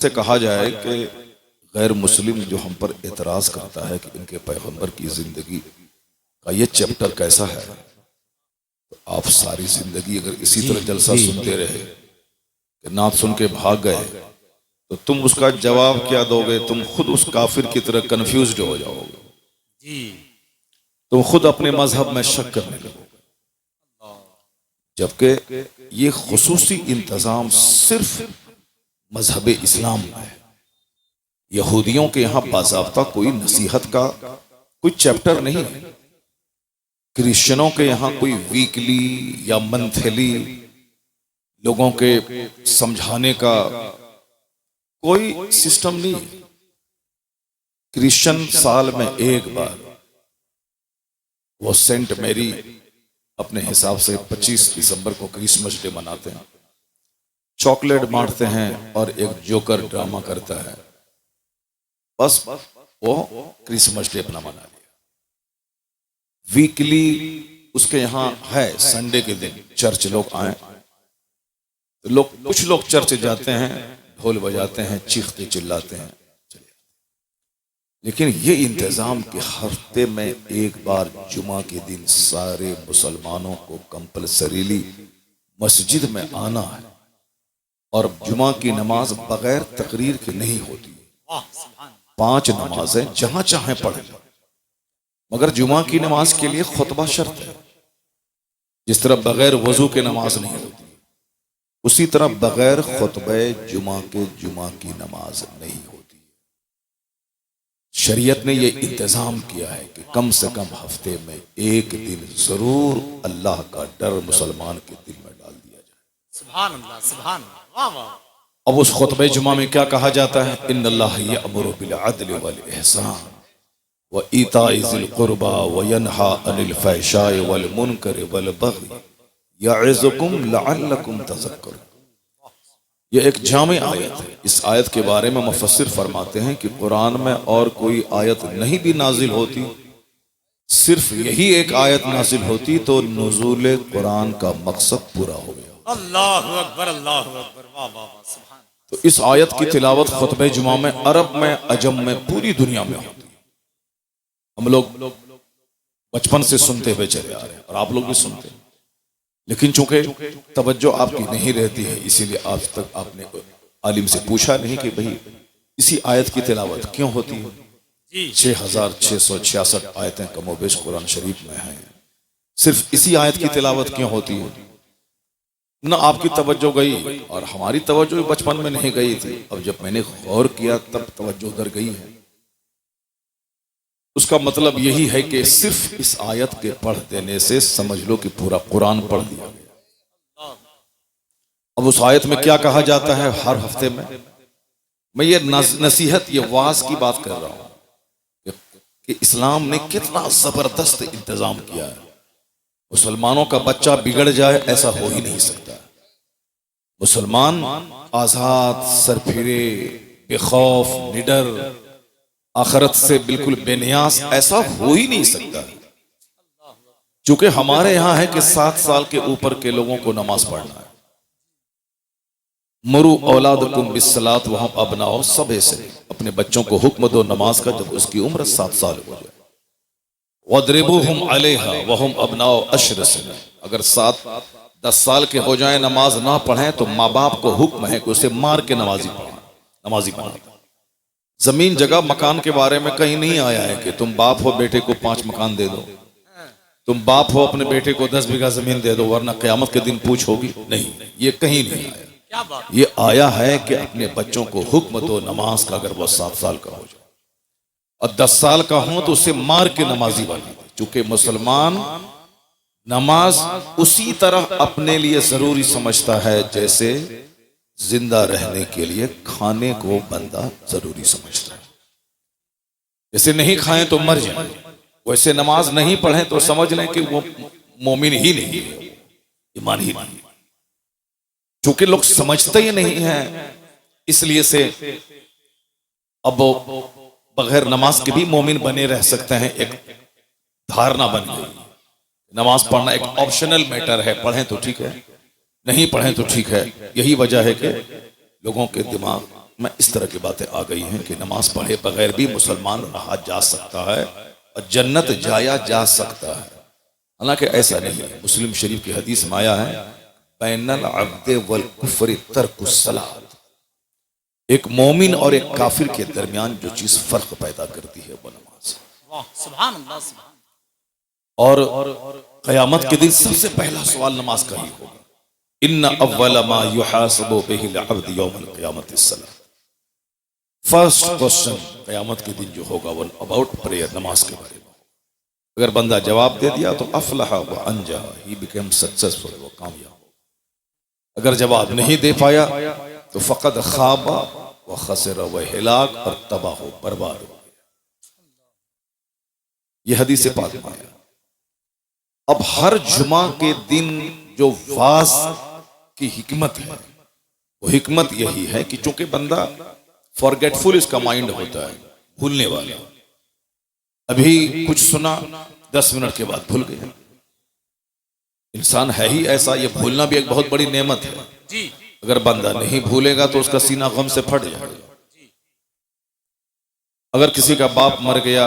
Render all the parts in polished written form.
से कहा जाए कि गैर मुस्लिम जो हम पर एतराज करता है कि इनके पैगंबर की जिंदगी का ये चैप्टर कैसा है, तो आप सारी जिंदगी अगर इसी तरह जलसा सुनते रहे कि नात सुन के भाग गए तो तुम उसका जवाब क्या दोगे? तुम खुद उस काफिर की तरह कंफ्यूज्ड हो जाओगे, तुम खुद अपने मजहब में शक करने लगोगे। जबकि ये खुसूसी इंतजाम सिर्फ मजहब इस्लाम में है। यहूदियों के यहाँ बाज़ाब्ता कोई नसीहत का कोई चैप्टर नहीं है। क्रिश्चियनों के यहाँ कोई वीकली या मंथली लोगों के समझाने का कोई सिस्टम नहीं है। क्रिश्चियन साल में एक बार वो सेंट मैरी अपने हिसाब से 25 दिसंबर को क्रिसमस डे मनाते हैं, चॉकलेट बांटते हैं और एक जोकर ड्रामा करता है, बस वो क्रिसमस डे अपना मना लिया। वीकली उसके यहाँ है संडे के दिन चर्च लोग आए तो लोग कुछ लोग चर्च जाते हैं, ढोल बजाते हैं, चीखते चिल्लाते हैं, चले जाते। लेकिन ये इंतजाम कि हफ्ते में एक बार जुमा के दिन सारे मुसलमानों को कंपलसरीली मस्जिद में आना है और जुमा की नमाज बगैर तकरीर के नहीं होती। 5 नमाजें जहां चाहे पढ़े, मगर जुमा की नमाज के लिए खुतबा शर्त है। जिस तरह बगैर वजू के नमाज नहीं होती, उसी तरह बगैर खुतबे जुमा की नमाज नहीं होती। शरीयत ने यह इंतजाम किया है कि कम से कम हफ्ते में एक दिन जरूर अल्लाह का डर मुसलमान के दिल में डाल दिया जाए। सुभान अल्लाह, सुभान अल्लाह, वाह वाह। अब उस खुतबे जुमा में क्या कहा जाता है? इन्नल्लाह यअमुरु बिल अदल वल इहसान व ईताइ ज़िल कुर्बा व यनहा अनिल फहशाइ वल मुनकर वल बग़ी यअज़ुकुम लअल्लकुम तज़क्करून। यह एक जामे आयत है। इस आयत के बारे में मुफस्सिर फरमाते हैं कि कुरान में और कोई आयत नहीं भी नाजिल होती, सिर्फ यही एक आयत नाजिल होती तो नुज़ूल कुरान का मकसद पूरा हो गया। अल्लाहु अकबर, अल्लाहु अकबर, वाह वाह वाह, सुभान। तो इस आयत की तिलावत खुतबे जुमा में अरब में, अजम में, पूरी दुनिया में होती है। हम लोग बचपन से सुनते हुए चले आ रहे हैं और आप लोग भी सुनते हैं, लेकिन चूंकि तवज्जो आपकी नहीं रहती है, इसीलिए आज तक आपने आलिम से पूछा नहीं कि भाई इसी आयत की तिलावत क्यों होती है। 6666 आयतें कमोबेश कुरान शरीफ में हैं, सिर्फ इसी आयत की तिलावत क्यों होती है? न आपकी तवज्जो गई और हमारी तवज्जो बचपन में नहीं गई थी। अब जब मैंने गौर किया तब तवज्जो उधर गई है। उसका मतलब यही है कि सिर्फ इस आयत के पढ़ देने से समझ लो कि पूरा कुरान पढ़ दिया गया। अब उस आयत में क्या कहा जाता है? हर हफ्ते में मैं ये नसीहत, ये वाज की बात कर रहा हूं कि इस्लाम ने कितना जबरदस्त इंतजाम किया है। मुसलमानों का बच्चा बिगड़ जाए ऐसा हो ही नहीं सकता। मुसलमान आजाद, सरफिरे, बेखौफ, निडर, आखिरत से बिल्कुल बेनियास ऐसा हो ही नहीं सकता। क्योंकि हमारे यहां है कि 7 साल के ऊपर के लोगों को नमाज पढ़ना है। मरु औलादकुम बिस्सलात वहां अबनाओ, सब से अपने बच्चों को हुक्म दो नमाज का जब उसकी उम्र 7 साल हो जाए। वद्रिबूहुम अलैहा वहुम अबनाओ अश्र से, अगर 7-10 साल के हो जाए नमाज ना पढ़ें तो माँ बाप को हुक्म है कि उसे मार के नमाजी बना। जमीन जगह मकान के बारे में कहीं नहीं आया है कि तुम बाप हो बेटे को 5 मकान दे दो, तुम बाप हो अपने बेटे को 10 बीघा जमीन दे दो वरना क़यामत के दिन पूछ होगी। नहीं, ये कहीं नहीं आया। ये आया है कि अपने बच्चों को हुक्म दो नमाज का, अगर वो 7 साल का हो जाए और 10 साल का हो तो उसे मार के नमाजी बना। चूंकि मुसलमान नमाज उसी तरह अपने लिए जरूरी समझता है जैसे जिंदा रहने के लिए खाने को बंदा जरूरी समझता है। जैसे नहीं खाएं तो मर जाए, वैसे नमाज नहीं पढ़ें तो समझ लें कि वो मोमिन ही नहीं है, ईमान ही नहीं। चूंकि लोग समझते ही नहीं है, इसलिए से अब बगैर नमाज के भी मोमिन बने रह सकते हैं। एक धारणा बन गई, नमाज पढ़ना एक ऑप्शनल मैटर है, पढ़ें तो ठीक है, नहीं पढ़ें तो ठीक है। यही वजह है कि लोगों के दिमाग में इस तरह की बातें आ गई हैं कि नमाज पढ़े बगैर भी मुसलमान रहा जा सकता है और जन्नत जाया जा सकता है। हालांकि ऐसा नहीं है। मुस्लिम शरीफ की हदीस में आया है, बैनल अब्दे वल कुफ्री तर्कुस सलात। एक मोमिन और एक काफिर के दरमियान जो चीज फर्क पैदा करती है वो नमाज। वाह सुभान अल्लाह सुभान। और क़यामत के दिन सबसे पहला सवाल नमाज का ही होगा। इन्ना अव्वल मा युहासबु बिहिल अब्द यौमल क़यामत अस्सलात। फर्स्ट क्वेश्चन क़यामत के दिन जो होगा वो अबाउट प्रेयर, नमाज के बारे में। अगर बंदा जवाब दे दिया तो अफलह व अंजा, ही बिकेम सक्सेसफुल, वो कामयाब। अगर जवाब नहीं दे पाया तो फ़क़द खाबा व खसरा व हिलाक, और तबाह हो, बर्बाद हो गया। यह हदीस पाक में आया। अब हर जुमा के दिन जो वाज की हिकमत है, वो हिकमत यही है कि चूंकि बंदा फॉरगेटफुल इसका माइंड होता है, भूलने वाला। अभी कुछ सुना, 10 मिनट के बाद भूल गया। इंसान है ही ऐसा, ये भूलना भी एक बहुत बड़ी नेमत है जी। अगर बंदा नहीं भूलेगा तो उसका सीना गम से फट जाएगा। अगर किसी का बाप मर गया,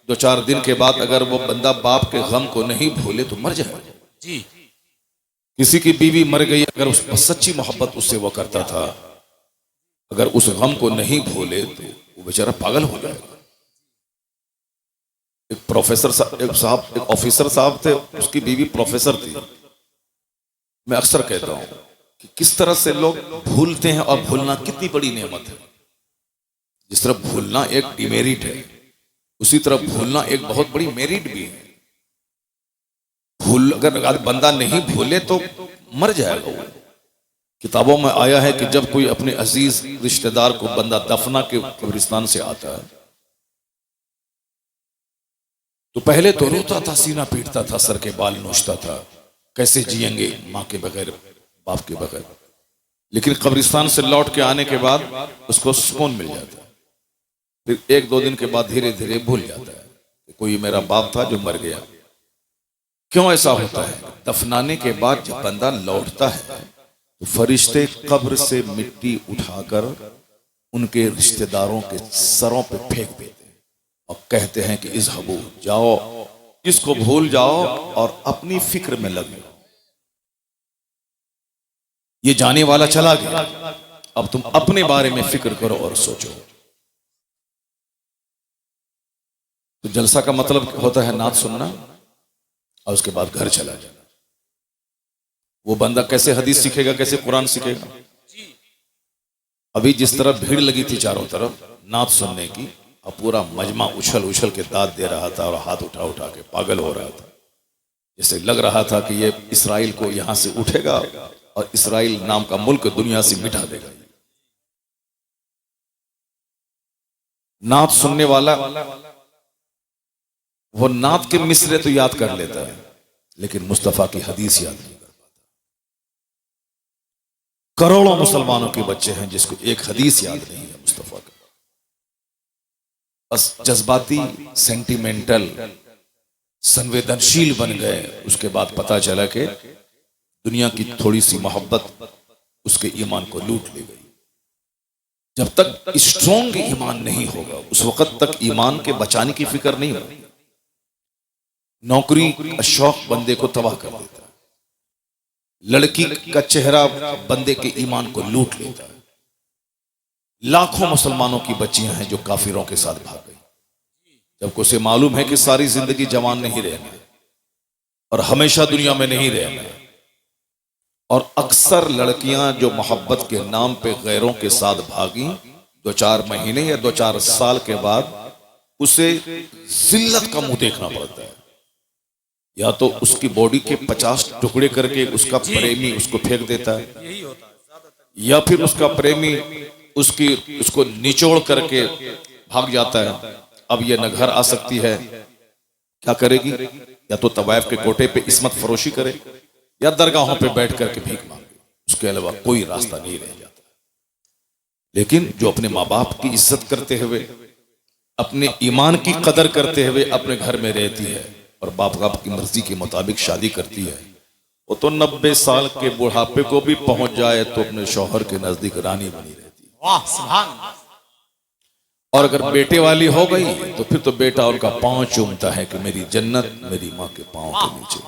2-4 दिन के बाद अगर वो बंदा बाप के गम को नहीं भूले तो मर जाएगा जी। किसी की बीवी मर गई, अगर उस सच्ची मोहब्बत उससे वो करता था, अगर उस गम को नहीं भूले तो वो बेचारा पागल हो जाएगा। एक प्रोफेसर साहब, एक ऑफिसर साहब थे, उसकी बीवी प्रोफेसर थी। मैं अक्सर कहता हूं कि किस तरह से लोग भूलते हैं और भूलना कितनी बड़ी नेमत है। जिस तरह भूलना एक डिमेरिट है, उसी तरह भूलना एक बहुत बड़ी मेरिट भी है। भूल अगर बंदा नहीं भूले तो मर जाएगा वो। किताबों में आया है कि जब कोई अपने अजीज रिश्तेदार को बंदा दफना के कब्रिस्तान से आता है तो पहले तो रोता था, सीना पीटता था, सर के बाल नोचता था, कैसे जिएंगे माँ के बगैर, बाप के बगैर। लेकिन कब्रिस्तान से लौट के आने के बाद उसको सुकून मिल जाता है। फिर 1-2 दिन के बाद धीरे धीरे भूल जाता है कि कोई मेरा बाप था जो मर गया। क्यों ऐसा होता है? दफनाने के बाद जब बंदा लौटता है तो फरिश्ते कब्र से मिट्टी उठाकर उनके रिश्तेदारों के सरों पे फेंक देते हैं और कहते हैं कि इज़हबू, जाओ, इसको भूल जाओ और अपनी फिक्र में लग जाओ। ये जाने वाला चला गया, अब तुम अपने बारे में फिक्र करो और सोचो। तो जलसा का मतलब होता है नात सुनना और उसके बाद घर चला जाना। वो बंदा कैसे हदीस सीखेगा, कैसे कुरान सीखेगा? अभी जिस तरह भीड़ लगी थी चारों तरफ नात सुनने की, और पूरा मजमा उछल उछल के दाद दे रहा था और हाथ उठा उठा के पागल हो रहा था। जैसे लग रहा था कि ये इसराइल को यहां से उठेगा और इसराइल नाम का मुल्क दुनिया से मिटा देगा। नात सुनने वाला वो नात के मिसरे तो याद कर लेता है, लेकिन मुस्तफा की हदीस याद नहीं कर पाता। करोड़ों मुसलमानों के बच्चे हैं जिसको एक हदीस याद नहीं है मुस्तफा का। बस जज्बाती, सेंटिमेंटल, संवेदनशील बन गए। उसके बाद पता चला कि दुनिया की थोड़ी सी मोहब्बत उसके ईमान को लूट ले गई। जब तक स्ट्रॉन्ग ईमान नहीं होगा उस वक्त तक ईमान के बचाने की फिक्र नहीं होगी। नौकरी का शौक बंदे को तबाह कर देता है, लड़की का चेहरा बंदे के ईमान को लूट लेता है। लाखों मुसलमानों की बच्चियां हैं जो काफिरों के साथ भाग गई, जबकि उसे मालूम है कि सारी जिंदगी जवान नहीं रहना और हमेशा दुनिया में नहीं रहना। और अक्सर लड़कियां जो मोहब्बत के नाम पे गैरों के साथ भागी, 2-4 महीने या 2-4 साल के बाद उसे जिल्लत का मुंह देखना पड़ता है। या तो उसकी बॉडी के 50 टुकड़े करके उसका प्रेमी उसको फेंक देता है, यही होता है। या फिर उसका प्रेमी उसको निचोड़ करके भाग जाता है। अब ये न घर आ सकती है, क्या करेगी? या तो तवायफ के कोटे पे इस्मत फरोशी करे या दरगाहों पे बैठ करके भीख मांगे। उसके अलावा कोई रास्ता नहीं रह जाता। लेकिन जो अपने माँ बाप की इज्जत करते हुए, अपने ईमान की कदर करते हुए अपने घर में रहती है और बाप बाप की मर्जी के मुताबिक शादी करती है, वो तो 90 साल के बुढ़ापे को भी पहुंच जाए तो अपने शौहर के नजदीक रानी बनी रहती है। वाह सुभान अल्लाह। और अगर बेटे वाली हो गई तो फिर तो बेटा उनका पांव चूमता है कि मेरी जन्नत मेरी मां के पांव के नीचे।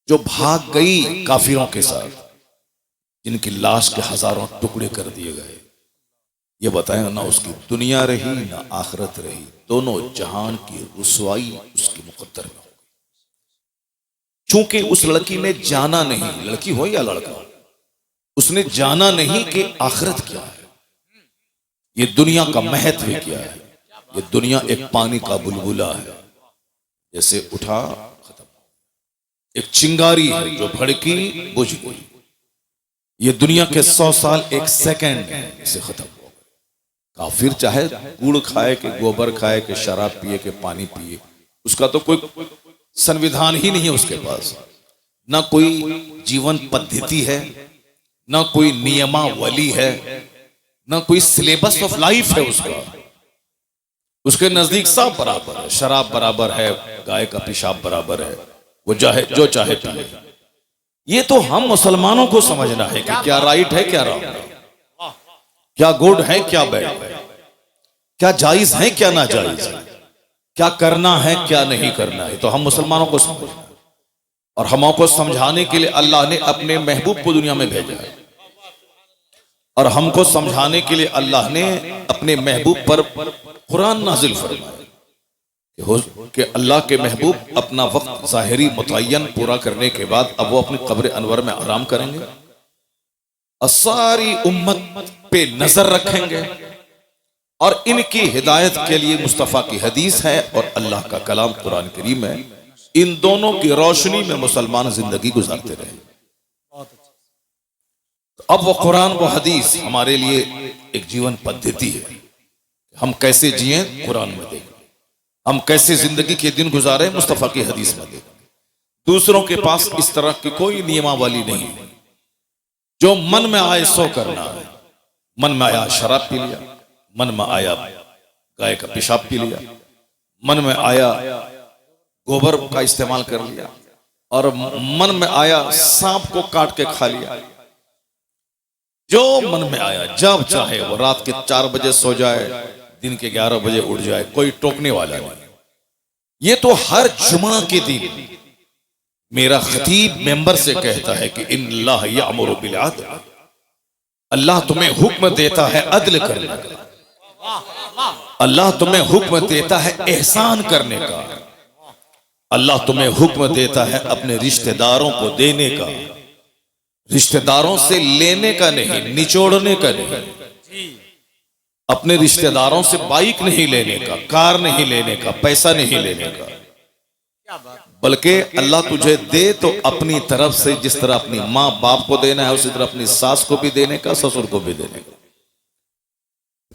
जो भाग गई काफिरों के साथ, जिनकी लाश के हजारों टुकड़े कर दिए गए, ये बताएं ना उसकी दुनिया रही ना आखिरत रही, दोनों जहान की रुसवाई उसके मुकद्दर में हो गई। चूंकि उस लड़की ने जाना नहीं, लड़की हो या लड़का, उसने जाना नहीं कि आखिरत क्या है, ये दुनिया का महत्व क्या है। ये दुनिया एक पानी का बुलबुला है, जैसे उठा खत्म। एक चिंगारी है जो भड़की बुझ गई। ये दुनिया के 100 साल एक सेकंड से खत्म हो गए। काफिर चाहे गुड़ खाए कि गोबर खाए कि शराब पिए कि पानी पिए, उसका तो कोई संविधान ही नहीं है उसके पास। ना कोई जीवन पद्धति है, ना कोई नियमावली है, ना कोई सिलेबस ऑफ लाइफ है उसका। उसके नजदीक सब बराबर है, शराब बराबर है, गाय का पेशाब बराबर है, वो चाहे जो चाहे पिए। ये तो हम मुसलमानों को समझना है कि क्या राइट है क्या रॉन्ग है, क्या गुड है क्या बैड है, क्या जायज है क्या ना जायज है, क्या करना है क्या नहीं करना है। तो हम मुसलमानों को समझना है, और हमको समझाने के लिए अल्लाह ने अपने महबूब को दुनिया में भेजा है, और हमको समझाने के लिए अल्लाह ने अपने महबूब पर कुरान नाजिल फरमाया कि अल्लाह के महबूब अपना वक्त ज़ाहिरी मुतय्यन पूरा करने के बाद अब वो अपनी कब्र अनवर में आराम करेंगे और सारी उम्मत पे नजर रखेंगे, और इनकी हिदायत के लिए मुस्तफ़ा की हदीस है और अल्लाह का कलाम कुरान करीम है। इन दोनों की रोशनी में मुसलमान जिंदगी गुजारते रहे। अब वो कुरान वो हदीस हमारे लिए एक जीवन पद्धति है। हम कैसे जिए कुरान में देखें, हम कैसे जिंदगी के दिन गुजारे मुस्तफा की हदीस में देखें। दूसरों के पास इस तरह की कोई नियमावली नहीं है। जो मन में आए सो करना है। मन में आया शराब पी लिया, मन में आया गाय का पेशाब पी लिया, मन में आया गोबर का इस्तेमाल कर लिया, और मन में आया सांप को काट के खा लिया। जो मन में आया जब चाहे वो रात के 4 बजे सो जाए, दिन के 11 बजे उठ जाए, कोई टोकने वाला नहीं। ये तो हर जुमा के दिन मेरा खतीब मेंबर से कहता है कि इन्नल्लाह यअमुरु बिल अदल, अल्लाह तुम्हें हुक्म देता है अदल करने का, अल्लाह तुम्हें हुक्म देता है एहसान करने का, अल्लाह तुम्हें हुक्म देता है अपने रिश्तेदारों को देने का, रिश्तेदारों से लेने का नहीं, निचोड़ने का नहीं। अपने रिश्तेदारों से बाइक नहीं लेने का, कार नहीं लेने का, पैसा नहीं लेने का, बल्कि अल्लाह तुझे दे तो अपनी तरफ से जिस तरह अपनी माँ बाप को देना है उसी तरह अपनी सास को भी देने का, ससुर को भी देने का।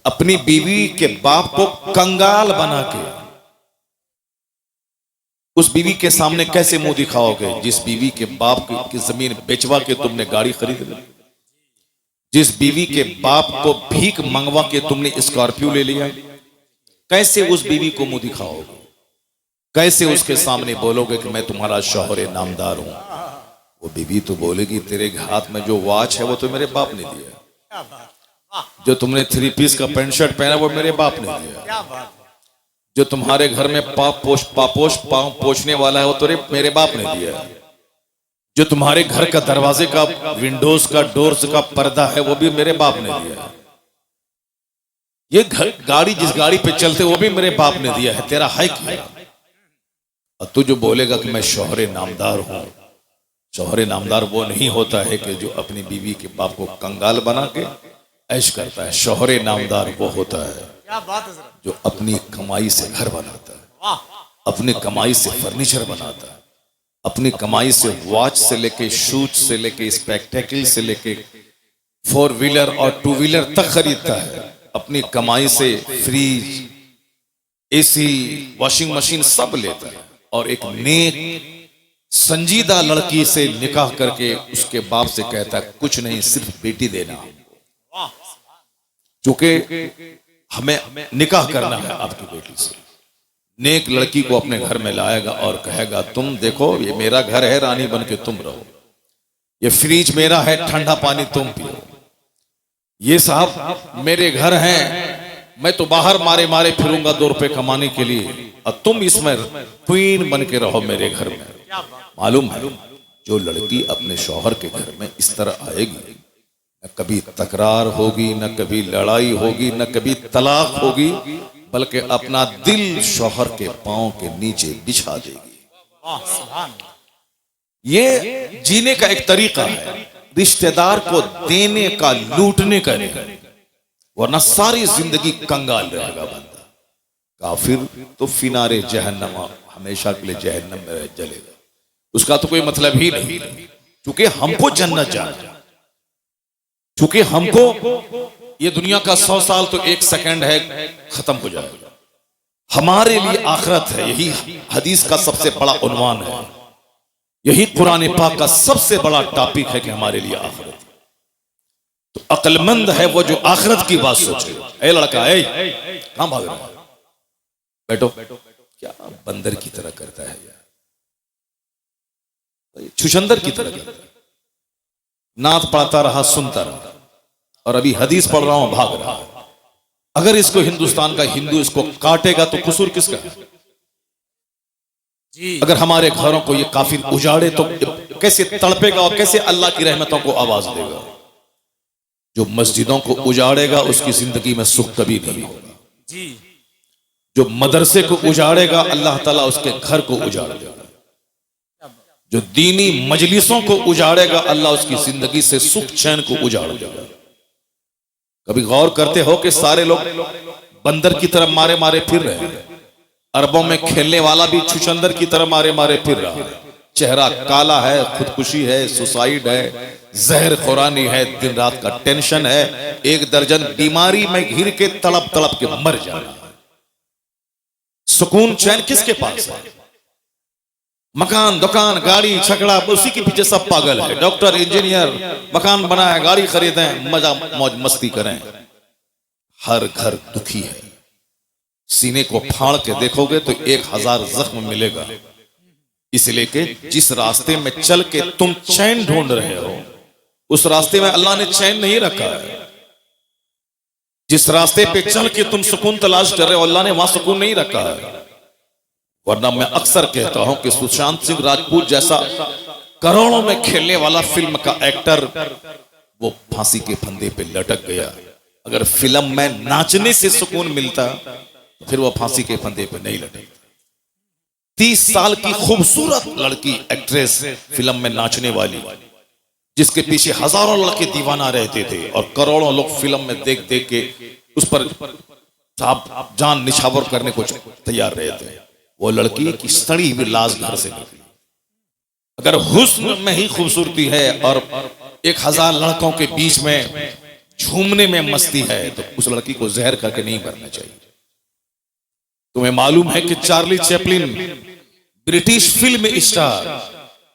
अपनी बीवी के बाप को कंगाल बना के उस बीवी के सामने कैसे मुंह दिखाओगे जिस बीवी के बाप की जमीन बेचवा के तुमने गाड़ी खरीद ली, जिस बीवी के बाप को भीख मंगवा के तुमने स्कॉर्पियो ले लिया। कैसे उस बीवी को मुंह दिखाओगे, कैसे उसके सामने बोलोगे कि मैं तुम्हारा शौहर नामदार हूं। वो बीवी तो बोलेगी तेरे हाथ में जो वॉच है वो तो मेरे बाप ने दिया, जो तुमने 3 पीस का पैंट शर्ट पहना वो मेरे बाप ने दिया, जो तुम्हारे घर में पाँव पोछने वाला है वो तो मेरे बाप ने दिया, जो तुम्हारे घर का दरवाजे का विंडोज का डोर्स का पर्दा है वो भी मेरे बाप ने दिया, ये घर गाड़ी जिस गाड़ी पे चलते वो भी मेरे बाप ने दिया है, तेरा है क्या। और तू जो बोलेगा कि मैं शौहरे नामदार हूं, शौहरे नामदार वो नहीं होता है कि जो अपनी बीवी के बाप को कंगाल बना के ऐश करता है। शौहरे नामदार वो होता है जो अपनी कमाई से घर बनाता है, अपनी कमाई से फर्नीचर बनाता है, अपनी कमाई से वॉच से लेके शूज से लेके स्पेक्टेकल से लेके 4 व्हीलर और 2 व्हीलर तक खरीदता है, अपनी कमाई से फ्रिज, एसी, वॉशिंग मशीन सब लेता है, और एक नेक संजीदा लड़की से निकाह करके उसके बाप से कहता है कुछ नहीं सिर्फ बेटी देना, क्योंकि हमें निकाह करना है आपकी बेटी से। नेक लड़की को अपने घर में लाएगा और कहेगा तुम देखो ये मेरा घर है, रानी बन के तुम रहो, ये फ्रिज मेरा है, ठंडा पानी तुम पियो, ये साहब मेरे घर हैं, मैं तो बाहर मारे मारे फिरूंगा 2 रुपए कमाने के लिए, और तुम इसमें क्वीन बन के रहो मेरे घर में। मालूम है जो लड़की अपने शौहर के घर में इस तरह आएगी, न कभी तकरार होगी, न कभी लड़ाई होगी, न कभी तलाक होगी, बल्कि अपना दिल शौहर के पांव के नीचे बिछा देगी। वाह सुभान अल्लाह। ये जीने का एक तरीका है, रिश्तेदार को देने का, लूटने का नहीं, वरना सारी जिंदगी कंगाल रहेगा बंदा। काफिर तो फिनारे जहन्नम, हमेशा के लिए जहन्नम में जलेगा, उसका तो कोई मतलब ही नहीं। क्योंकि हमको जन्नत जाना, क्योंकि हमको ये दुनिया का 100 साल तो 1 सेकंड है, खत्म हो जाएगा। हमारे लिए आखिरत है, यही हदीस का सबसे बड़ा उन्वान है, यही कुरान पाक का सबसे बड़ा टॉपिक है कि हमारे लिए आखिरत है। तो अक्लमंद है वो जो आखिरत की बात सोचे। ए लड़का, ए कहां भाग रहा है, बैठो। क्या बंदर की तरह करता है यार, छुछंदर की तरह करता है। नात पढ़ता रहा, सुनता रहा, और अभी हदीस पढ़ रहा हूं, भाग रहा है। अगर इसको हिंदुस्तान का हिंदू इसको काटेगा तो कसूर किसका है? अगर हमारे घरों को ये काफिर उजाड़े तो कैसे तड़पेगा और कैसे अल्लाह की रहमतों को आवाज देगा? जो मस्जिदों को उजाड़ेगा उसकी जिंदगी में सुख कभी नहीं होगा। जी। जो मदरसे को उजाड़ेगा अल्लाह ताला उसके घर को उजाड़ देगा। जो दीनी मजलिसों को उजाड़ेगा अल्लाह उसकी जिंदगी से सुख चैन को उजाड़ देगा। कभी गौर करते हो कि सारे लोग बंदर की तरह मारे मारे फिर रहे हैं। अरबों में खेलने वाला भी छुछंदर की तरह मारे मारे फिर रहा है। चेहरा काला है, खुदकुशी है, सुसाइड है, जहर खुरानी है, दिन रात का टेंशन है, 1 दर्जन बीमारी में घिर के तड़प तड़प के मर जाना है। सुकून चैन किसके पास है? मकान, दुकान, गाड़ी, छकड़ा, उसी के पीछे सब पागल है। डॉक्टर, इंजीनियर, मकान बनाए, गाड़ी खरीदें, मजा मौज मस्ती करें। हर घर दुखी है। सीने को फाड़ के देखोगे तो 1000 जख्म मिलेगा। इसलिए कि जिस रास्ते में चल के तुम चैन ढूंढ रहे हो उस रास्ते में अल्लाह ने चैन नहीं रखा है। जिस रास्ते पे चल के तुम सुकून तलाश कर रहे हो अल्लाह ने वहां सुकून नहीं रखा है। वरना मैं अक्सर कहता हूं कि सुशांत सिंह राजपूत जैसा करोड़ों में खेलने वाला फिल्म का एक्टर वो फांसी के फंदे पे लटक गया। अगर फिल्म में नाचने से सुकून मिलता तो फिर वो फांसी के फंदे पे नहीं लटकता। 30 साल की खूबसूरत लड़की एक्ट्रेस फिल्म में नाचने वाली, जिसके पीछे हजारों लड़के दीवाना रहते थे और करोड़ों लोग फिल्म में देख देख के उस पर जान निछावर करने को तैयार रहे थे। वो लड़की की सड़ी हुई लाश घर से निकली। अगर हुस्न में ही खूबसूरती है और 1000 लड़कों के बीच में झूमने में मस्ती है तो उस लड़की को जहर करके नहीं मरना चाहिए। तुम्हें मालूम है कि Charlie Chaplin British film star,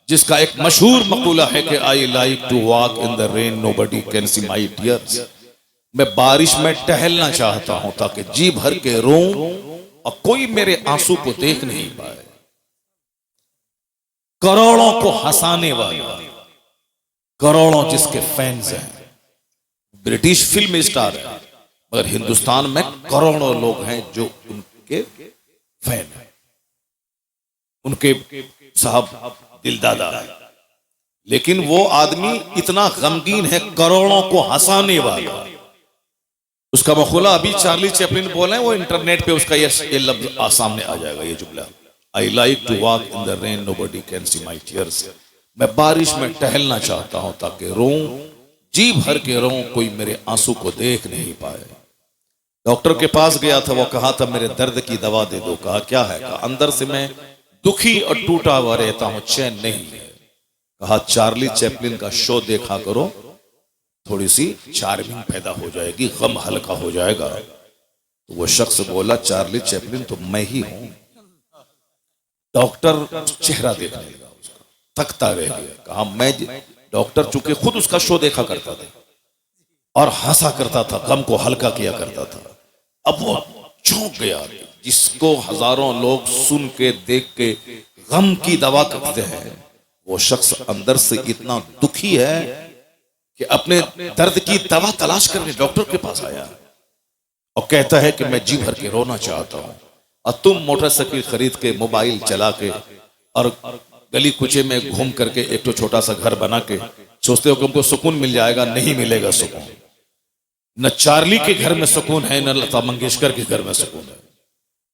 जिसका एक मशहूर मकूला है कि I like to walk in the rain nobody can see my tears, मैं बारिश में टहलना चाहता हूं ताकि जी भर के रोऊं और कोई मेरे आंसू को देख नहीं पाए। करोड़ों को हंसाने वाला, करोड़ों जिसके फैंस हैं, ब्रिटिश फिल्म स्टार है, मगर हिंदुस्तान में करोड़ों लोग हैं जो उनके फैन हैं, उनके साहब दिलदादा है। लेकिन वो आदमी इतना गमगीन है, करोड़ों को हंसाने वाला। उसका मखूला अभी चार्ली चैपलिन बोले, वो इंटरनेट पे उसका ये लफ्ज सामने आ जाएगा, ये जुमला, I like to walk in the rain nobody can see my tears, मैं बारिश में टहलना चाहता हूं ताकि रोऊं, जी भर के रोऊं, कोई मेरे आंसू को देख नहीं पाए। डॉक्टर के पास गया था, वो कहा था मेरे दर्द की दवा दे दो। कहा क्या है? कहा अंदर से मैं दुखी और टूटा हुआ रहता हूं, चैन नहीं है। कहा चार्ली चैपलिन का शो देखा करो, थोड़ी सी चार्मिंग पैदा हो जाएगी, गम हल्का हो जाएगा। तो वो शख्स बोला चार्ली चैपलिन तो मैं ही हूं। डॉक्टर चेहरा देखने लगा, उसका थकता रह गया। कहा मैं, डॉक्टर चूंकि खुद उसका शो देखा करता था और हंसा करता था, गम को हल्का किया करता था, अब वो चौंक गया। जिसको हजारों लोग सुन के देख के गम की दवा करते हैं, वो शख्स अंदर से इतना दुखी है कि अपने दर्द की दवा तलाश करने डॉक्टर के पास आया और कहता है कि मैं जी भर के रोना चाहता हूं, और तुम मोटरसाइकिल खरीद के, मोबाइल चला के और गली कुचे में घूम करके एक तो छोटा सा घर बना के सोचते हो कि हमको सुकून मिल जाएगा। नहीं मिलेगा सुकून। न चार्ली के घर में सुकून है, न लता मंगेशकर के घर में सुकून है।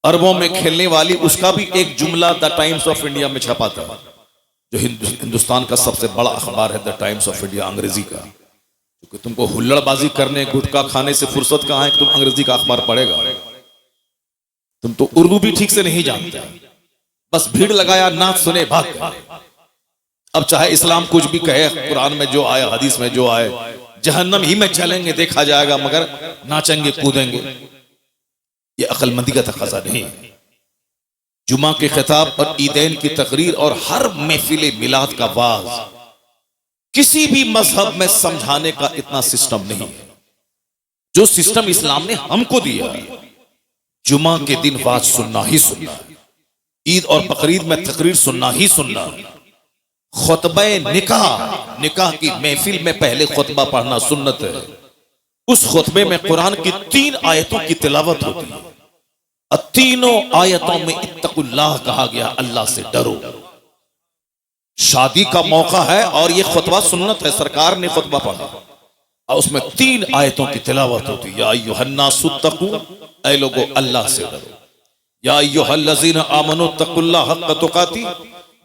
अरबों में खेलने वाली, उसका भी एक जुमला द टाइम्स ऑफ इंडिया में छपा था, जो हिंदुस्तान का सबसे बड़ा अखबार है, द टाइम्स ऑफ इंडिया, अंग्रेजी का। क्योंकि तुमको हुल्लड़बाजी करने, गुटखा खाने से फुर्सत कहां है कि तुम अंग्रेजी का अखबार पढ़ेगा। तुम तो उर्दू भी ठीक से नहीं जानते, बस भीड़ लगाया, नाच सुने, भाग गए। अब चाहे इस्लाम कुछ भी कहे, कुरान में जो आए, हदीस में जो आए, जहन्नम ही में चलेंगे, देखा जाएगा, मगर नाचेंगे, कूदेंगे। ये अक्लमंदी का तकाजा नहीं है। जुमा के खिताब और ईदैन की तकरीर और हर महफिल मिलाद का वाज किसी भी मजहब में समझाने का इतना सिस्टम नहीं है जो सिस्टम इस्लाम ने हमको दिया। जुमा के दिन वाज सुनना ही सुनना, ईद और बकरीद में तकरीर सुनना ही सुनना, खुतबे निकाह, निकाह की महफिल में पहले खुतबा पढ़ना सुन्नत है। उस खुतबे में कुरान की 3 आयतों की तिलावत होती है और तीनों आयतों में इत्तकुल्लाह कहा गया, अल्लाह से डरो। शादी का मौका है और ये खुतबा सुन्नत है, सरकार ने खुतबा पढ़ा और उसमें 3 आयतों की तिलावत होती है। या अय्युहन्नासुत्तकू, ऐ लोगों अल्लाह से डरो। या अय्युहल्लज़ीना आमनू तकुल्लाह हक़्क़ तुक़ाती,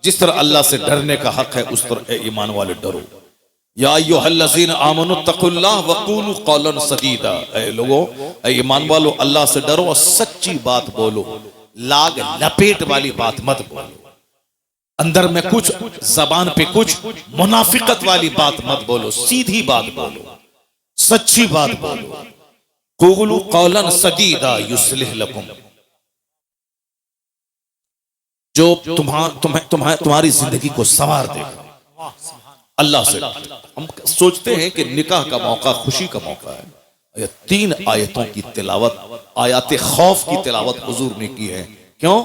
जिस तरह अल्लाह से डरने का हक है उस तरह ईमान वाले डरो। या अय्युहल्लज़ीना आमनू तकुल्लाह वक़ूलू क़ौलन सदीदा, ऐ लोगों, ऐ ईमान वालो अल्लाह से डरो और सच्ची बात बोलो, लाग लपेट वाली बात मत बोलो, अंदर में कुछ, जबान पे कुछ, मुनाफिकत वाली बात मत बोलो, सीधी बात बोलो, सच्ची बात बोलो। क़ूलू क़ौलन सदीदा युस्लिह लकुम, जो तुम्हारी जिंदगी को संवार देगा। अल्लाह से हम सोचते हैं कि निकाह का मौका खुशी का मौका है। ये 3 आयतों की तिलावत, आयात खौफ की तिलावत हुजूर ने की है। क्यों?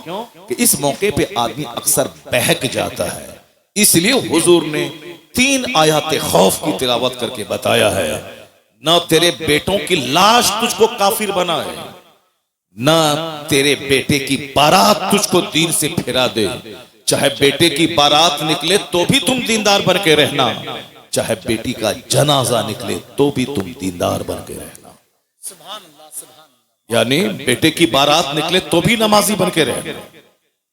कि इस मौके पे आदमी अक्सर बहक जाता है, इसलिए हुजूर ने 3 आयात खौफ की तिलावत करके बताया है। न तेरे बेटों की लाश तुझको काफिर बनाए, न तेरे बेटे की बारात तुझको दीन से फिरा दे। चाहे बेटे की बारात निकले तो भी तुम दीनदार बन के रहना, चाहे बेटी का जनाजा निकले तो भी तुम दीनदार बन के रहना। यानी बेटे की बारात निकले तो भी नमाजी बन के रहना,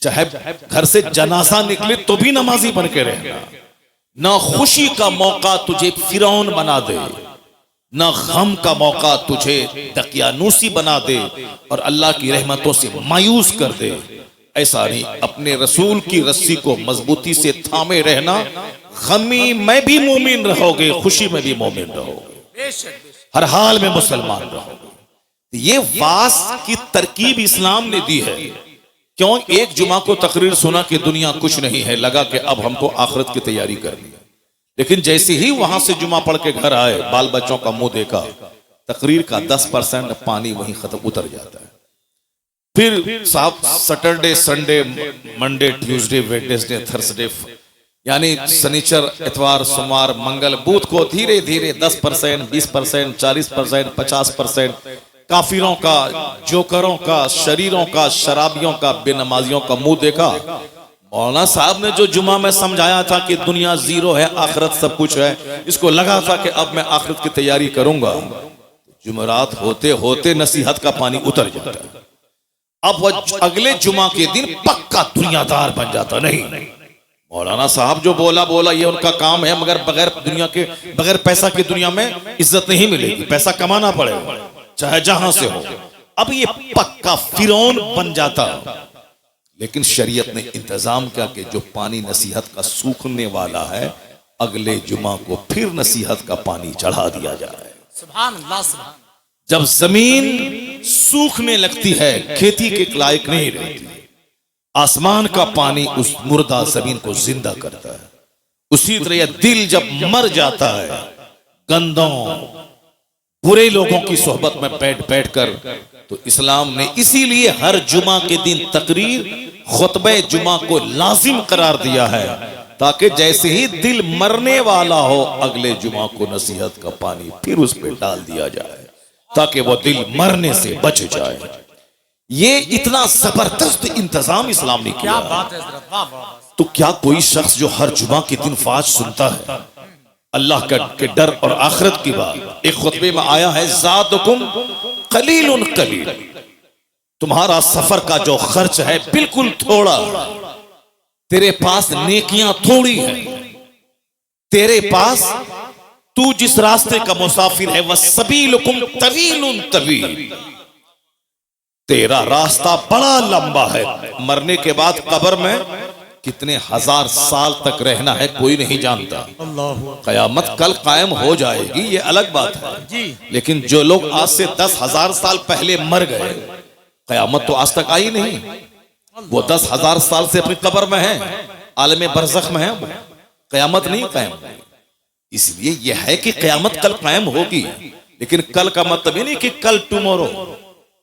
चाहे घर से जनाजा निकले तो भी नमाजी बन के रहना। ना खुशी का मौका तुझे फिरौन बना दे, ना गम का मौका तुझे दकियानूसी बना दे और अल्लाह की रहमतों से मायूस कर दे। ऐसा नहीं, अपने रसूल की रस्सी को मजबूती से थामे रहना। गमी में भी मोमिन रहोगे, खुशी में भी मोमिन रहोगे, हर हाल में मुसलमान रहोगे। ये वास की तरकीब इस्लाम ने दी है। क्यों? एक जुमा को तकरीर सुना कि दुनिया कुछ नहीं है, लगा कि अब हमको आखिरत की तैयारी करनी है। लेकिन जैसे ही वहां से जुमा पढ़ के घर आए, बाल बच्चों का मुंह देखा, तकरीर का 10% पानी वहीं खत्म उतर जाता है। फिर साहब Saturday, Sunday, Monday, Tuesday, Wednesday, Thursday, यानी शनिचर, इतवार, सोमवार, मंगल, बुध को धीरे धीरे 10%, 20%, 40%, 50% काफिरों का, जोकरों का, शरीरों का, शराबियों का, बेनमाजियों का मुंह देखा। मौलाना साहब ने जो जुमा में समझाया था कि दुनिया जीरो है, आखिरत सब कुछ है, इसको लगा था कि अब मैं आखिरत की तैयारी करूंगा। जुमेरात होते होते नसीहत का पानी उतर जाता है। अब वह अगले जुमा के दिन पक्का दुनियादार बन जाता। नहीं, मौलाना साहब जो बोला ये उनका काम है, मगर बगैर पैसा की दुनिया में इज्जत नहीं मिलेगी, पैसा कमाना पड़ेगा चाहे जहां से हो। अब ये पक्का फिरौन बन जाता। लेकिन शरीयत ने इंतजाम किया कि जो पानी नसीहत का सूखने वाला है, अगले जुमा को फिर नसीहत का पानी चढ़ा दिया जाए। सुभान अल्लाह, सुभान। जब जमीन सूखने लगती है, खेती के लायक नहीं रहती, आसमान का पानी उस मुर्दा जमीन को जिंदा करता है। उसी तरह यह दिल जब मर जाता है, गंदों बुरे लोगों की सोहबत में बैठ कर, तो इस्लाम ने इसीलिए हर जुमा के दिन तकरीर, खुतबे जुमा को लाजिम करार दिया है। ताकि जैसे ही दिल मरने वाला हो अगले जुमा को नसीहत का पानी फिर उस पे डाल दिया जाए ताकि वो दिल मरने से बच जाए। ये इतना जबरदस्त इंतजाम इस्लाम ने किया। क्या बात है हजरत, वाह वाह वाह। तो क्या कोई शख्स जो हर जुमा के दिन फाज सुनता है, अल्लाह के डर और आखिरत की बात, एक खुतबे में आया है ज़ादुकुम कलीलुन कलील, तुम्हारा सफर का जो खर्च है बिल्कुल थोड़ा, तेरे पास नेकियां थोड़ी है, तेरे पास तू जिस रास्ते का मुसाफिर है वह सबीलुकुम तवीलुन तवील, तेरा रास्ता बड़ा लंबा है। मरने के बाद कब्र में कितने हजार साल तक रहना है कोई नहीं जानता। कयामत कल कायम हो जाएगी ये अलग बात है, लेकिन जो लोग आज से 10,000 साल पहले मर गए, कयामत तो आज तक आई नहीं, वो 10,000 साल से अपनी कब्र में है, आलम बरज़ख में है, वो कयामत नहीं कायम। इसलिए यह है कि कयामत कल कायम होगी, लेकिन कल का मतलब ये नहीं कि कल टुमारो,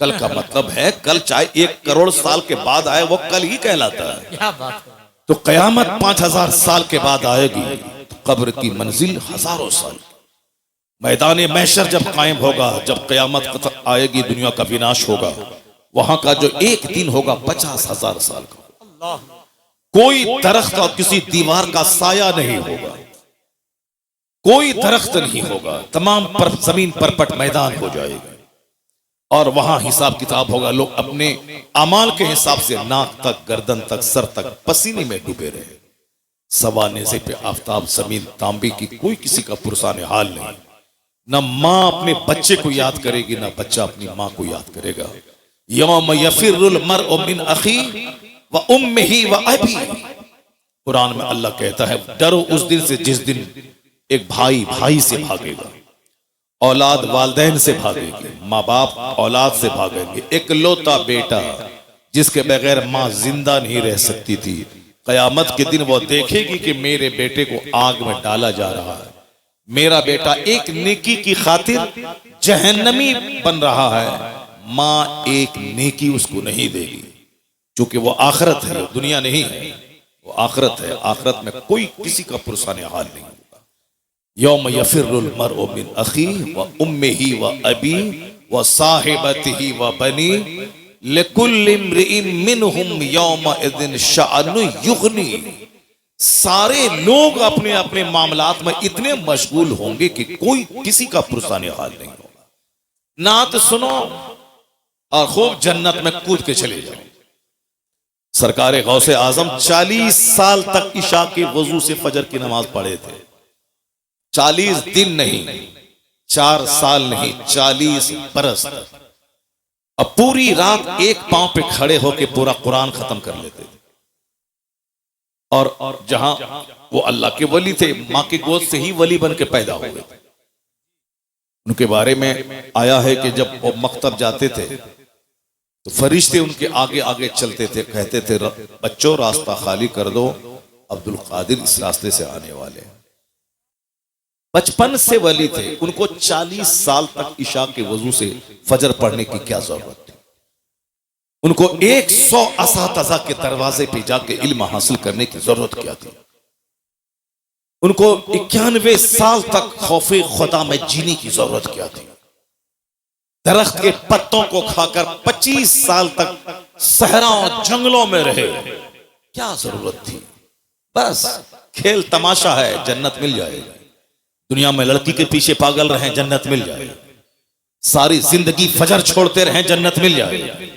कल का मतलब है कल चाहे 1 करोड़ साल के बाद आए वो कल ही कहलाता है। क्या बात है। तो कयामत 5,000 साल के बाद आएगी, तो कब्र की मंजिल हजारों साल। मैदान महशर जब कायम होगा, जब कयामत आएगी, दुनिया का विनाश होगा, वहां का जो एक दिन होगा 50,000 साल का। कोई दरख्त और किसी दीवार का साया नहीं होगा, कोई दरख्त नहीं होगा, तमाम जमीन परपट मैदान हो जाएगा और वहां हिसाब किताब होगा। लोग अपने अमाल के हिसाब से नाक तक, गर्दन तक, सर तक पसीने में डूबे रहे। सवा नेज़े पे आफताब, जमीन तांबे की, कोई किसी का पुरसाने हाल नहीं। न माँ अपने बच्चे को याद करेगी, न बच्चा अपनी माँ को याद करेगा। यौम यफिरुल मर्उ मिन अखी व उम्मिही व अबी, कुरान में अल्लाह कहता है डरो उस दिन से जिस दिन एक भाई भाई से भागेगा, औलाद वालदैन से भागेगी, माँ बाप औलाद से भागेंगे। इकलौता बेटा जिसके बगैर माँ जिंदा नहीं रह सकती थी, कयामत के दिन वो देखेगी कि मेरे बेटे को आग में डाला जा रहा है, मेरा बेटा एक नेकी की खातिर जहन्नमी बन रहा है, माँ एक नेकी उसको नहीं देगी, क्योंकि वो आखिरत है, दुनिया नहीं है, वो आखिरत है। आखिरत में कोई किसी का पुरसाने हाल नहीं होगा। यौम यफिरुल मर्उ मिन अखी व उम्मिही व अबी व साहिबतिही व बनी लिकुल्लि इम्रिइन मिनहुम यौमइज़िन शअनु युगनी। सारे लोग अपने अपने मामलात में इतने मशगूल होंगे कि कोई किसी का पुरसाने हाल नहीं होगा। नात सुनो और खूब जन्नत में कूद के चले जाओ। सरकार गौसे आजम 40 साल तक इशा के वजू से फजर की नमाज पढ़े थे। 40 दिन नहीं, 4 साल नहीं, 40 बरस। अब पूरी रात एक पांव पे खड़े होकर पूरा कुरान खत्म कर लेते थे। और जहां वो अल्लाह के वली थे, मां की गोद से ही वली बन के पैदा हुए थे। उनके बारे में आया है कि जब वो मकतब जाते थे तो फरिश्ते उनके आगे आगे चलते थे, कहते थे बच्चों रास्ता खाली कर दो, अब्दुल कादिर इस रास्ते से आने वाले हैं। बचपन से वली थे, उनको 40 साल तक इशा के वजू से फजर पढ़ने की क्या जरूरत थी। उनको 100 असातिज़ा के दरवाजे पे जाके इल्म हासिल करने की जरूरत क्या थी। उनको 91 साल तक खौफे खुदा में जीने की जरूरत क्या थी। दरख्त के पत्तों को खाकर 25 साल तक सहराओं जंगलों में रहे, क्या जरूरत थी। बस खेल तमाशा है, जन्नत मिल जाएगी। दुनिया में लड़की के पीछे पागल रहे, जन्नत मिल जाएगी। सारी जिंदगी फजर छोड़ते रहे, जन्नत मिल जाएगी।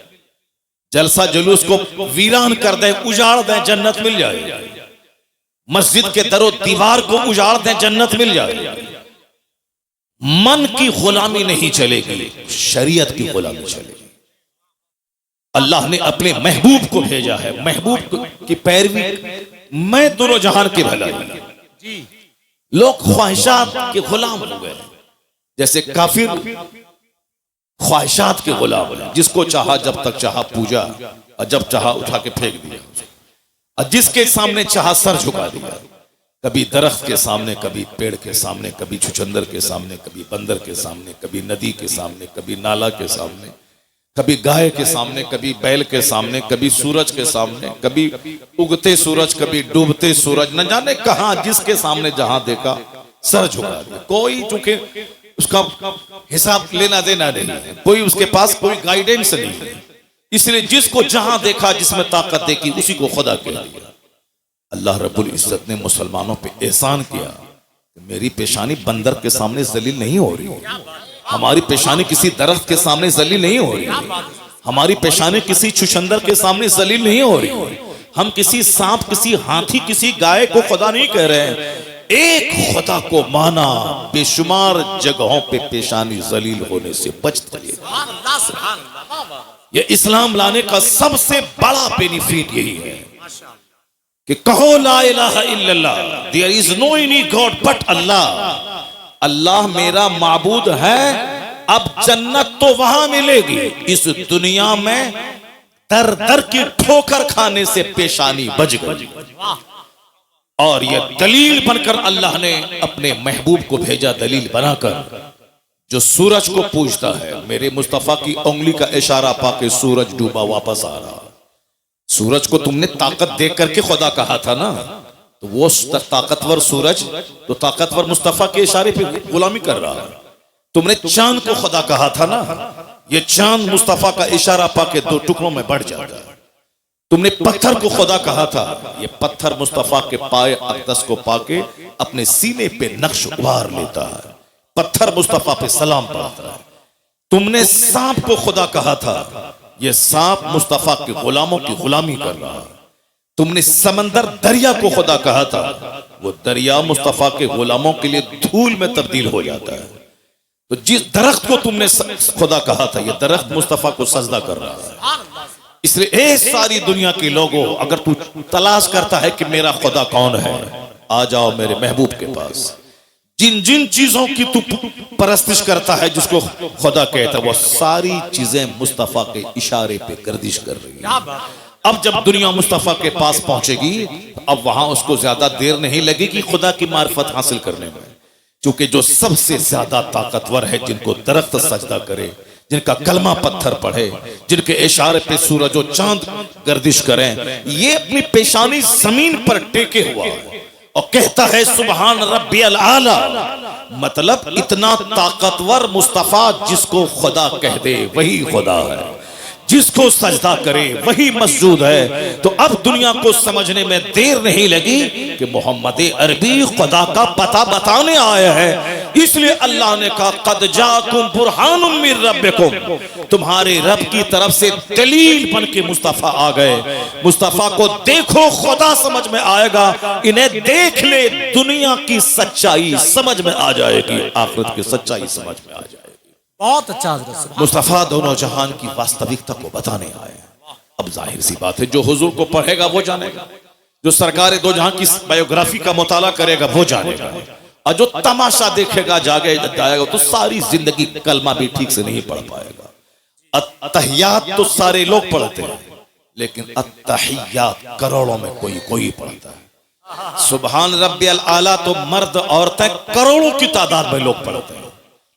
जलसा जुलूस को वीरान कर दें, उजाड़ दें, जन्नत मिल जाएगी। मस्जिद के दरो दीवार को उजाड़ दें, जन्नत मिल जाएगी। मन की गुलामी नहीं चलेगी, शरीयत की गुलामी चलेगी। अल्लाह ने अपने महबूब को भेजा है, महबूब की पैरवी में दोनों जहान की भलाई। लोग ख्वाहिशात के गुलाम हो गए, जैसे काफिर ख्वाहिशात के गुलाम है। जिसको चाहा जब तक चाहा पूजा, और जब चाहा उठा के फेंक दिया, और जिसके सामने चाहा सर झुका दिया। कभी दरख्त के सामने, कभी पेड़ के सामने, कभी छुचंदर के सामने, कभी बंदर के सामने, कभी नदी के सामने, कभी नाला के सामने, कभी गाय के सामने, कभी बैल के सामने, कभी सूरज के सामने, कभी उगते सूरज, कभी डूबते सूरज, न जाने कहां जिसके सामने जहां देखा सर झुका दिया। कोई चूंकि उसका हिसाब लेना देना नहीं है, कोई उसके पास कोई गाइडेंस नहीं है, इसलिए जिसको जहां देखा, जिसमें ताकत देखी, उसी को खुदा कह दिया। अल्लाह रब्बुल इज्जत ने मुसलमानों पे एहसान किया, मेरी पेशानी बंदर के सामने जलील नहीं हो रही, हमारी पेशानी किसी दरख्त के सामने जलील नहीं हो रही, हमारी पेशानी किसी छुछंदर के सामने जलील नहीं हो रही, हम किसी सांप, किसी हाथी, किसी गाय को खुदा नहीं कह रहे हैं, एक खुदा को माना, बेशुमार जगहों पे पेशानी जलील होने से बचती है। ये इस्लाम लाने का सबसे बड़ा बेनिफिट यही है कि कहो ला इलाहा इल्लल्लाह, there is no any god but Allah, Allah मेरा माबूद है। अब जन्नत तो वहां मिलेगी, इस दुनिया में दर दर की ठोकर खाने से पेशानी बच गई। और यह दलील बनकर अल्लाह ने अपने महबूब को भेजा, दलील बनाकर, जो सूरज को पूछता है, मेरे मुस्तफा की उंगली का इशारा पाके सूरज डूबा वापस आ रहा। सूरज को तुमने ताकत देख करके खुदा कहा था ना, तो वो ताकतवर सूरज तो ताकतवर मुस्तफा के इशारे पे गुलामी कर रहा है। तुमने चांद को खुदा कहा था ना, ये चांद मुस्तफा का इशारा पाके दो टुकड़ों में बढ़ जाता है। तुमने पत्थर को खुदा कहा था, ये पत्थर मुस्तफा के पाए अक़दस को पाके अपने सीने पे नक्श उभार लेता है, पत्थर मुस्तफा पे सलाम पढ़ता है। तुमने सांप को खुदा कहा था, ये सांप मुस्तफा के गुलामों की गुलामी कर रहा है। तुमने समंदर दरिया को खुदा कहा था, वो दरिया मुस्तफा के गुलामों के लिए धूल में तब्दील हो जाता है। तो जिस दरख्त को तुमने खुदा कहा था, ये दरख्त मुस्तफा को सजदा कर रहा है। इसलिए सारी दुनिया के लोगों, अगर तू तलाश करता है कि मेरा खुदा कौन है, आ जाओ मेरे महबूब के पास। जिन जिन चीजों की तू परस्तिश करता है, जिसको खुदा कहता है, वो सारी चीजें मुस्तफा के इशारे पे गर्दिश कर रही है। अब जब दुनिया मुस्तफा के पास पहुंचेगी, अब वहां उसको ज्यादा देर नहीं लगेगी खुदा की मार्फत हासिल करने में, क्योंकि जो सबसे ज्यादा ताकतवर है, जिनको दरख्त सजदा करे, जिनका कलमा पत्थर पढ़े, जिनके इशारे पे सूरज और चांद गर्दिश करें, ये अपनी पेशानी जमीन पर टेके हुआ और कहता है सुबहान रब्बियल आला। मतलब इतना ताकतवर मुस्तफा, जिसको खुदा कह दे वही खुदा है, जिसको सजदा करे वही मस्जूद है। तो अब दुनिया को समझने में देर नहीं लगी कि मोहम्मद अरबी खुदा का पता बताने आया है। इसलिए अल्लाह ने कहा कद जाकुम बुरहानुम मिर रब्बिकुम, तुम्हारे रब की तरफ से दलील बन के मुस्तफा आ गए। मुस्तफा को देखो, खुदा समझ में आएगा, इन्हें देख ले, दुनिया की सच्चाई समझ में आ जाएगी, आखिरत की सच्चाई समझ में आ जाएगी। बहुत अच्छा हज़रत। मुस्तफा दोनों जहान की वास्तविकता को बताने आए। अब जाहिर सी बात है, जो हुजूर को पढ़ेगा वो जानेगा, जो सरकार दो जहां की बायोग्राफी का मुताला करेगा वो जानेगा, और जो तमाशा देखेगा जाएगा तो सारी जिंदगी कलमा भी ठीक से नहीं पढ़ पाएगा। अत्तहियात तो सारे लोग पढ़ते हैं, लेकिन अत्तहियात करोड़ों में कोई पढ़ता है। सुबहान रब्बियल आला तो मर्द औरतें करोड़ों की तादाद में लोग पढ़ते हैं,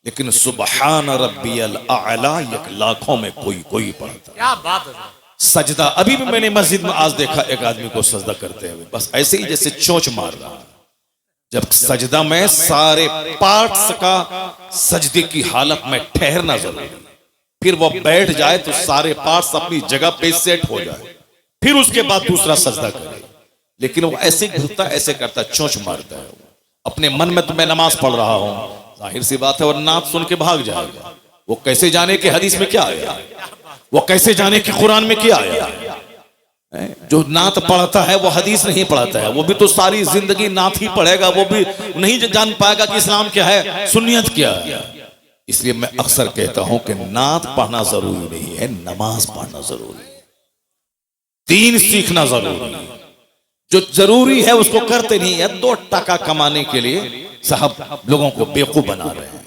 लेकिन सुबहान रब्बियल आला एक लाखों में कोई पढ़ता है। क्या बात है। सजदा, अभी भी मैंने मस्जिद में आज देखा एक आदमी को सजदा करते हुए, बस ऐसे ही जैसे चोंच मार रहा है। जब सजदा में सारे पार्ट्स का सजदे की हालत में ठहरना जरूरी, फिर वो बैठ जाए तो सारे पार्ट्स अपनी जगह पे सेट हो जाए, फिर उसके बाद दूसरा सजदा करे। लेकिन वो ऐसे घूमता, ऐसे करता, चोंच मारता है। अपने मन में तो मैं नमाज पढ़ रहा हूं, जाहिर सी बात है, और नात सुन के भाग जाएगा। वो कैसे जाने कि हदीस में क्या आया, वो कैसे जाने कि कुरान में क्या आया। जो नात पढ़ता है वो हदीस नहीं पढ़ता है, वो भी तो सारी जिंदगी नात ही पढ़ेगा, वो भी नहीं जान पाएगा कि इस्लाम क्या है, सुन्नियत क्या है। इसलिए मैं अक्सर कहता हूं कि नात पढ़ना जरूरी नहीं है, नमाज पढ़ना जरूरी है, दीन सीखना जरूरी है। जो जरूरी है उसको करते नहीं है। 2 टका कमाने के लिए साहब लोगों को बेवकूफ बना रहे हैं।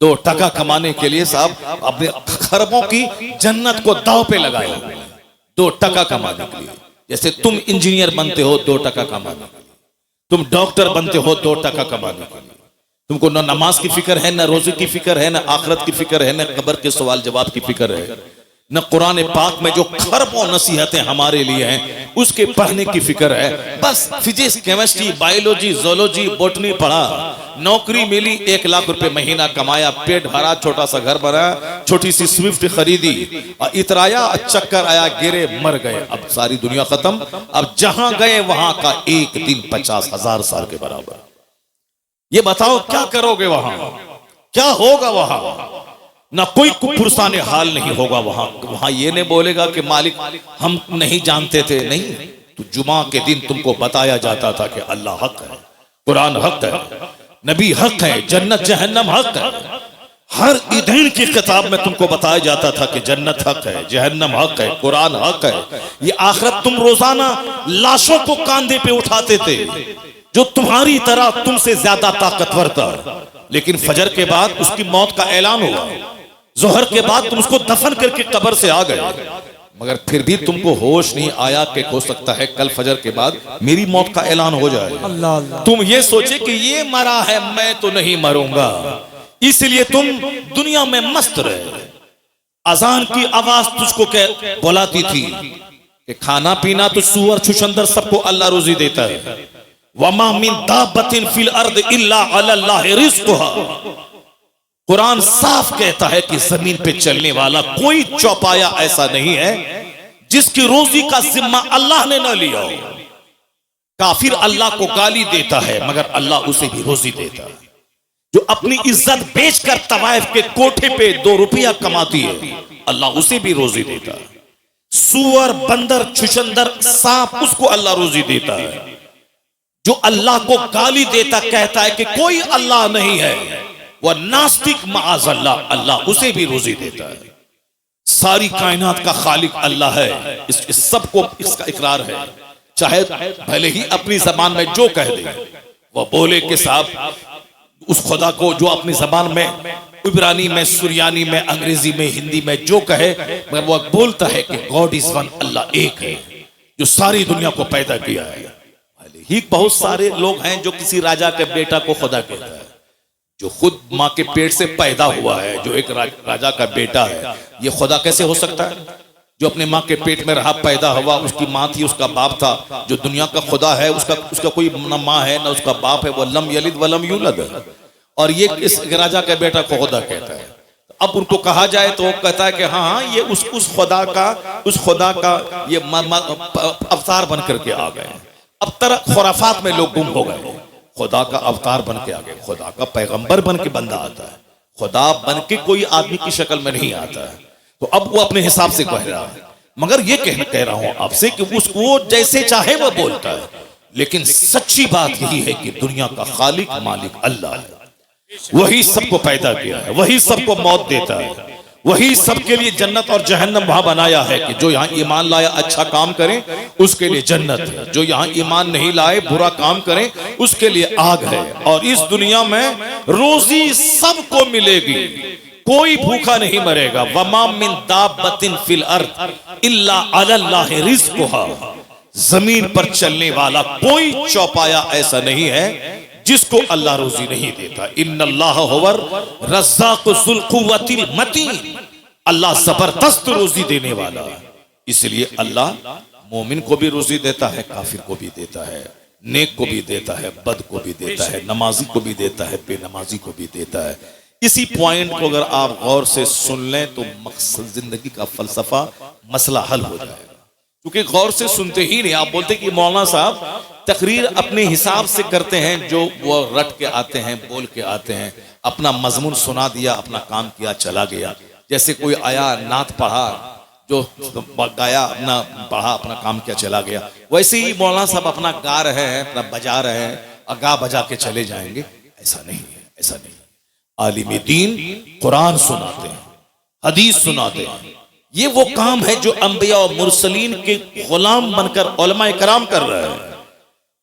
2 टका कमाने के लिए साहब अपने खरबों की जन्नत को दांव पे लगाए हुए हैं, 2 टका कमाने के लिए। जैसे तुम इंजीनियर बनते हो 2 टका कमाने के लिए, तुम डॉक्टर बनते हो 2 टका कमाने के लिए। तुमको न नमाज की फिक्र है, न रोजे की फिक्र है, न आखिरत की फिक्र है, न कब्र के सवाल जवाब की फिक्र है। न कुरान पाक में जो खरबों नसीहतें हमारे लिए हैं उसके पढ़ने की फिक्र है। बस physics, chemistry, biology, zoology, botany पढ़ा, नौकरी मिली, 1 लाख रुपए महीना कमाया, पेट भरा, छोटा सा घर बना, छोटी सी स्विफ्ट खरीदी, इतराया, चक्कर आया, गिरे, मर गए। अब सारी दुनिया खत्म। अब जहां गए वहां का एक दिन 50,000 साल के बराबर। ये बताओ क्या करोगे वहां, क्या होगा वहां? ना कोई पुरसाने हाल नहीं होगा वहां। वहां ये नहीं बोलेगा कि मालिक हम नहीं जानते थे। नहीं, तो जुमा के दिन तुमको बताया जाता था कि अल्लाह हक है, कुरान हक है, नबी हक है, जन्नत जहन्नम हक है। हर ईदैन की किताब में तुमको बताया जाता था कि जन्नत हक है, जहन्नम हक है, कुरान हक है। ये आखिरत तुम रोजाना लाशों को कांधे पे उठाते थे जो तुम्हारी तरह तुमसे ज्यादा ताकतवर था, लेकिन फजर के बाद उसकी मौत का ऐलान हुआ, जोहर के बाद तुम उसको दफन करके कब्र से आ गए, मगर फिर भी तुमको होश नहीं आया कि हो सकता है कल फजर के बाद मेरी मौत का ऐलान हो जाए। अल्लाह अल्लाह। तुम ये सोचे कि ये मरा है, मैं तो नहीं मरूंगा, इसलिए तुम दुनिया में मस्त रहे। अजान की आवाज तुझको बुलाती थी कि खाना पीना तो सूअर छुछंदर सबको अल्लाह रोजी देता है। वमा मिन दाब्बतिन फिल अर्द इल्ला अल्लाह रिज़्क़ुहा। कुरान साफ कहता है कि जमीन पे चलने वाला कोई चौपाया ऐसा नहीं है जिसकी रोजी का जिम्मा अल्लाह ने ना लिया हो। काफिर अल्लाह को गाली देता है मगर अल्लाह उसे भी रोजी देता है। जो अपनी इज्जत बेचकर तवाइफ के कोठे पे 2 रुपया कमाती है, अल्लाह उसे भी रोजी देता है। सूअर, बंदर, छुछंदर, सांप, उसको अल्लाह रोजी देता है। जो अल्लाह को गाली देता, कहता है कि कोई अल्लाह नहीं है, वह नास्तिक माअज़ल्लाह, अल्लाह उसे भी रोजी देता है। सारी कायनात का खालिक अल्लाह है, इस सबको इसका इकरार है। चाहे भले ही अपनी जबान में जो कह दे, वह बोले कि साहब उस खुदा को जो अपनी जबान में, इब्रानी में, सुरियानी में, अंग्रेजी में, हिंदी में जो कहे, मगर वह बोलता है कि गॉड इज वन, अल्लाह एक है जो सारी दुनिया को पैदा किया है। भले ही बहुत सारे लोग हैं जो किसी राजा के बेटा को खुदा कहता है, जो खुद माँ के पेट से पैदा हुआ है, जो एक राजा का बेटा है, ये खुदा कैसे हो सकता है? जो अपने माँ के पेट में रहा, पैदा हुआ, उसकी माँ थी, उसका बाप था, जो दुनिया का खुदा है, उसका कोई न माँ है न उसका बाप है, वह लम यलिद वलम यूलद है, और ये इस राजा के बेटा को खुदा कहता है। अब उनको कहा जाए तो वो कहता है कि हाँ ये उस खुदा का ये अवतार बन करके आ गए। अब तरह खुराफात में लोग गुम हो गए। खुदा का अवतार बन के आ गए, खुदा का पैगंबर बन के बंदा आता है, खुदा बन के कोई आदमी की शक्ल में नहीं आता है। तो अब वो अपने हिसाब से कह रहा है, मगर ये कह रहा हूं आपसे कि उसको जैसे चाहे वो बोलता है, लेकिन सच्ची बात यही है कि दुनिया का खालिक मालिक अल्लाह है। वही सबको पैदा किया है, वही सबको मौत देता है, वही सबके लिए जन्नत और जहन्नम वहां बनाया है कि जो यहाँ ईमान लाया अच्छा काम करें उसके लिए जन्नत है, जो यहाँ ईमान नहीं लाए बुरा काम करें उसके लिए आग है। और इस दुनिया में रोजी सबको मिलेगी, कोई भूखा नहीं मरेगा। वमा मिन दाब्बतिन फिल अर्द इल्ला अल्लाह रिज़्क़ुहा। जमीन पर चलने वाला कोई चौपाया ऐसा नहीं है जिसको अल्लाह रोजी नहीं देता। इन्नल्लाह हुवर रज़्ज़ाक़ु ज़ुल क़ुव्वतिल मतीन। अल्लाह जबरदस्त रोजी देने वाला है, इसलिए अल्लाह मोमिन को भी रोजी देता है, काफिर को भी देता है, नेक को भी देता है, बद को भी देता है, नमाजी को भी देता है, बेनमाजी को भी देता है। इसी पॉइंट को अगर आप गौर से सुन लें तो मकसद जिंदगी का फलसफा मसला हल हो जाएगा। क्योंकि गौर से सुनते ही नहीं, आप बोलते कि मौलाना साहब तकरीर अपने हिसाब से करते हैं, जो वो रट के आते हैं, बोल के आते हैं, अपना मजमून सुना दिया, अपना काम किया, चला गया। जैसे कोई आया, नात पढ़ा, जो गाया, अपना पढ़ा, अपना काम किया, चला गया। वैसे ही मौलाना साहब अपना गा रहे हैं, अपना बजा रहे हैं, गा बजा के चले जाएंगे। ऐसा नहीं है, ऐसा नहीं। आलिम दीन कुरान सुनाते हैं, हदीस सुनाते हैं। ये वो काम है जो अंबिया और मुरसलीन के गुलाम बनकर उलमा कराम कर रहे हैं।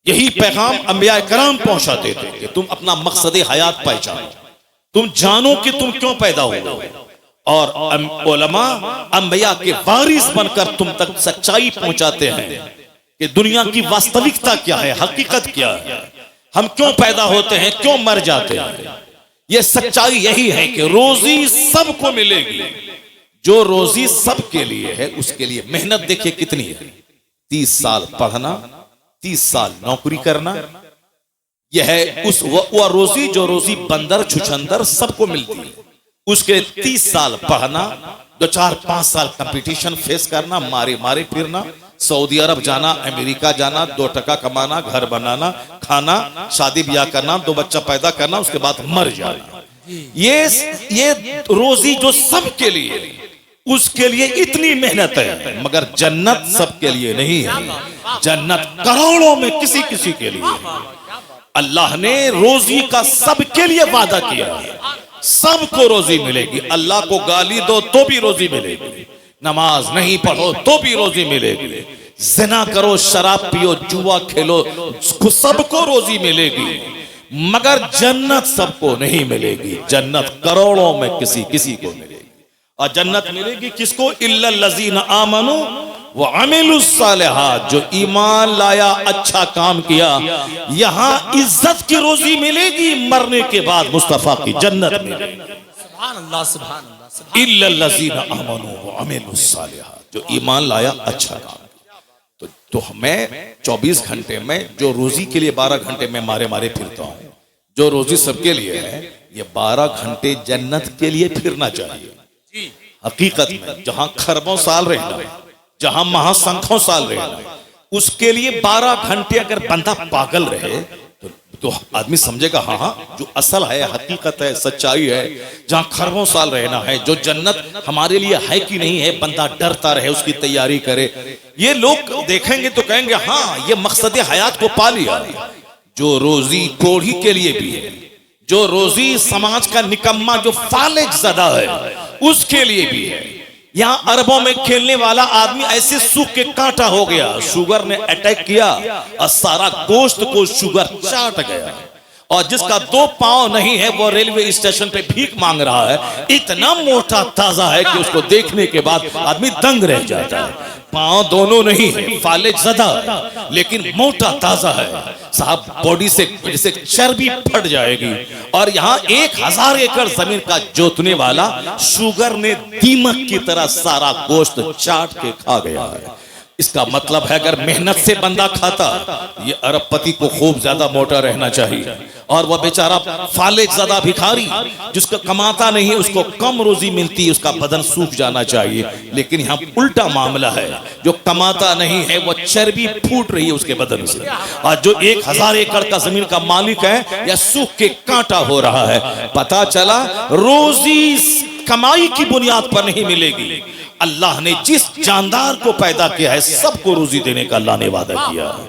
यही पैगाम अंबिया कराम पहुंचाते थे कि तुम अपना मकसद हयात पहचानो, तुम जानो कि तुम क्यों पैदा हुए, और उलमा अंबिया के वारिस बनकर तुम तक सच्चाई पहुंचाते हैं कि दुनिया की वास्तविकता क्या है, हकीकत क्या है, हम क्यों पैदा होते हैं, क्यों मर जाते हैं। यह सच्चाई यही है कि रोजी सबको मिलेगी, जो रोजी सबके लिए है उसके लिए मेहनत देखिए कितनी है। 30 साल पढ़ना, 30 साल नौकरी करना, यह है उस वह रोजी जो रोजी बंदर छुछंदर सबको मिलती है। उसके 30 साल पढ़ना, 2-4-5 साल कंपटीशन फेस करना, मारे मारे फिरना, सऊदी अरब जाना, अमेरिका जाना, 2 टका कमाना, घर बनाना, खाना, शादी ब्याह करना, 2 बच्चा पैदा करना, उसके बाद मर जाना। ये रोजी जो सबके लिए, उसके लिए इतनी मेहनत है। मगर जन्नत सबके लिए नहीं है। जन्नत करोड़ों में किसी किसी के लिए है। अल्लाह ने रोजी का सबके लिए वादा किया है। सबको रोजी मिलेगी। अल्लाह को गाली दो तो भी रोजी मिलेगी, नमाज नहीं पढ़ो तो भी रोजी मिलेगी, ज़िना करो, शराब पियो, जुआ खेलो, सबको रोजी मिलेगी। मगर जन्नत सबको नहीं मिलेगी। जन्नत करोड़ों में किसी किसी को मिलेगी। और जन्नत मिलेगी किसको? इल्लल लज़ीना आमनू व अमिलुस सालिहात, जो ईमान लाया, अच्छा काम किया। यहां इज्जत की रोजी मिलेगी, मरने के बाद मुस्तफा की जन्नत मिलेगी। सुभान अल्लाह, सुभान अल्लाह। इल्लल लज़ीना आमनू व अमिलुस सालिहात, जो ईमान लाया, अच्छा काम किया। तो मैं 24 घंटे में जो रोजी के लिए 12 घंटे में मारे मारे फिरता हूं, जो रोजी सबके लिए है, ये 12 घंटे जन्नत के लिए फिरना चाहिए। हकीकत में जहां खरबों साल रहना, जहां महासंखों साल रहना, उसके लिए 12 घंटे अगर बंदा पागल रहे तो आदमी समझेगा हाँ जो असल है, हकीकत है, सच्चाई है। जहां खरबों साल रहना है, जो जन्नत हमारे लिए है कि नहीं है, बंदा डरता रहे, उसकी तैयारी करे। ये लोग देखेंगे तो कहेंगे हाँ ये मकसद हयात को पा लिया। जो रोजी कोढ़ी के लिए भी है, जो रोजी समाज का निकम्मा जो फालिज ज़दा है उसके लिए भी है। यहां अरबों में खेलने वाला आदमी ऐसे सूख के कांटा हो गया, शुगर ने अटैक किया और सारा गोश्त को शुगर चाट गया। और जिसका 2 पांव नहीं है वो रेलवे स्टेशन पे भीख मांग रहा है। इतना मोटा ताजा है कि उसको देखने के बाद आदमी दंग रह जाता है। पांव दोनों नहीं है, फालिज ज़दा, लेकिन मोटा ताजा है साहब। बॉडी से जैसे चर्बी फट जाएगी। और यहाँ 1000 एकड़ जमीन का जोतने वाला शुगर ने दीमक की तरह सारा गोश्त चाट के खा गया है। इसका मतलब है अगर मेहनत से बंदा खाता, ये अरबपति को खूब ज्यादा मोटा रहना चाहिए। और वह बेचारा फालिज ज़दा भिखारी जिसका कमाता नहीं है, उसको कम रोजी मिलती है, उसका बदन सूख जाना चाहिए। लेकिन यहाँ उल्टा मामला है, जो कमाता नहीं है वो चर्बी फूट रही है उसके बदन से। और जो 1000 एकड़ का जमीन का मालिक है या सूख के कांटा हो रहा है। पता चला रोजी कमाई की बुनियाद पर नहीं मिलेगी। अल्लाह ने जिस जानदार को पैदा किया है सबको रोजी देने का अल्लाह ने वादा किया है।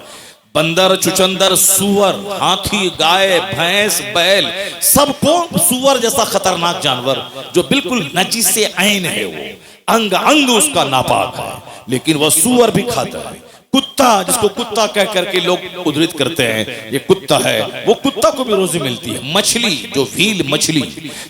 बंदर, चुचंदर, सुअर, हाथी, गाय, भैंस, बैल, सबको, सुअर जैसा खतरनाक जानवर जो बिल्कुल नजीसे ऐन है, वो अंग अंग उसका नापाक है, लेकिन वह सुअर भी खाता है। कुत्ता, जिसको कुत्ता कह करके लोग उद्धृत करते हैं, ये कुत्ता है, वो कुत्ता को भी रोजी मिलती है। मछली, जो व्हील मछली,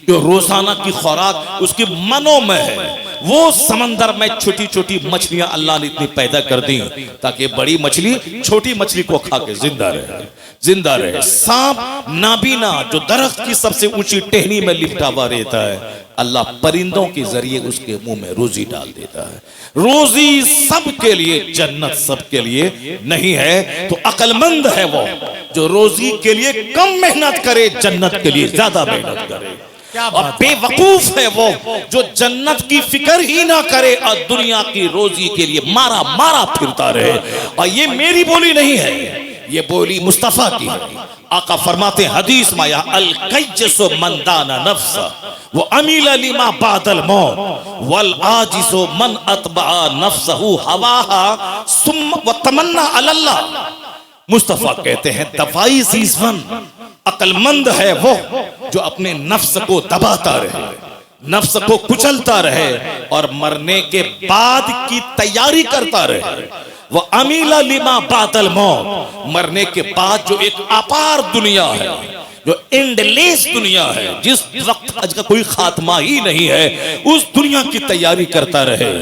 जो रोजाना की खुराक उसकी मनों में है, वो समंदर में छोटी छोटी मछलियां अल्लाह ने इतनी पैदा कर दी ताकि बड़ी मछली छोटी मछली को खा के जिंदा रहे। सांप नाबीना, जो दरख्त की सबसे ऊंची टहनी में लिपटा हुआ रहता है, अल्लाह परिंदों के जरिए उसके मुंह में रोजी डाल देता है। रोजी सबके लिए, जन्नत सबके लिए नहीं है। तो अक्लमंद है वो जो रोजी के लिए कम मेहनत करे, जन्नत के लिए ज्यादा मेहनत करे। और बेवकूफ है वो जो जन्नत की फिक्र ही ना करे और दुनिया की रोजी के लिए मारा मारा फिरता रहे। और ये मेरी बोली नहीं है, ये बोली मुस्तफा की है। आका फरमाते हैं हदीस में, या अल कैजसु मन दाना नफ्सा वो अमील लिमा बादल मौत वल आजिजु मन अतबा नफ्सहु हवाहा सुम्मा व तमन्ना अल्लाह। मुस्तफा कहते हैं दवाई सीजवन, अक्लमंद है वो जो अपने नफ्स को दबाता रहे, नफ्स को कुचलता रहे और मरने के बाद की तैयारी करता रहे। वो अमीला लिमा बादल मौत, मरने के बाद जो एक अपार दुनिया है, जो एंडलेस दुनिया है, जिस वक्त आज का कोई खात्मा ही नहीं है, उस दुनिया की तैयारी करता रहे।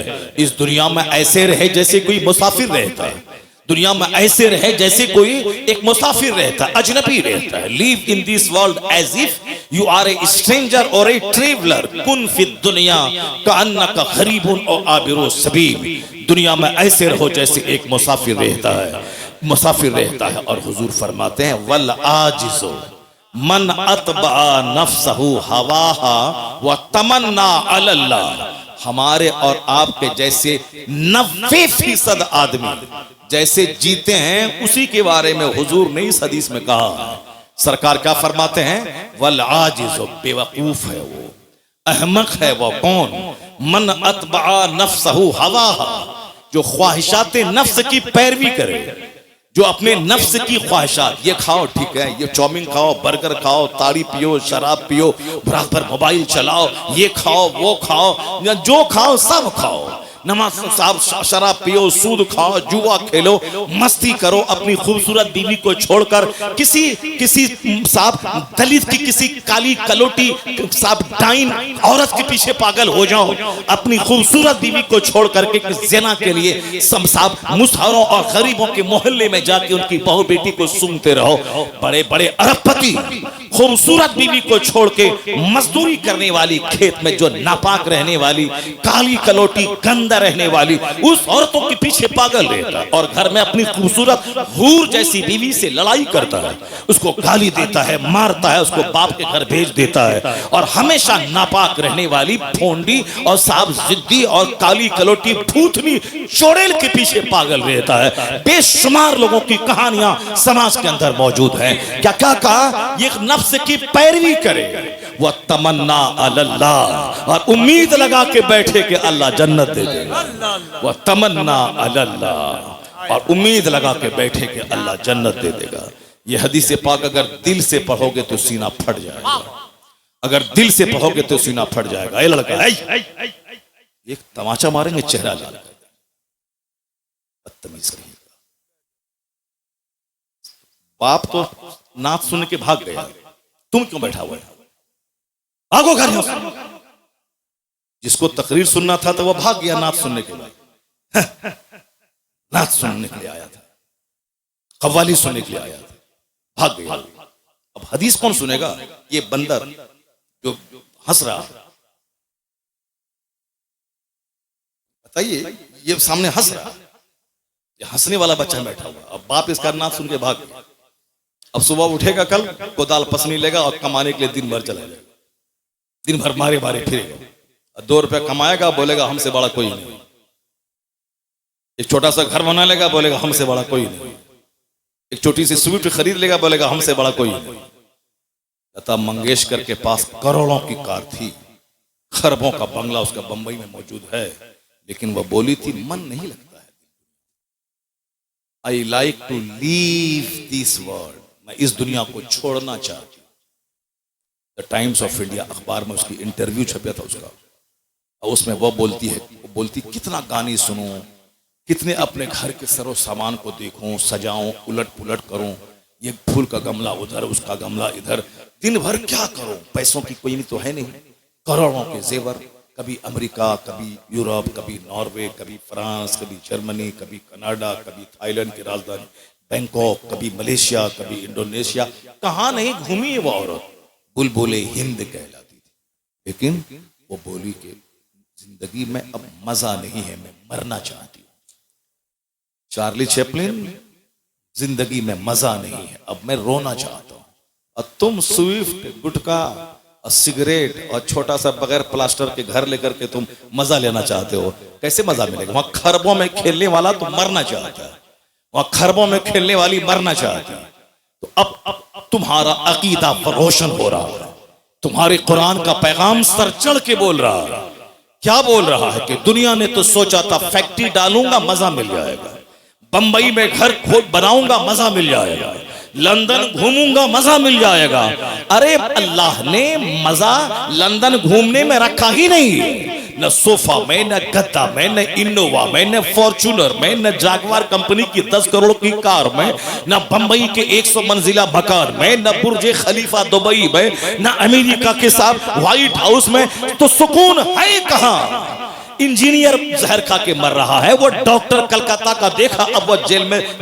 इस दुनिया में ऐसे रहे जैसे कोई मुसाफिर रहता है। दुनिया में ऐसे रहे जैसे कोई एक मुसाफिर रहता है, अजनबी रहता है। Live in this world as if you are a stranger और ए ट्रेवलर। कुन फी दुनिया कअन्नका गरीबुन और आबिरु सबील। दुनिया में ऐसे रहो जैसे एक मुसाफिर रहता है। और हुजूर फरमाते हैं वल आजिज़ु मन अतबा नफ्सहु हवाहा व तमन्ना अलल्लाह। हमारे और आपके जैसे 90% आदमी जैसे जीते हैं उसी के बारे में हुजूर ने इस हदीस में कहा। सरकार क्या फरमाते हैं? वल आजिज़ु, बेवकूफ है वो, अहमक है वो कौन? मन अतबा नफ्सहु हवाहा, जो ख्वाहिशाते नफ्स की पैरवी करे, जो अपने नफ्स की ख्वाहिशात, ये खाओ ठीक है, ये चाउमीन खाओ, बर्गर खाओ, ताड़ी पियो, शराब पियो, बराबर मोबाइल चलाओ, ये खाओ वो खाओ, जो खाओ सब खाओ, नमाज साहब शराब पियो, सूद खाओ, जुआ खेलो, मस्ती करो, अपनी खूबसूरत बीवी को छोड़कर किसी साहब दलित की किसी काली कलोटी साहब डाइन औरत के पीछे पागल हो जाओ, अपनी खूबसूरत बीवी को छोड़ करके ज़िना के लिए सब साहब मुसहरों और गरीबों के मोहल्ले में जाके उनकी बहू बेटी को सूंघते रहो। बड़े बड़े अरबपति खूबसूरत बीवी को छोड़ के मजदूरी करने वाली, खेत में जो नापाक रहने वाली, काली कलोटी गंदा रहने वाली उस औरतों के पीछे पागल रहता है और घर में अपनी खूबसूरत हूर जैसी बीवी से लड़ाई करता है, उसको गाली देता है, मारता है, उसको बाप के घर भेज देता है। और हमेशा नापाक रहने वाली फोंडी और साहब जिद्दी और काली कलोटी फूथनी चोड़ेल के पीछे पागल रहता है। बेशुमार लोगों की कहानियां समाज के अंदर मौजूद हैं। क्या क्या कहा? ये नफ्स की पैरवी करे, वह तमन्ना अल्लाह, और उम्मीद लगा के बैठे कि अल्लाह जन्नत दे देगा। वह तमन्ना अल्लाह, और उम्मीद लगा के बैठे कि अल्लाह जन्नत दे देगा। ये हदीस पाक अगर दिल से पढ़ोगे तो सीना फट जाएगा, अगर दिल से पढ़ोगे तो सीना फट जाएगा। ये लड़का एक तमाचा मारेंगे, चेहरा लाल, बदतमीज करेगा। बाप तो नात सुन के भाग गया, तुम क्यों बैठा हुआ है? भागो घर में। जिसको तकरीर सुनना था तो वह भाग गया नात सुनने के लिए। नात सुनने के लिए आया था, कव्वाली सुनने के लिए आया था, भाग गया। अब हदीस कौन सुनेगा? ये बंदर जो हंस रहा, बताइए, ये सामने हंस रहा, ये हंसने वाला बच्चा बैठा हुआ। अब बाप इसका नात सुन के भाग गया। अब सुबह उठेगा, कल कोदाल पसनी लेगा और कमाने के लिए दिन भर चला जाएगा, दिन भर मारे मारे फिरेगा। 2 रुपया कमाएगा, बोलेगा हमसे बड़ा कोई नहीं। एक छोटा सा घर बना लेगा, बोलेगा हमसे बड़ा कोई नहीं। एक छोटी सी स्विफ्ट खरीद लेगा, बोलेगा हमसे बड़ा कोई नहीं। लता मंगेशकर के पास करोड़ों की कार थी, खरबों का बंगला उसका बंबई में मौजूद है, लेकिन वह बोली थी मन नहीं लगता है। I like to leave this world, मैं इस दुनिया को छोड़ना चाहती हूँ। द टाइम्स ऑफ इंडिया अखबार में उसकी इंटरव्यू छपा था उसका, और उसमें वो बोलती कितना गाने सुनूं, कितने अपने घर के सरो सामान को देखूं, सजाऊं, उलट पुलट करूं, ये फूल का गमला उधर, उसका गमला इधर, दिन भर क्या करूं, पैसों की कोई नहीं तो है नहीं, करोड़ों के जेवर, कभी अमेरिका, कभी यूरोप, कभी नॉर्वे, कभी फ्रांस, कभी जर्मनी, कभी कनाडा, कभी थाईलैंड की राजधानी बैंकॉक, कभी मलेशिया, कभी इंडोनेशिया, कहाँ नहीं घूमी वो औरत। बुलबुले हिंद कहलाती थी, लेकिन वो बोली कि जिंदगी में अब मजा नहीं है, मैं मरना चाहती हूँ। चार्ली चैपलिन, जिंदगी में मजा नहीं है, अब मैं रोना चाहता हूँ। और तुम स्विफ्ट, गुटखा और सिगरेट और छोटा सा बगैर प्लास्टर के घर लेकर के तुम मजा लेना चाहते हो, कैसे मजा मिलेगा? वहां खरबों में खेलने वाला तो मरना चाहता है, वहां खरबों में खेलने वाली मरना चाहती है। तो अब तुम्हारा अकीदा रोशन हो रहा है, तुम्हारे कुरान का पैगाम सर चढ़ के बोल रहा है। क्या बोल रहा है कि दुनिया ने तो सोचा था फैक्ट्री डालूंगा मजा मिल जाएगा, बंबई में घर खोद बनाऊंगा मजा मिल जाएगा, लंदन घूमूंगा मजा मिल जाएगा। अरे अल्लाह ने मजा लंदन घूमने में रखा ही नहीं, न सोफा में, न गद्दा में, न इनोवा में, न फॉर्च्यूनर में, न जागवार कंपनी की 10 करोड़ की कार में, न बंबई के 100 मंजिला मकान में, न बुर्ज खलीफा दुबई में, न अमेरिका के साथ व्हाइट हाउस में। तो सुकून है कहां? इंजीनियर जहर खा के मर रहा है, वो डॉक्टर कलकत्ता का देखा, अब वो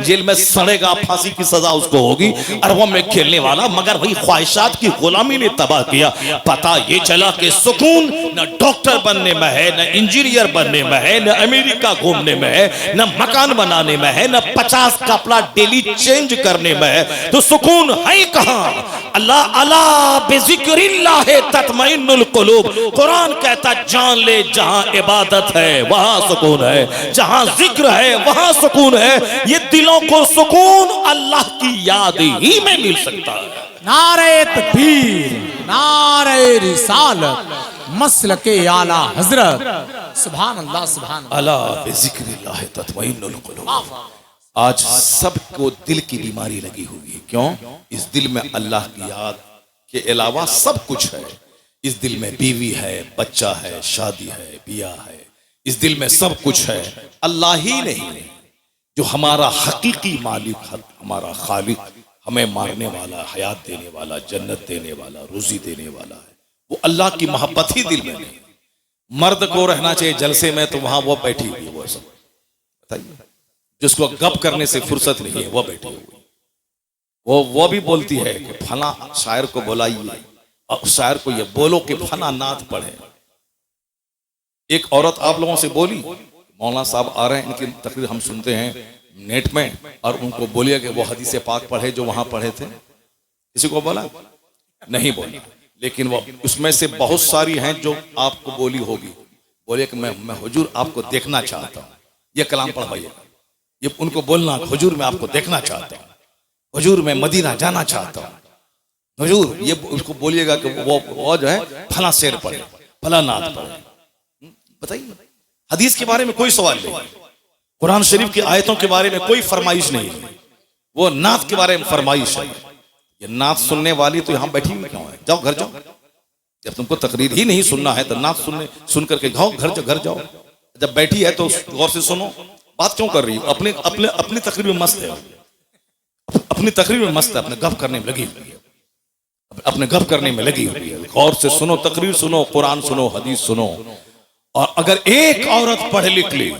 जेल में सड़ेगा, फांसी की सजा उसको होगी, अरबों में खेलने वाला, मगर वही ख्वाहिशात की गुलामी ने तबाह किया। पता ये चला कि सुकून न डॉक्टर बनने में है, न इंजीनियर बनने में है, न अमेरिका घूमने में है, न मकान बनाने में है, न 50 कपड़ा डेली चेंज करने में है। तो सुकून है कहां? अल्लाह अला बिज़िक्रिल्लाह तत्मइन्नुल कुलूब। कुरान कहता जान ले जहां इबादत है वहां सुकून है, जहां जिक्र है वहां सुकून है। ये दिलों को सुकून अल्लाह की याद ही में मिल सकता है। नारे तकबीर, नारे रिसालत, मसलके आला हजरत। सुभान अल्लाह, सुभान अल्लाह। अला बिज़िक्रिल्लाह तत्मइन्नुल कुलूब। आज सबको दिल की बीमारी लगी हुई है। क्यों? इस दिल में अल्लाह की याद के अलावा सब कुछ है। इस दिल में बीवी है, बच्चा है, शादी है, बियाह है, इस दिल में सब कुछ है। अल्लाह ही नहीं जो हमारा हकीकी मालिक, हमारा खालिक, हमें मारने वाला, हयात देने वाला, जन्नत देने वाला, रोजी देने वाला है, वो अल्लाह की मोहब्बत ही दिल में नहीं। मर्द को रहना चाहिए जलसे में, तो वहां वो बैठी हुई, वो सब बताइए, जिसको गप करने से फुर्सत नहीं है वो बैठी हुई। वो भी बोलती है कि फला शायर को बुलाइए, और शायर को ये बोलो कि फला नात पढ़े। एक औरत आप लोगों से बोली, मौलाना साहब आ रहे हैं, इनकी तकरीर हम सुनते हैं नेट में, और उनको बोलिए कि वो हदीस पाक पढ़े जो वहां पढ़े थे। किसी को बोला? नहीं बोला, लेकिन वो उसमें से बहुत सारी हैं जो आपको बोली होगी। बोलिए कि मैं हुजूर आपको देखना चाहता हूँ, ये कलाम पढ़वाइए। ये उनको बोलना, हुजूर मैं आपको देखना चाहता हूँ, हुजूर मैं मदीना जाना चाहता हूँ, हुजूर। ये उसको बोलिएगा कि वो जो है फला शेर पढ़े, फला नात पढ़े। बताइए, हदीस के बारे में कोई सवाल नहीं, कुरान शरीफ की आयतों के बारे में कोई फरमाइश नहीं है, वो नात के बारे में फरमाइश है। ये नात सुनने वाली तो यहाँ बैठी हुई क्यों है? जाओ घर जाओ। जब तुमको तकरीर ही नहीं सुनना है तो नात सुन करके जाओ घर जाओ। जब बैठी है तो गौर से सुनो, बात क्यों कर रही हो? अपनी तकरीर में मस्त है, अपनी तकरीर में मस्त है, अपने गप करने में लगी हुई है, अपने गप करने में लगी हुई है। गौर से सुनो, तकरीर सुनो, कुरान सुनो, हदीस सुनो। और अगर एक औरत पढ़ लिख ली,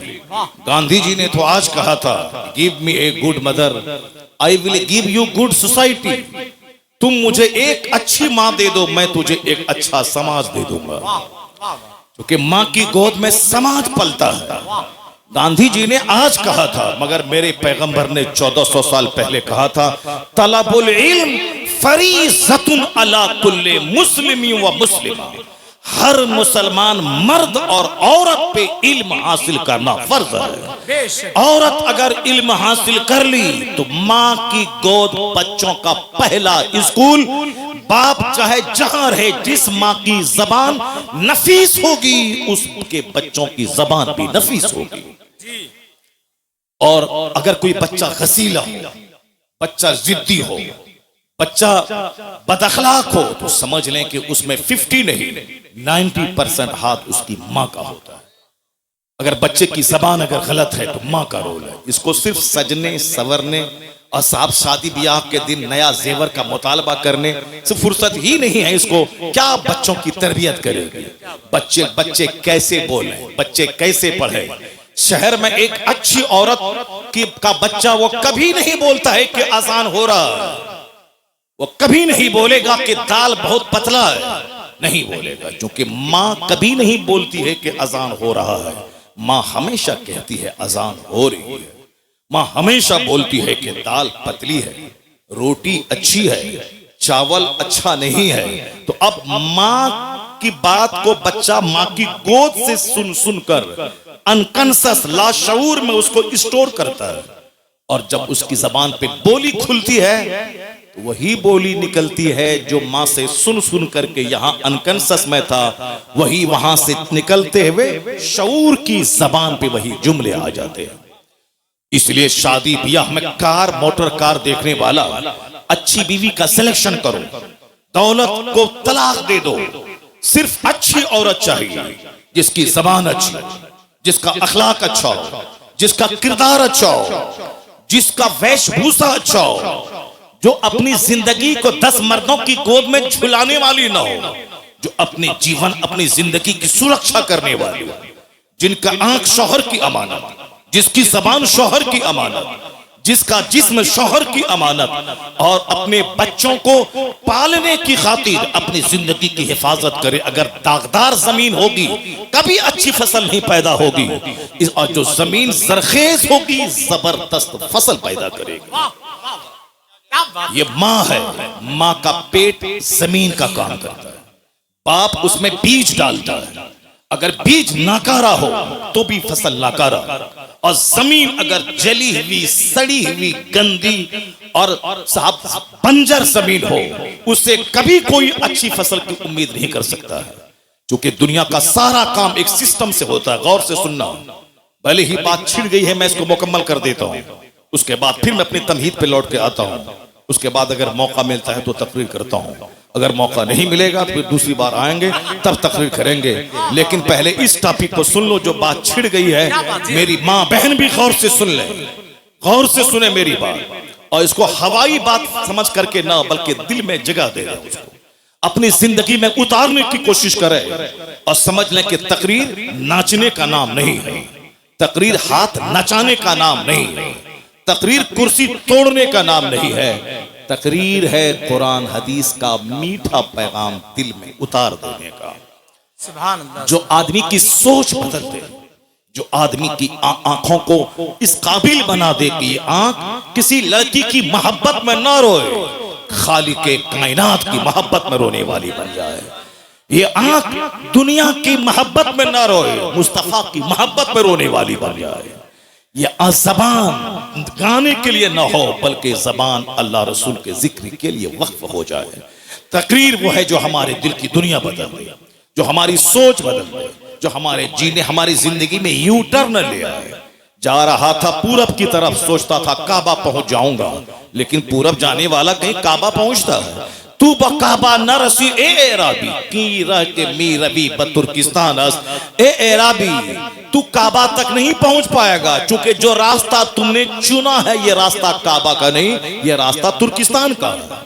गांधी जी ने तो आज कहा था, give me a good mother, I will give you good society. तुम मुझे एक अच्छी माँ दे दो, मैं तुझे एक अच्छा समाज दे दूंगा। क्योंकि माँ की गोद में समाज पलता है। गांधी जी ने आज कहा था, मगर मेरे पैगंबर ने 1400 साल पहले कहा था, तलबुल इल्म फरीज़तुन अला कुल्ले मुस्लिमी व मुस्लिमा। हर मुसलमान मर्द और औरत पे इल्म हासिल करना फर्ज है। औरत अगर इल्म हासिल कर ली तो माँ की गोद बच्चों का पहला स्कूल। बाप चाहे जहां रहे, जिस माँ की जबान नफीस होगी उसके बच्चों की जबान भी नफीस होगी। और अगर कोई बच्चा खसीला हो, बच्चा जिद्दी हो, बच्चा बदअखलाक हो, तो समझ लें कि उसमें 50 नहीं 90% हाथ उसकी माँ का होता है। अगर बच्चे की जबान अगर गलत है तो माँ का रोल है। इसको सिर्फ सजने संवरने और साहब शादी ब्याह के दिन नया जेवर का मुतालबा करने से फुर्सत ही नहीं है। इसको क्या बच्चों की तरबियत करेगी? बच्चे कैसे बोले, बच्चे कैसे पढ़े? शहर में एक अच्छी औरत का बच्चा वो कभी नहीं बोलता है कि अजान हो रहा है, वो कभी नहीं बोलेगा कि दाल बहुत पतला है, नहीं बोलेगा, क्योंकि माँ कभी नहीं बोलती है कि अजान हो रहा है। माँ हमेशा कहती है अजान हो रही है। माँ हमेशा बोलती है कि दाल पतली है, रोटी अच्छी है, चावल अच्छा नहीं है। तो अब माँ की बात को बच्चा माँ की गोद से सुन कर अनकॉन्शियस लाशऊर में उसको स्टोर करता है, और जब उसकी जबान पे बोली खुलती है तो वही बोली निकलती है जो माँ से सुन करके यहाँ अनकॉन्शियस में था, वही वहां से निकलते हुए शऊर की जबान पे वही जुमले आ जाते हैं। इसलिए शादी ब्याह में कार मोटर कार देखने वाला अच्छी बीवी का सिलेक्शन करो, दौलत को तलाक दे दो, सिर्फ अच्छी औरत चाहिए जिसकी जबान अच्छी, जिसका अखलाक अच्छा हो, जिसका किरदार अच्छा हो, जिसका वेशभूषा अच्छा हो, जो अपनी जिंदगी को 10 मर्दों की गोद में झुलाने वाली ना हो, जो अपने जीवन अपनी जिंदगी की सुरक्षा करने वाली हो, जिनका आंख शौहर की अमानत, जिसकी जबान शौहर की अमानत, जिसका जिस्म शौहर की अमानत, और अपने बच्चों को पालने की खातिर अपनी जिंदगी की हिफाजत करे। अगर दागदार जमीन होगी कभी अच्छी फसल नहीं पैदा होगी, और जो जमीन जरखेज होगी जबरदस्त फसल पैदा करेगी। ये माँ है, माँ का पेट जमीन का काम करता है, बाप उसमें बीज डालता है। अगर बीज नाकारा हो तो भी फसल नाकारा, और जमीन अगर जली हुई, सड़ी हुई, गंदी और साहब बंजर जमीन हो, उससे कभी कोई अच्छी फसल की उम्मीद नहीं कर सकता है। क्योंकि दुनिया का सारा काम एक सिस्टम से होता है। गौर से सुनना, भले ही बात छिड़ गई है, मैं इसको मुकम्मल कर देता हूं, उसके बाद फिर मैं अपनी तमहीद पे लौट के आता हूं। उसके बाद अगर मौका मिलता है तो तकरीर करता हूं, अगर मौका नहीं मिलेगा तो फिर दूसरी बार आएंगे तब तकरीर करेंगे। लेकिन पहले इस टॉपिक को सुन लो, जो बात छिड़ गई है। मेरी माँ बहन भी गौर से सुन ले, गौर से सुने मेरी बात, और इसको हवाई बात समझ करके ना, बल्कि दिल में जगह दे रहे, उसको अपनी जिंदगी में उतारने की कोशिश करे, और समझ लें कि तकरीर नाचने का नाम नहीं है, तकरीर हाथ नचाने का नाम नहीं है, तकरीर कुर्सी तोड़ने का नाम नहीं है। तकरीर है कुरान हदीस का मीठा पैगाम दिल में उतार देने का, सुभान अल्लाह। जो आदमी की सोच बदल दे, जो आदमी की आंखों को इस काबिल बना दे कि ये आंख किसी लड़की की मोहब्बत में ना रोए, खालिके कायनात की मोहब्बत में रोने वाली बन जाए। ये आंख दुनिया की मोहब्बत में ना रोए, मुस्तफा की मोहब्बत में रोने वाली बन जाए। ये जबान गाने के लिए ना हो, बल्कि जबान अल्लाह रसूल के जिक्र के लिए वक्फ हो जाए। तकरीर वो है जो हमारे दिल की दुनिया बदल दे, जो हमारी सोच बदल दे, जो हमारे जीने, हमारी जिंदगी में यू टर्न ले आए। जा रहा था पूरब की तरफ, सोचता था काबा पहुंच जाऊंगा, लेकिन पूरब जाने वाला कहीं काबा पहुंचता है। तू बकाबा न रसी ए एराबी की रह के मी रबी बतुर्किस्तान ए एराबी, तू काबा तक नहीं पहुंच पाएगा, क्योंकि जो रास्ता तुमने चुना है ये रास्ता काबा का नहीं, ये रास्ता तुर्किस्तान का है।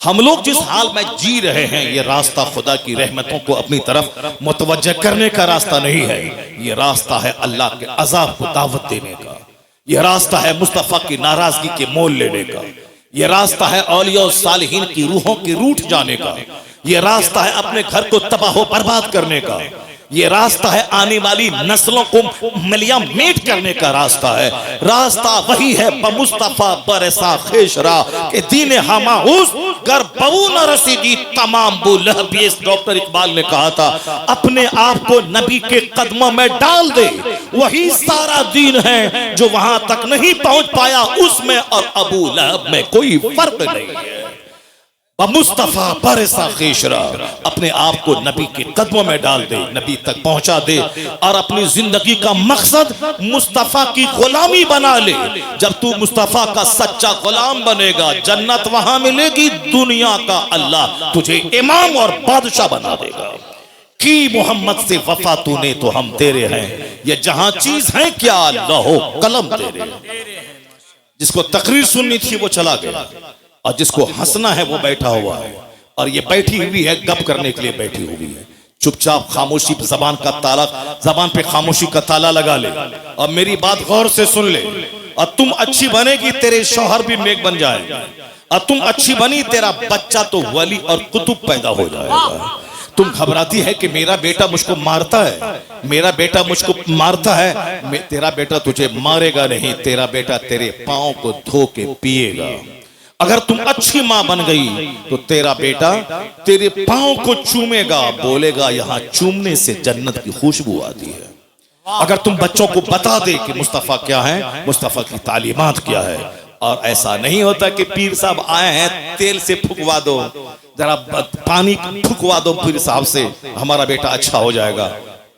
हम लोग जिस हाल में जी रहे हैं, ये रास्ता खुदा की रहमतों को अपनी तरफ मुतवज्जह करने का रास्ता नहीं है, ये रास्ता है अल्लाह के अजाब को दावत देने का, ये रास्ता है मुस्तफा की नाराजगी के मोल लेने का, ये रास्ता है औलिया और सालिहीन की रूहों के रूठ जाने का, ये रास्ता है अपने घर को तबाह बर्बाद करने का, ये रास्ता है आने वाली नस्लों को मलिया मेट करने का रास्ता है। रास्ता वही है बमुस्तफा बरसा खेशरा के दीन हमाउस कर बबू न रसीदी तमाम बुलहब। डॉक्टर इकबाल ने कहा था, अपने आप को नबी के कदमों में डाल दे, वही सारा दीन है, जो वहां तक नहीं पहुंच पाया उसमें और अबू लहब में कोई फर्क नहीं है। मुस्तफा बरसा खेशरा, अपने आप को नबी के कदमों में डाल दे, नबी तक पहुंचा दे, और अपनी जिंदगी का मकसद मुस्तफा की गुलामी बना ले। जब तू मुस्तफा का सच्चा गुलाम बनेगा, जन्नत वहां मिलेगी, दुनिया का अल्लाह तुझे इमाम और बादशाह बना देगा। की मोहम्मद से वफा तूने तो हम तेरे हैं, ये जहां चीज है क्या लहो कलम तेरे। जिसको तकरीर सुननी थी वो चला गया, और जिसको हंसना है वो बैठा हुआ है, और ये बैठी हुई है गप करने के लिए बैठी हुई है। चुपचाप खामोशी जबान का ताला, जबान पे खामोशी का ताला लगा ले, और मेरी बात गौर से सुन ले। और तुम अच्छी बनेगी, तेरे शौहर भी नेक बन जाएगा, और तुम अच्छी बनी, तेरा बच्चा तो वली और कुतुब पैदा हो जाएगा। तुम घबराती है कि मेरा बेटा मुझको मारता है, मेरा बेटा मुझको मारता है, तेरा बेटा तुझे मारेगा नहीं, तेरा बेटा तेरे पांव को धो के पिएगा। अगर तुम अच्छी मां बन गई तो तेरा बेटा तेरे पांव को चूमेगा, बोलेगा यहां चूमने से जन्नत की खुशबू आती है। अगर तुम बच्चों को बता दे कि मुस्तफा क्या है, मुस्तफा की तालीमात क्या है, और ऐसा नहीं होता कि पीर साहब आए हैं तेल से फुकवा दो, जरा पानी फुकवा दो पीर साहब से, हमारा बेटा अच्छा हो जाएगा।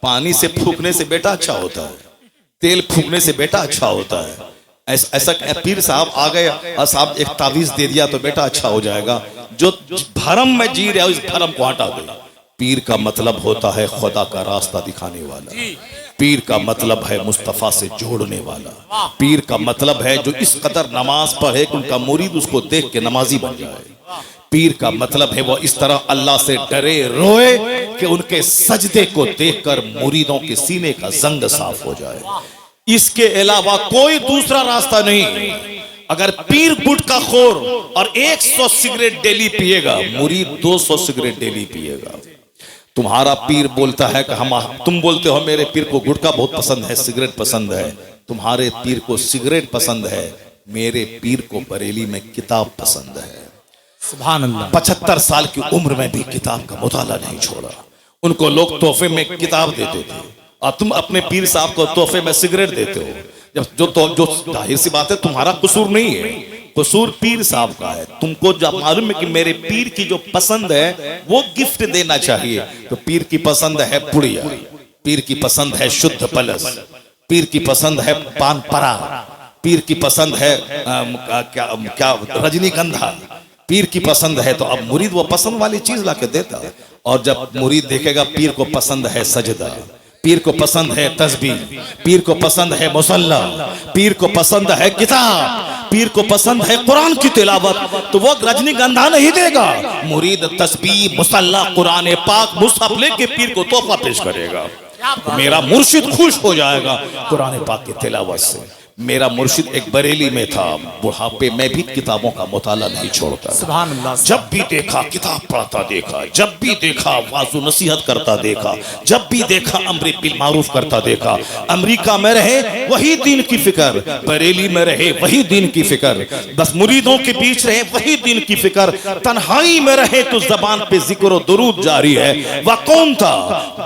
पानी से फूकने से बेटा अच्छा होता है, तेल फूकने से बेटा अच्छा होता है। ऐसा पीर साहब आ गए और साहब एक तावीज दे दिया तो बेटा अच्छा हो जाएगा। जो भरम में जी रहे हो इस भरम को हटा दो। पीर का मतलब होता है खुदा का रास्ता दिखाने वाला, पीर का मतलब है मुस्तफा से जोड़ने वाला, पीर का मतलब है जो इस कदर नमाज पढ़े कि उनका मुरीद उसको देख के नमाजी बन जाए, पीर का मतलब है वो इस तरह अल्लाह से डरे रोए कि उनके सजदे को देखकर मुरीदों के सीने का जंग साफ हो जाए। इसके अलावा कोई दूसरा रास्ता नहीं। अगर पीर गुटखा खोर और 100 सिगरेट डेली पिएगा, मुरीद 200 सिगरेट डेली पिएगा। तुम्हारा पीर बोलता है कि तुम बोलते हो मेरे पीर को गुटखा बहुत पसंद है, सिगरेट पसंद है। तुम्हारे पीर को सिगरेट पसंद है, मेरे पीर को बरेली में किताब पसंद है। सुभान अल्लाह। 75 साल की उम्र में भी किताब का मुताला नहीं छोड़ा। उनको लोग तोहफे में किताब देते थे और तुम अपने पीर साहब को तोहफे में सिगरेट देते हो। जब जो जाहिर सी बात है तुम्हारा कसूर नहीं है, कसूर पीर साहब का है। तुमको जब मालूम है कि मेरे पीर की जो पसंद है वो गिफ्ट देना चाहिए, तो पीर की पसंद है पुड़िया, पीर की पसंद है शुद्ध पलस, पीर की पसंद है पान परा, पीर की पसंद है क्या रजनीगंधा, पीर की पसंद है। तो अब मुरीद वो पसंद वाली चीज लाके देता है। और जब मुरीद देखेगा पीर को पसंद है सजदा, पीर को पसंद है तस्बीह, पीर को पसंद है मुसल्ला, पीर को पसंद है किताब, पीर को पसंद है कुरान की तिलावत, तो वो रजनीगंधा नहीं देगा। मुरीद तस्बीह, मुसल्ला, कुरान पाक, मुसहफ लेके पीर को तोहफा पेश करेगा। मेरा मुर्शिद खुश हो जाएगा कुरान पाक की तिलावत से। मेरा मुर्शिद एक बरेली में था, बुढ़ापे में भी किताबों का मुताला नहीं छोड़ता। सुभान अल्लाह। जब भी देखा किताब पढ़ता देखा, जब भी देखा वाज़ो नसीहत करता देखा, जब भी देखा अम्र बिल मारूफ करता देखा। अमेरिका में रहे वही दीन की फिक्र, बरेली में रहे वही दीन की फिक्र, बस मुरीदों के बीच रहे वही दीन की फिक्र, तन्हाई में रहे तो जबान पे जिक्र और दुरूद जारी है। वह कौन था?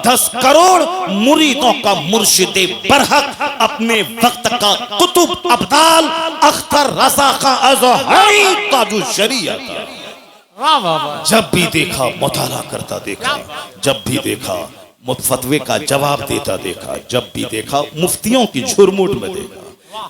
10 करोड़ मुरीदों का मुर्शिद बरहक, अपने वक्त का कुतुब अब्दाल, अख्तर रज़ा का अज़हरी ताजु शरीयत। वाह वाह वाह। जब भी देखा मुताला करता देखा, जब भी देखा फतवे का जवाब देता देखा, जब भी देखा मुफ्तियों की झुरमुट में देखा।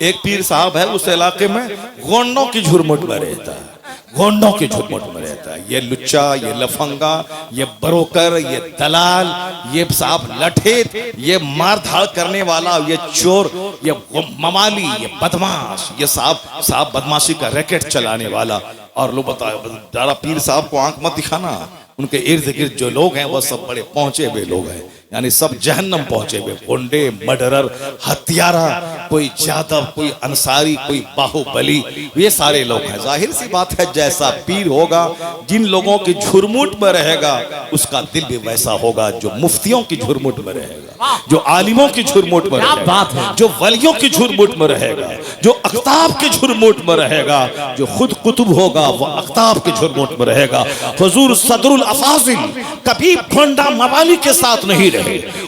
एक पीर साहब है उस इलाके में, गोंडों की झुरमुट में रहता है, गोंडों की झुरमुट में रहता है। ये लुच्चा, ये लफंगा, ये बरोकर, ये दलाल, ये साहब लठेत, ये मारधाड़ करने वाला, ये चोर, ये ममाली, ये बदमाश, ये साहब बदमाशी का रैकेट चलाने वाला। और लोग बताया पीर साहब को आंख मत दिखाना, उनके इर्द गिर्द जो लोग हैं वो सब बड़े पहुंचे हुए लोग हैं, यानी सब जहन्नम पहुंचे हुए, गुंडे, मर्डरर, हत्यारा, कोई जादव, कोई अंसारी, कोई बाहुबली, ये सारे लोग हैं। जाहिर सी बात है जैसा पीर होगा, जिन लोगों की झुरमुट में रहेगा उसका दिल भी वैसा होगा जो मुफ्तियों की झुरमुट में रहेगा, जो आलिमों की झुरमुट में रहेगा, जो वलियों की झुरमुट में रहेगा, जो अख्ताब की झुरमुट में रहेगा, जो खुद कुतुब होगा वो अख्ताब की झुरमुट में रहेगा। हुजूर सदरुल अफाजिल कभी गोंडा मवाली के साथ नहीं रहे।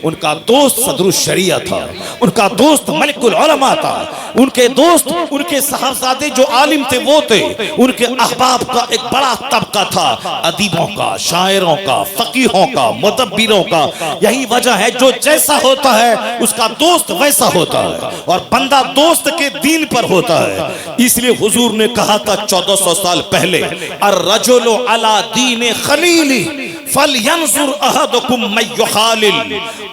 उनका दोस्त सदरुल शरिया था, उनका दोस्त मलिकुल उलमा था, उनके दोस्त उनके साहबजादे जो आलिम थे वो थे, उनके अहबाब का एक बड़ा तबका था, अदीबों का, शायरों का, फकीहों का, मुदब्बिरों का। यही वजह है जो जैसा होता है उसका दोस्त वैसा होता है, और बंदा दोस्त के दीन पर होता है। इसलिए हुजूर ने कहा था 1400 साल पहले, अर्रजुलु अला दीन खलीली फलयंजुर अहदुकुम मन युखालिल।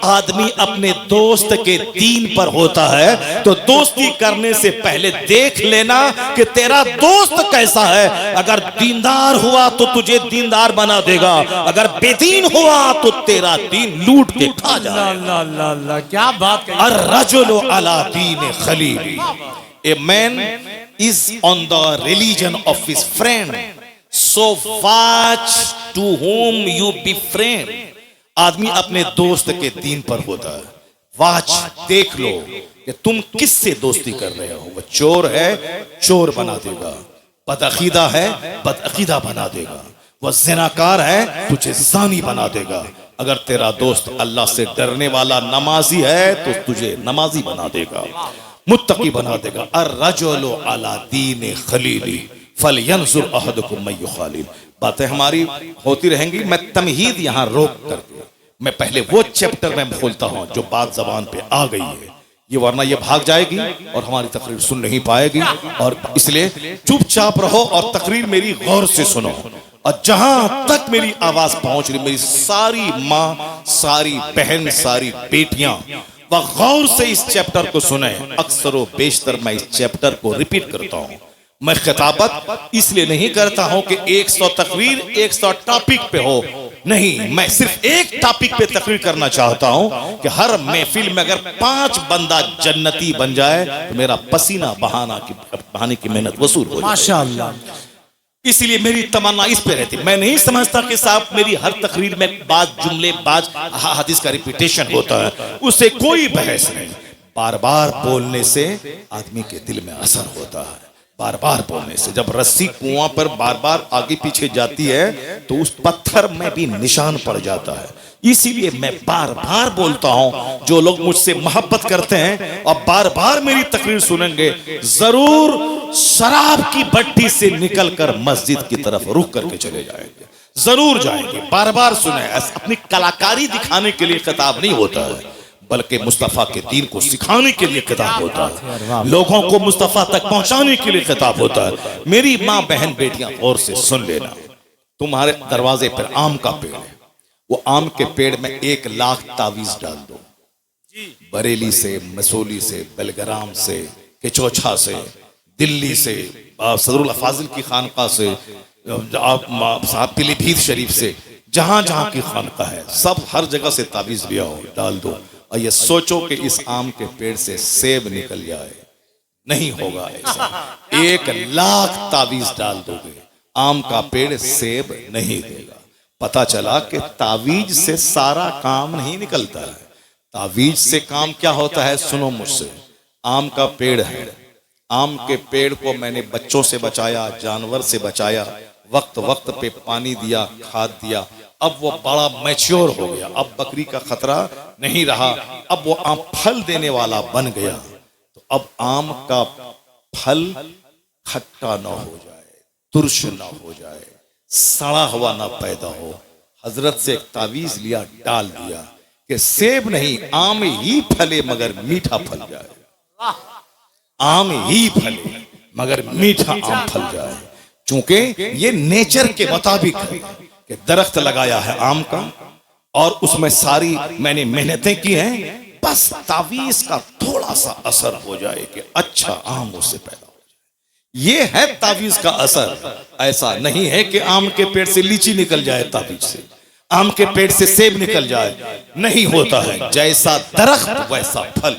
आदमी अपने दोस्त के दीन पर होता है, तो दोस्ती करने से पहले देख लेना कि तेरा दोस्त कैसा है। अगर दीनदार हुआ तो तुझे दीनदार बना देगा, अगर बेदीन हुआ तो तेरा दीन लूट के खा जाएगा। क्या बात है। अर्रजुलु अला दीन Khalili. A man is on the religion of his friend, so watch to whom you befriend. आदमी अपने दोस्त के दीन पर होता है। वाच, देख लो कि तुम किससे दोस्ती कर रहे हो। वह चोर है, चोर बना देगा, बदअकीदा है, बदअकीदा बना देगा, वह ज़िनाकार है, तुझे ज़ानी बना देगा। अगर तेरा दोस्त अल्लाह से डरने वाला नमाजी है तो तुझे नमाजी बना देगा, मुत्तकी बना देगा। अर्रजुलु अला दीन खलीली फलयंजुर अहदुकुम मन युखालिल। बातें हमारी होती रहेंगी, मैं तमहीद यहाँ रोक करके मैं पहले वो चैप्टर में खोलता हूँ जो बात जबान पे आ गई है, ये वरना ये भाग जाएगी और हमारी तकरीर सुन नहीं पाएगी। और इसलिए चुपचाप रहो और तकरीर मेरी गौर से सुनो, और जहां तक मेरी आवाज पहुंच रही, मेरी सारी माँ, सारी बहन, सारी बेटियां वह गौर से इस चैप्टर को सुने। अक्सर व बेशतर मैं इस चैप्टर को रिपीट करता हूं, मैं खिताबत इसलिए नहीं करता हूं कि 100 तकरीर 100 टॉपिक पे हो, नहीं, मैं सिर्फ एक टॉपिक पे तकरीर करना चाहता हूं कि हर महफिल में अगर 5 बंदा जन्नती बन जाए तो मेरा पसीना बहाने की मेहनत वसूल हो जाए। माशाअल्लाह। इसलिए मेरी तमन्ना इस पे रहती। मैं नहीं समझता कि साहब मेरी हर तकरीर में बात जुमले बात हदीस का रिपीटेशन होता है, उससे कोई बहस नहीं। बार बार बोलने से आदमी के दिल में असर होता है। बार बार बोलने से जब रस्सी कुआं पर बार बार आगे पीछे जाती है तो उस पत्थर में भी निशान पड़ जाता है। इसीलिए मैं बार बार बोलता हूं, जो लोग मुझसे मोहब्बत करते हैं और बार बार मेरी तकरीर सुनेंगे, जरूर शराब की भट्टी से निकलकर मस्जिद की तरफ रुक करके चले जाएंगे, जरूर जाएंगे। बार बार सुने। अपनी कलाकारी दिखाने के लिए खिताब नहीं होता है, बल्कि मुस्तफा के दीन को सिखाने के लिए खिताब होता है, लोगों को मुस्तफा तक पहुंचाने के लिए खिताब होता है। मेरी माँ बहन बेटियां गौर से सुन लेना, तुम्हारे दरवाजे पर आम का पेड़ है, वो आम के पेड़ में 1 लाख तावीज डाल दो, बरेली से, मसूली से, बेलग्राम से, केचौछा से, दिल्ली से, सदरुल फाजिल की खानका से, आप पीलीभीत शरीफ से, जहां जहां की खानका है, सब हर जगह से तावीज लिया हो, डाल दो। और ये सोचो कि इस आम के पेड़ से सेब निकल जाए, नहीं होगा ऐसा। 1 लाख तावीज डाल दोगे, आम का पेड़ सेब नहीं देगा। पता चला कि तावीज से सारा काम नहीं निकलता है। तावीज से काम क्या होता है, सुनो मुझसे। आम का पेड़ है, आम के पेड़ को मैंने बच्चों से बचाया, जानवर से बचाया, वक्त वक्त पे पानी दिया, खाद दिया, अब वो बड़ा मैच्योर हो गया, अब बकरी का खतरा नहीं रहा, अब वो आम फल देने वाला बन गया। तो अब आम का फल खट्टा ना हो जाए, तुर्श ना हो जाए, सड़ा हुआ ना पैदा हो, हजरत से एक तावीज लिया, डाल दिया कि सेब नहीं, आम ही फले मगर मीठा फल जाए, आम ही फले मगर मीठा आम फल जाए। चूंकि ये नेचर के मुताबिक है कि दरख्त लगाया है आम का और उसमें सारी मैंने मेहनतें की हैं, बस तावीज का थोड़ा सा असर हो जाए कि अच्छा आम उससे पैदा हो जाए। ये है तावीज का असर। ऐसा नहीं है कि आम के पेड़ से लीची निकल जाए, तावीज से आम के पेड़ से सेब निकल जाए, नहीं होता है। जैसा दरख्त वैसा फल,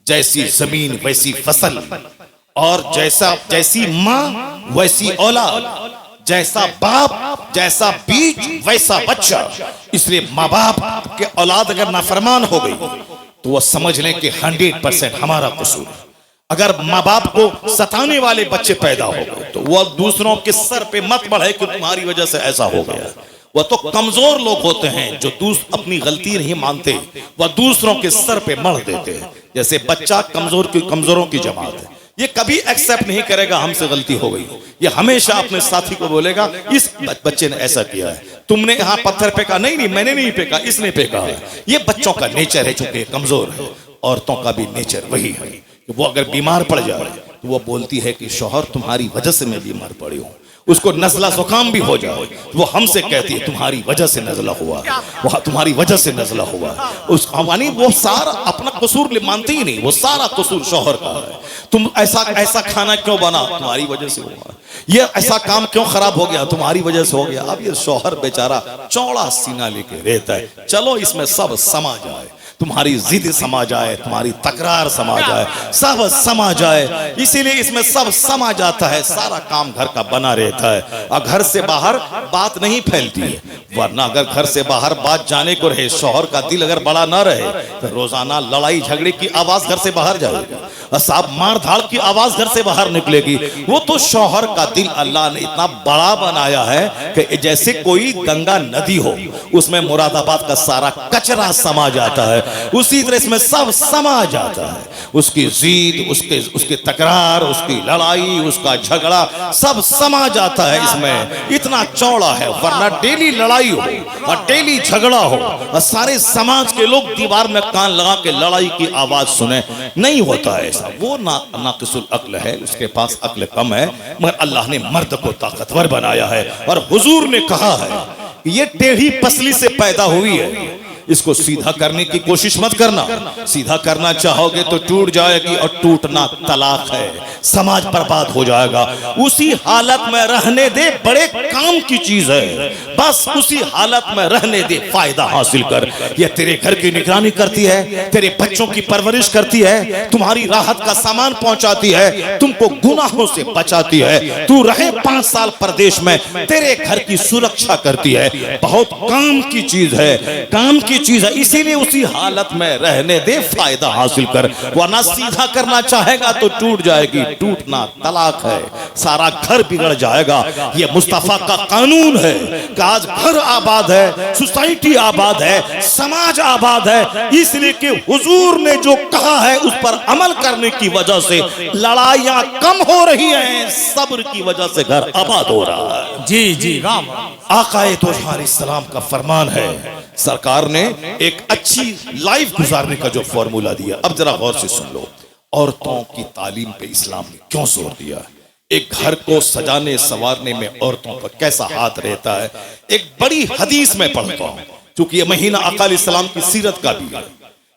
जैसी जमीन वैसी फसल, और जैसी माँ वैसी औलाद, जैसा बाप जैसा बीज वैसा बच्चा। इसलिए माँ बाप के औलाद अगर नाफरमान हो गई तो वह समझ लें कि 100% हमारा कसूर है। अगर माँ बाप को सताने वाले बच्चे पैदा हो गए तो वह दूसरों के सर पे मत बढ़े कि तुम्हारी वजह से ऐसा हो गया। वह तो कमजोर लोग होते हैं जो अपनी गलती नहीं मानते, वह दूसरों के सर पे मढ़ देते हैं। जैसे बच्चा कमजोरों की जमात है, ये कभी एक्सेप्ट नहीं करेगा हमसे गलती हो गई, ये हमेशा अपने साथी को बोलेगा इस बच्चे ने ऐसा किया है, तुमने यहाँ पत्थर फेंका, नहीं मैंने नहीं फेंका, इसने फेंका है। ये बच्चों का नेचर है, चूंकि कमजोर है। औरतों का भी नेचर वही है कि वो अगर बीमार पड़ जाए तो वो बोलती है कि शौहर तुम्हारी वजह से मैं बीमार पड़ी हूँ। उसको नजला जुकाम भी हो जाए तो वो हमसे कहती है तुम्हारी वजह से नजला हुआ, वह तुम्हारी वजह से नजला हुआ। उस यानी वो सारा अपना कसूर मानती ही नहीं, वो सारा कसूर शौहर का है। तुम ऐसा खाना क्यों बना, तुम्हारी वजह से हुआ। ये ऐसा काम क्यों खराब हो गया, तुम्हारी वजह से हो गया। अब ये शौहर बेचारा चौड़ा सीना लेके रहता है, चलो इसमें सब समा जाए, तुम्हारी जिद समा जाए, तुम्हारी तकरार समा जाए, सब समा जाए। इसीलिए इसमें सब समा जाता है, सारा काम घर का बना रहता है और घर से बाहर बात नहीं फैलती है। वरना अगर घर से बाहर बात जाने को रहे, शौहर का दिल अगर बड़ा ना रहे तो रोजाना लड़ाई झगड़े की आवाज घर से बाहर जाएगी, साहब मार धाड़ की आवाज घर से बाहर निकलेगी। वो तो शौहर का दिल अल्लाह ने इतना बड़ा बनाया है कि जैसे कोई गंगा नदी हो, उसमें मुरादाबाद का सारा कचरा समा जाता है, उसी तरह इसमें सब समा जाता है। उसकी जीद, उसके तकरार, उसकी लड़ाई, उसका झगड़ा सब समा जाता है इसमें। इतना चौड़ा है, वरना डेली लड़ाई हो और डेली झगड़ा हो और सारे समाज के लोग दीवार में कान लगा के लड़ाई की आवाज सुने, नहीं होता है ऐसा। वो नाकिसुल अक्ल है, उसके पास अक्ल कम है, मगर अल्लाह ने मर्द को ताकतवर बनाया है। और हुजूर ने कहा है ये टेढ़ी पसली से पैदा हुई है, इसको सीधा करने की कोशिश मत करना। सीधा करना चाहोगे तो टूट जाएगी, और टूटना तलाक है, समाज बर्बाद हो जाएगा। उसी हालत में रहने दे, बड़े काम की चीज है, बस उसी हालत में रहने दे, फायदा हासिल कर। ये तेरे घर की निगरानी करती है, तेरे बच्चों की परवरिश करती है, तुम्हारी राहत का सामान पहुंचाती है, तुमको गुनाहों से बचाती है। तू रहे 5 साल परदेश में, तेरे घर की सुरक्षा करती है। बहुत काम की चीज है, काम की चीज है, इसीलिए उसी हालत में रहने दे, फायदा हासिल कर। वरना सीधा करना चाहेगा तो टूट जाएगी, टूटना तलाक है, सारा घर बिगड़ जाएगा। ये मुस्तफा का कानून है कि आज घर आबाद है, सोसाइटी आबाद है, समाज आबाद है, इसलिए कि हुजूर ने जो कहा है उस पर अमल करने की वजह से लड़ाइयां कम हो रही हैं, सब्र की वजह से घर आबाद हो रहा है। जी जी राम। आकाए तोहार इस्लाम का फरमान है, सरकार ने एक अच्छी लाइफ गुजारने का जो फॉर्मूला दिया, अब जरा गौर से सुन लो। औरतों की तालीम पे इस्लाम ने क्यों जोर दिया, एक घर को सजाने संवारने में औरतों का कैसा हाथ रहता है। एक बड़ी हदीस में पढ़ता हूं, क्योंकि ये महीना आका अलैहिस्सलाम की सीरत का भी है।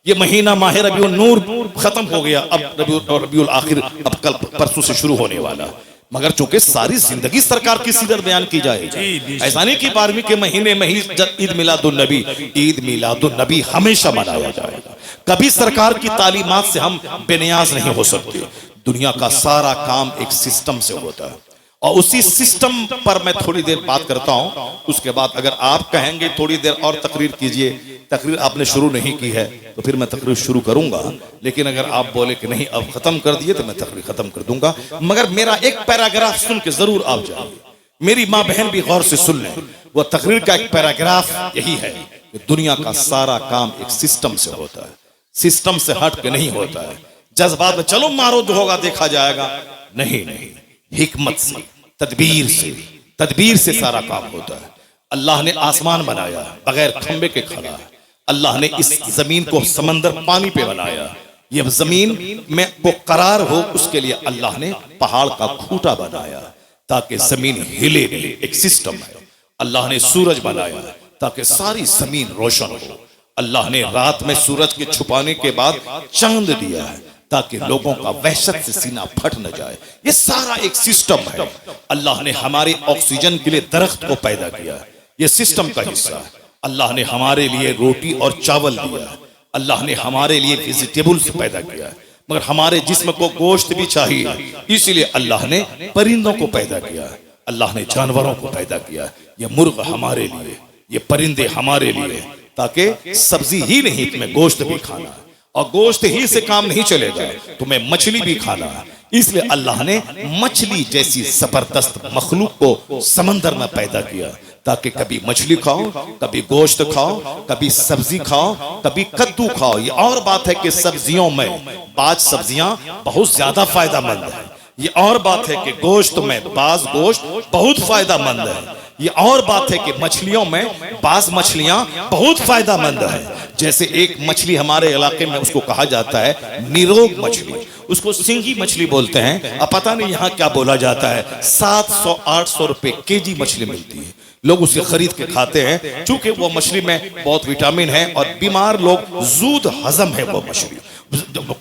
ये महीना माह रबीउल नूर खत्म हो गया, अब रबीउल आखिर अब कल परसों से शुरू होने वाला, मगर चूंकि सारी जिंदगी सरकार की सीरत बयान की जाएगी। ऐसा नहीं कि 12वीं के महीने में ही ईद मिलादुन नबी हमेशा मनाया जाएगा। कभी सरकार की तालीमात से हम बेनियाज नहीं हो सकते। दुनिया का सारा काम एक सिस्टम से होता है, और उसी सिस्टम पर मैं थोड़ी देर बात करता हूं। उसके बाद अगर आप कहेंगे थोड़ी देर और तकरीर कीजिए, तकरीर आपने शुरू नहीं की है तो फिर मैं तकरीर शुरू करूंगा, लेकिन अगर आप बोले कि नहीं अब खत्म कर दिए तो मैं तकरीर खत्म कर दूंगा। मगर मेरा एक पैराग्राफ सुन के जरूर आप जाइए, मेरी माँ बहन भी गौर से सुन लें। वह तकरीर का एक पैराग्राफ यही है कि दुनिया का सारा काम एक सिस्टम से होता है, सिस्टम से हट के नहीं होता है। जज्बात में चलो मारो जो होगा देखा जाएगा, नहीं नहीं, हिकमत से, तदबीर से सारा काम होता है। अल्लाह ने आसमान बनाया बगैर खंबे के खड़ा है, अल्लाह ने इस जमीन को समंदर पानी पे बनाया, ये जमीन में को करार हो उसके लिए अल्लाह ने पहाड़ का खूंटा बनाया ताकि जमीन हिले नहीं, एक सिस्टम है। अल्लाह ने सूरज बनाया ताकि सारी जमीन रोशन हो। अल्लाह ने रात में सूरज के छुपाने के बाद चांद दिया है ताकि लोगों का वहशत से सीना फट न जाए। ये सारा एक सिस्टम है। अल्लाह ने हमारे ऑक्सीजन के लिए दरख्त को पैदा किया, ये सिस्टम का हिस्सा है। अल्लाह ने हमारे लिए रोटी और चावल दिया, अल्लाह ने हमारे लिए वेजिटेबल्स पैदा किया, मगर हमारे जिस्म को गोश्त भी चाहिए, इसलिए अल्लाह ने परिंदों को पैदा किया, अल्लाह ने जानवरों को पैदा किया। ये मुर्ग हमारे लिए, ये परिंदे हमारे लिए, ताकि सब्जी ही नहीं तुम्हें गोश्त भी खाना, और गोश्त ही से काम नहीं चलेगा, तुम्हें मछली भी खाना। इसलिए अल्लाह ने मछली जैसी जबरदस्त मखलूक को समंदर में पैदा किया ताकि कभी मछली खाओ, कभी गोश्त खाओ, कभी सब्जी खाओ, कभी कद्दू खाओ। ये और बात है कि सब्जियों में बाज सब्जियां बहुत ज्यादा फायदामंद है, ये और बात है कि गोश्त में बाज गोश्त बहुत फायदामंद है, ये और बात है कि मछलियों में बाज मछलियां बहुत फायदामंद है। जैसे एक मछली हमारे इलाके में उसको कहा जाता है निरोग मछली, उसको सिंगी मछली बोलते हैं। अब पता नहीं यहाँ क्या बोला जाता है, 700-800 रुपए केजी मछली मिलती है, लोग उसे खरीद के खाते हैं चूंकि वो मछली में बहुत विटामिन है और बीमार लोग जूद हजम है वो मछली।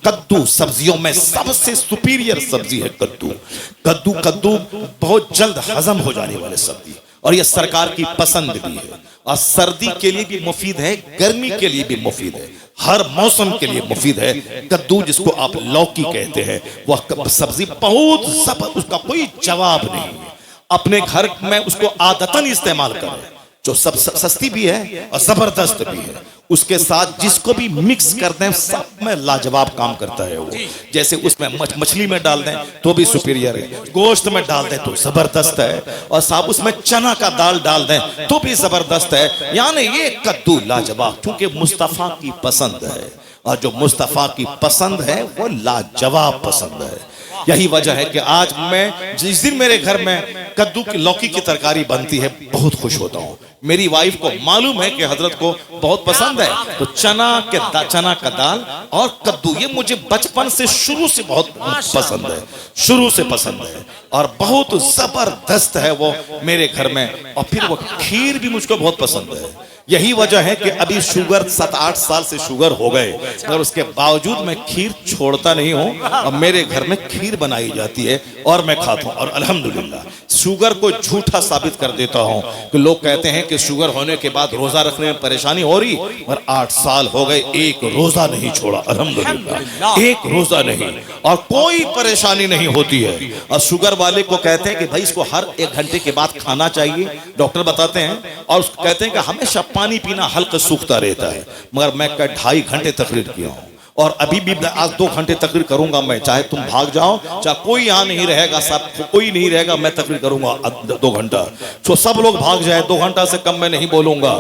कद्दू सब्जियों में सबसे सुपीरियर सब्जी है कद्दू बहुत जल्द हजम हो जाने वाली सब्जी, और यह सरकार की पसंद भी है, और सर्दी के लिए भी मुफीद है, गर्मी के लिए भी मुफीद है, हर मौसम के लिए मुफीद है। कद्दू जिसको आप लौकी कहते हैं, वह सब्जी बहुत जबरदस्त, उसका कोई जवाब नहीं है। अपने घर में उसको आदतन इस्तेमाल करें, जो सब सस्ती भी है और जबरदस्त भी है। उसके साथ जिसको भी मिक्स कर दें सब में लाजवाब काम करता है वो। जैसे उसमें मछली में डाल दें तो भी सुपीरियर है, गोश्त में डाल दें तो जबरदस्त है, और साहब उसमें चना का दाल डाल दें तो भी जबरदस्त है। यानी ये कद्दू लाजवाब, क्योंकि मुस्तफा की पसंद है, और जो मुस्तफा की पसंद है वो लाजवाब पसंद है। यही वजह है कि आज मैं जिस दिन मेरे घर में कद्दू की लौकी की तरकारी बनती है बहुत खुश होता हूँ। मेरी वाइफ को मालूम है कि हजरत को बहुत पसंद है, तो चना का दाल और कद्दू ये मुझे बचपन से शुरू से बहुत पसंद है, शुरू से पसंद है, और बहुत जबरदस्त है वो मेरे घर में। और फिर वो खीर भी मुझको बहुत पसंद है। यही वजह है कि अभी शुगर 7-8 साल से शुगर हो गए, मगर उसके बावजूद मैं खीर छोड़ता नहीं हूँ और मेरे घर में खीर बनाई जाती है और मैं खाता हूँ। और अल्हम्दुलिल्लाह शुगर को झूठा साबित कर देता हूँ कि लोग कहते हैं कि शुगर होने के बाद रोजा रखने में परेशानी हो रही, और 8 साल हो गए एक रोजा नहीं छोड़ा अल्हम्दुलिल्लाह, एक रोजा नहीं, और कोई परेशानी नहीं होती है। और शुगर वाले को कहते हैं कि भाई इसको हर 1 घंटे के बाद खाना चाहिए, डॉक्टर बताते हैं, और कहते हैं कि हमेशा पानी पीना हल्का सूखता रहता है। मगर मैं 2.5 घंटे तकरीर किया हूँ और अभी भी आज 2 घंटे तकरीर करूंगा मैं, चाहे तुम भाग जाओ, चाहे कोई यहाँ नहीं रहेगा, सब कोई नहीं रहेगा, मैं तकरीर करूंगा 2 घंटा। तो सब लोग भाग जाए, 2 घंटा से कम मैं नहीं बोलूंगा।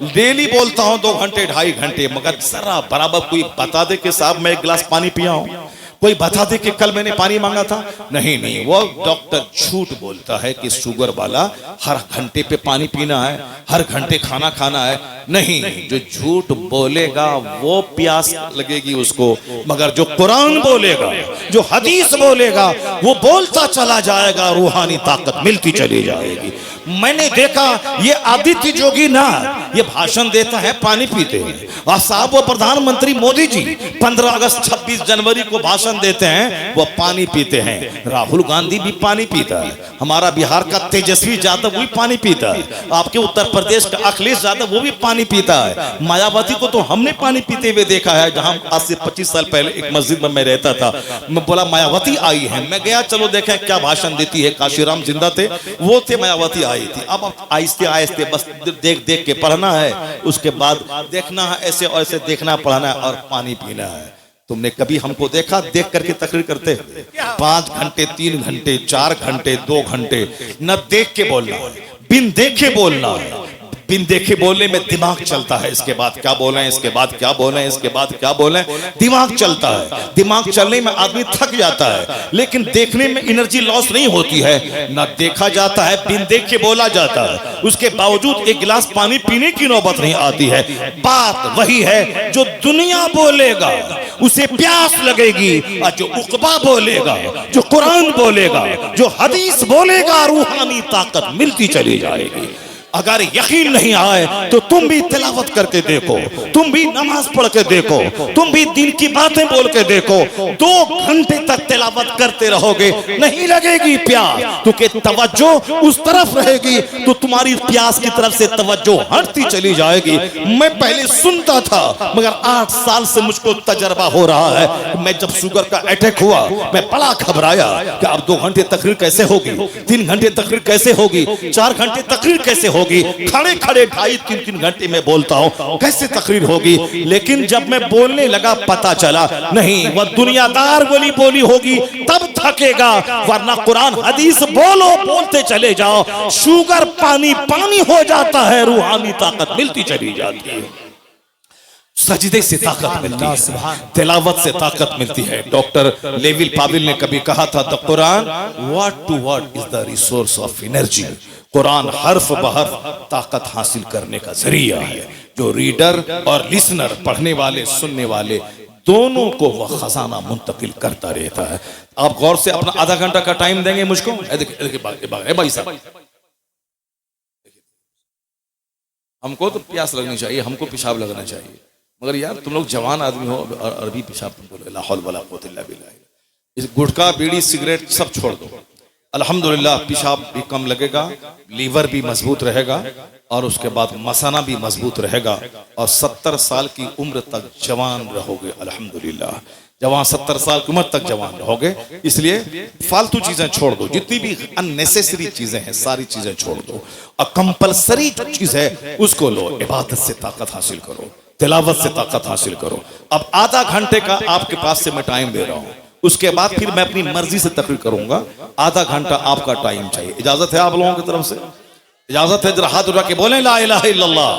डेली बोलता हूँ 2 घंटे 2.5 घंटे, मगर जरा बराबर कोई बता दे कि साहब मैं 1 गिलास पानी पिया हूँ, कोई बता दे कि कल मैंने पानी मांगा था। नहीं, वो डॉक्टर झूठ बोलता है कि शुगर वाला हर घंटे पे पानी पीना है, हर घंटे खाना खाना है। नहीं, जो झूठ बोलेगा वो प्यास लगेगी उसको, मगर जो कुरान बोलेगा, जो हदीस बोलेगा, वो बोलता चला जाएगा, रूहानी ताकत मिलती चली जाएगी। मैंने देखा ये आदित्य जोगी ना ये भाषण देता है, पानी पीते हैं, और साहब वो प्रधानमंत्री मोदी जी 15 अगस्त 26 जनवरी को भाषण देते हैं, वो पानी पीते हैं। राहुल गांधी भी पानी पीता है, हमारा बिहार का तेजस्वी यादव वो भी पानी पीता है, आपके उत्तर प्रदेश का अखिलेश यादव वो भी पानी पीता है। मायावती को तो हमने पानी पीते हुए देखा है। जहां आज से 25 साल पहले एक मस्जिद में मैं रहता था, मैं बोला मायावती आई है, मैं गया चलो देखें क्या भाषण देती है। काशीराम जिंदा थे, वो थे, मायावती आई थी। अब आहिस्ते आहिस्ते बस देख देख के पढ़ना है, उसके बाद देखना है, ऐसे और ऐसे देखना पढ़ना है और पानी पीना है। तुमने कभी हमको देखा देख करके तकरीर करते? 5 घंटे 3 घंटे 4 घंटे 2 घंटे, न देख के बोलना है, बिन देखे बोलना है। बिन देखे बोलने में दिमाग चलता है, इसके बाद क्या बोलें, इसके बाद क्या बोलें, इसके बाद क्या बोलें, दिमाग चलता है। दिमाग चलने में आदमी थक जाता है, लेकिन देखने में एनर्जी लॉस नहीं होती है। ना देखा जाता है, बिन देखे बोला जाता है, उसके बावजूद 1 गिलास पानी पीने की नौबत नहीं आती है। बात वही है, जो दुनिया बोलेगा उसे प्यास लगेगी, और जो उकबा बोलेगा, जो कुरान बोलेगा, जो हदीस बोलेगा, रूहानी ताकत मिलती चली जाएगी। अगर यकीन नहीं आए तो तुम भी तिलावत करके देखो, तुम भी नमाज पढ़ के देखो, तुम भी दिन की बातें बोल के देखो। 2 घंटे तक तिलावत करते रहोगे, नहीं लगेगी प्यास, क्योंकि तवज्जो उस तरफ रहेगी तो तुम्हारी प्यास की तरफ से तवज्जो हटती चली जाएगी। मैं पहले सुनता था, मगर 8 साल से मुझको तजर्बा हो रहा है। मैं जब शुगर का अटैक हुआ, मैं बड़ा घबराया कि अब 2 घंटे तकरीर कैसे होगी, 3 घंटे तकरीर कैसे होगी, 4 घंटे तकरीर कैसे होगी, खड़े खड़े 2.5-3 घंटे में बोलता हूं, कैसे तकरीर होगी। लेकिन जब मैं बोलने लगा पता चला नहीं, वह दुनियादार बोली बोली होगी तब थकेगा, वरना कुरान हदीस बोलो, बोलते चले जाओ, शुगर पानी पानी हो जाता है, रूहानी ताकत मिलती चली जाती है, सजदे से ताकत मिलती है, तिलावत से ताकत मिलती है। डॉक्टर लेविल पाविल ने कभी कहा था, the Quran word to word is the resource of energy. Quran हर्फ बहर्फ ताकत हासिल करने का जरिया है। जो रीडर और लिसनर, पढ़ने वाले सुनने वाले, दोनों को वह खजाना मुंतकिल करता रहता है। आप गौर से अपना आधा घंटा का टाइम देंगे मुझको। भाई साहब, हमको तो प्यास लगनी चाहिए, हमको पेशाब लगना चाहिए, मगर यार तुम लोग जवान आदमी हो और अरबी पेशाब तुमको ला हौल वला कुव्वत इल्ला बिल्लाह। इस गुटखा बीड़ी सिगरेट सब छोड़ दो, अल्हम्दुलिल्लाह पेशाब भी कम लगेगा, लीवर भी मजबूत रहेगा, और उसके बाद मसाना भी मजबूत रहेगा, और 70 साल की उम्र तक जवान रहोगे अल्हम्दुलिल्लाह। जवान 70 साल की उम्र तक जवान रहोगे। इसलिए फालतू चीजें छोड़ दो, जितनी भी अननेसेसरी चीजें हैं सारी चीजें छोड़ दो, और कंपलसरी चीज है उसको लो। इबादत से ताकत हासिल करो, तिलावत से ताकत हासिल करो। अब आधा घंटे का आपके पास से मैं टाइम दे रहा हूं, उसके बाद फिर मैं अपनी मर्जी से तकरीर करूंगा। आधा घंटा आपका टाइम चाहिए। इजाजत है आप लोगों की तरफ से? इजाजत है? जरा हाथ उठा के बोलें ला इलाहा इल्लल्लाह,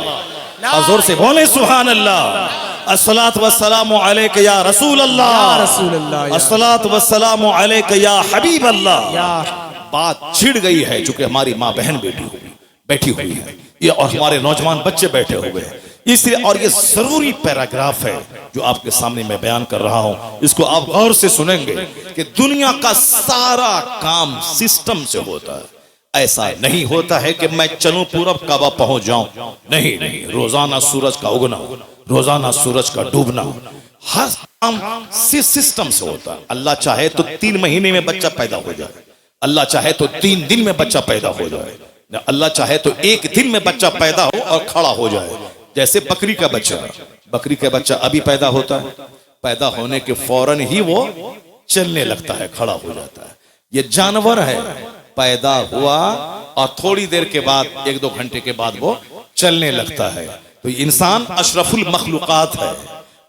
और जोर से बोलें सुभान अल्लाह। अस्सलातु वस्सलामु अलैका या रसूल अल्लाह, अस्सलातु वस्सलामु अलैका या हबीब अल्लाह। बात छिड़ गई है, चूंकि हमारी माँ बहन बैठी हुई है, ये और हमारे नौजवान बच्चे बैठे हुए हैं, इसलिए। और ये जरूरी पैराग्राफ है जो आपके सामने मैं बयान कर रहा हूं, इसको आप गौर से सुनेंगे कि दुनिया का सारा काम सिस्टम से होता है। ऐसा नहीं होता है कि मैं चलूं पूरब काबा पहुंच जाऊं, नहीं नहीं, रोजाना सूरज का उगना, रोजाना सूरज का डूबना, हर काम सिस्टम से होता है। अल्लाह चाहे तो 3 महीने में बच्चा पैदा हो जाए, अल्लाह चाहे तो 3 दिन में बच्चा पैदा हो जाए, अल्लाह चाहे तो 1 दिन में बच्चा पैदा हो और खड़ा हो जाए। जैसे बकरी का बच्चा, बकरी का बच्चा अभी पैदा होता है, पैदा होने के फौरन ही वो चलने लगता है, खड़ा हो जाता है। ये जानवर है, पैदा हुआ और थोड़ी देर के बाद, 1-2 घंटे के बाद वो चलने लगता है। तो इंसान अशरफुल मखलूकात है,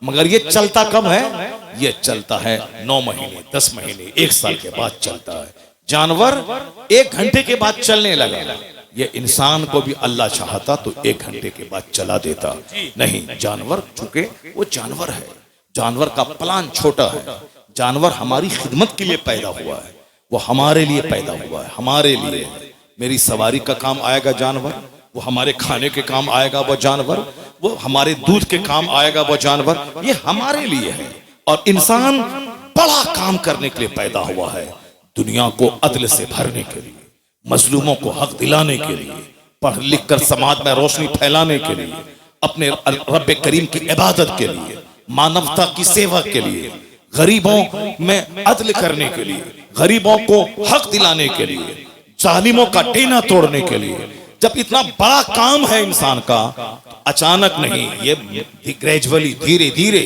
मगर ये चलता कब है? ये चलता है 9 महीने, 10 महीने, 1 साल के बाद चलता है। जानवर 1 घंटे के बाद चलने लगा, ये इंसान को भी अल्लाह चाहता तो 1 घंटे के बाद चला देता। नहीं, जानवर चूंकि वो जानवर है, जानवर का प्लान छोटा है, जानवर हमारी खिदमत के लिए पैदा हुआ है, वो हमारे लिए पैदा हुआ है, हमारे लिए। मेरी सवारी का काम आएगा जानवर, वो हमारे खाने के काम आएगा वो जानवर, वो हमारे दूध के काम आएगा वो जानवर, ये हमारे लिए है। और इंसान बड़ा काम करने के लिए पैदा हुआ है, दुनिया को अदल से भरने के लिए, मजलूमों को हक दिलाने के लिए, पढ़ लिख कर समाज में रोशनी फैलाने के लिए, अपने रब्बे करीम की इबादत के लिए, मानवता की सेवा के लिए, गरीबों में अदल करने के लिए, गरीबों को हक दिलाने के लिए, जालिमों का टेना तोड़ने के लिए। जब इतना बड़ा काम है इंसान का, अचानक नहीं, ये ग्रेजुअली, धीरे धीरे,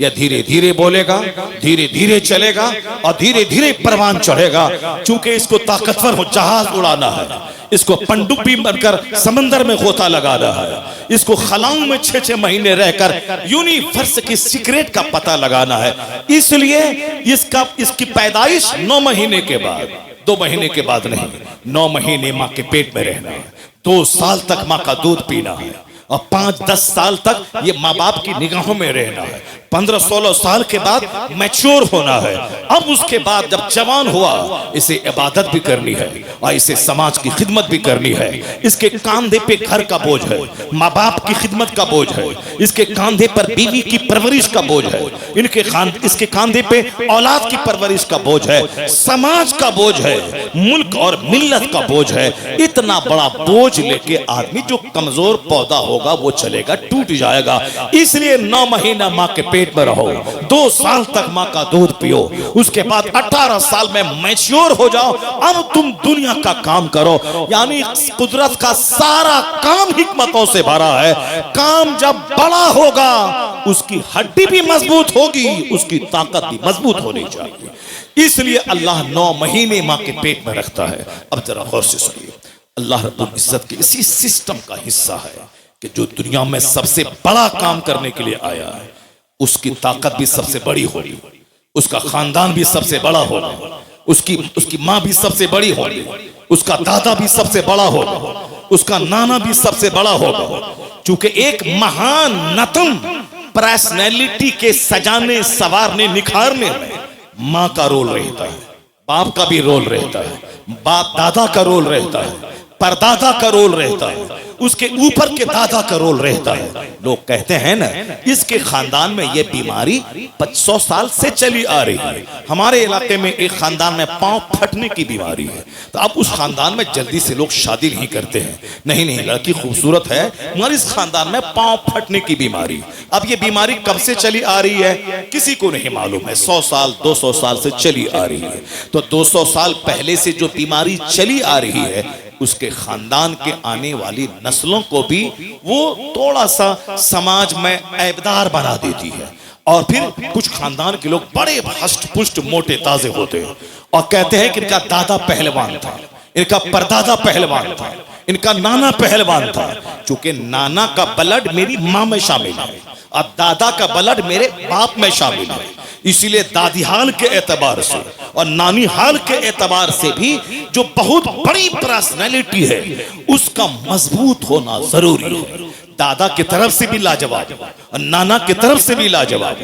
या धीरे धीरे बोलेगा, धीरे धीरे चलेगा और धीरे धीरे परवान चढ़ेगा। चूंकि इसको ताकतवर हो जहाज उड़ाना है, इसको पनडुब्बी बनकर समंदर में गोता लगाना है, इसको खलाओं में 6-6 महीने रहकर यूनिवर्स की सीक्रेट का पता लगाना है। इसलिए इसकी पैदाइश 9 महीने के बाद, 2 महीने के बाद नहीं, 9 महीने माँ के पेट में रहना है, 2 साल तक माँ का दूध पीना है और 5-10 साल तक ये माँ बाप की निगाहों में रहना है। 15-16 साल के बाद मैच्योर होना है। अब उसके बाद जब जवान हुआ, इसे इबादत भी करनी है और इसे समाज की खिदमत भी करनी है। इसके कांधे पे घर का बोझ है, माँ बाप की खिदमत का बोझ है, इसके कांधे पर बीवी की परवरिश का बोझ है, इसके कांधे पे औलाद की परवरिश का बोझ है, समाज का बोझ है, मुल्क और मिल्लत का बोझ है। इतना बड़ा बोझ लेके आदमी, जो कमजोर पौधा होगा वो चलेगा, टूट जाएगा। इसलिए 9 महीना माँ के पेट में रहो, 2 साल तक माँ का दूध पियो, उसके बाद 18 साल में मैच्योर हो जाओ, अब तुम दुनिया का काम करो। यानी कुदरत का सारा काम हिकमतों से भरा है। काम जब बड़ा होगा, उसकी हड्डी भी मजबूत होगी, उसकी ताकत भी मजबूत होनी चाहिए। इसलिए अल्लाह 9 महीने माँ के पेट में रखता है। अब जरा गौर से सुनिए, अल्लाह रब्बुल इज्जत के इसी सिस्टम का हिस्सा है कि जो दुनिया में सबसे बड़ा काम करने के लिए आया है, उसकी ताकत भी सबसे बड़ी होगी, उसका खानदान भी सबसे बड़ा होगा, उसकी माँ भी सबसे बड़ी होगी, उसका दादा भी सबसे बड़ा होगा, उसका नाना भी सबसे बड़ा होगा। चूंकि एक महान नतन पर्सनैलिटी के सजाने, संवारने, निखारने में माँ का रोल रहता है, बाप का भी रोल रहता है, बाप दादा का रोल रहता है, परदादा का रोल रहता है, उसके ऊपर के दादा का रोल रहता है। लोग कहते हैं ना, इसके खानदान में ये बीमारी 100 साल से चली आ रही है। हमारे इलाके में एक खानदान में पांव फटने की बीमारी है, तो अब उस खानदान में जल्दी से लोग शादी नहीं करते हैं। नहीं, लड़की खूबसूरत है मगर इस खानदान में पांव फटने की बीमारी। अब ये बीमारी कब से चली आ रही है किसी को नहीं मालूम है, 100 साल 200 साल से चली आ रही है। तो 200 साल पहले से जो बीमारी चली आ रही है, उसके खानदान के आने वाली नस्लों को भी वो थोड़ा सा समाज में ऐबदार बना देती है। और फिर कुछ खानदान के लोग बड़े हष्ट पुष्ट मोटे ताजे होते हैं और कहते हैं कि इनका दादा पहलवान था, इनका परदादा पहलवान था, इनका नाना पहलवान था। चूंकि नाना का ब्लड मेरी माँ में शामिल है और दादा का ब्लड मेरे बाप में शामिल है, इसीलिए दादी हाल के एतबार से और नानी हाल के एतबार से भी जो बहुत बड़ी पर्सनैलिटी है, उसका मजबूत होना जरूरी है। दादा की तरफ से भी लाजवाब और नाना की तरफ से भी लाजवाब।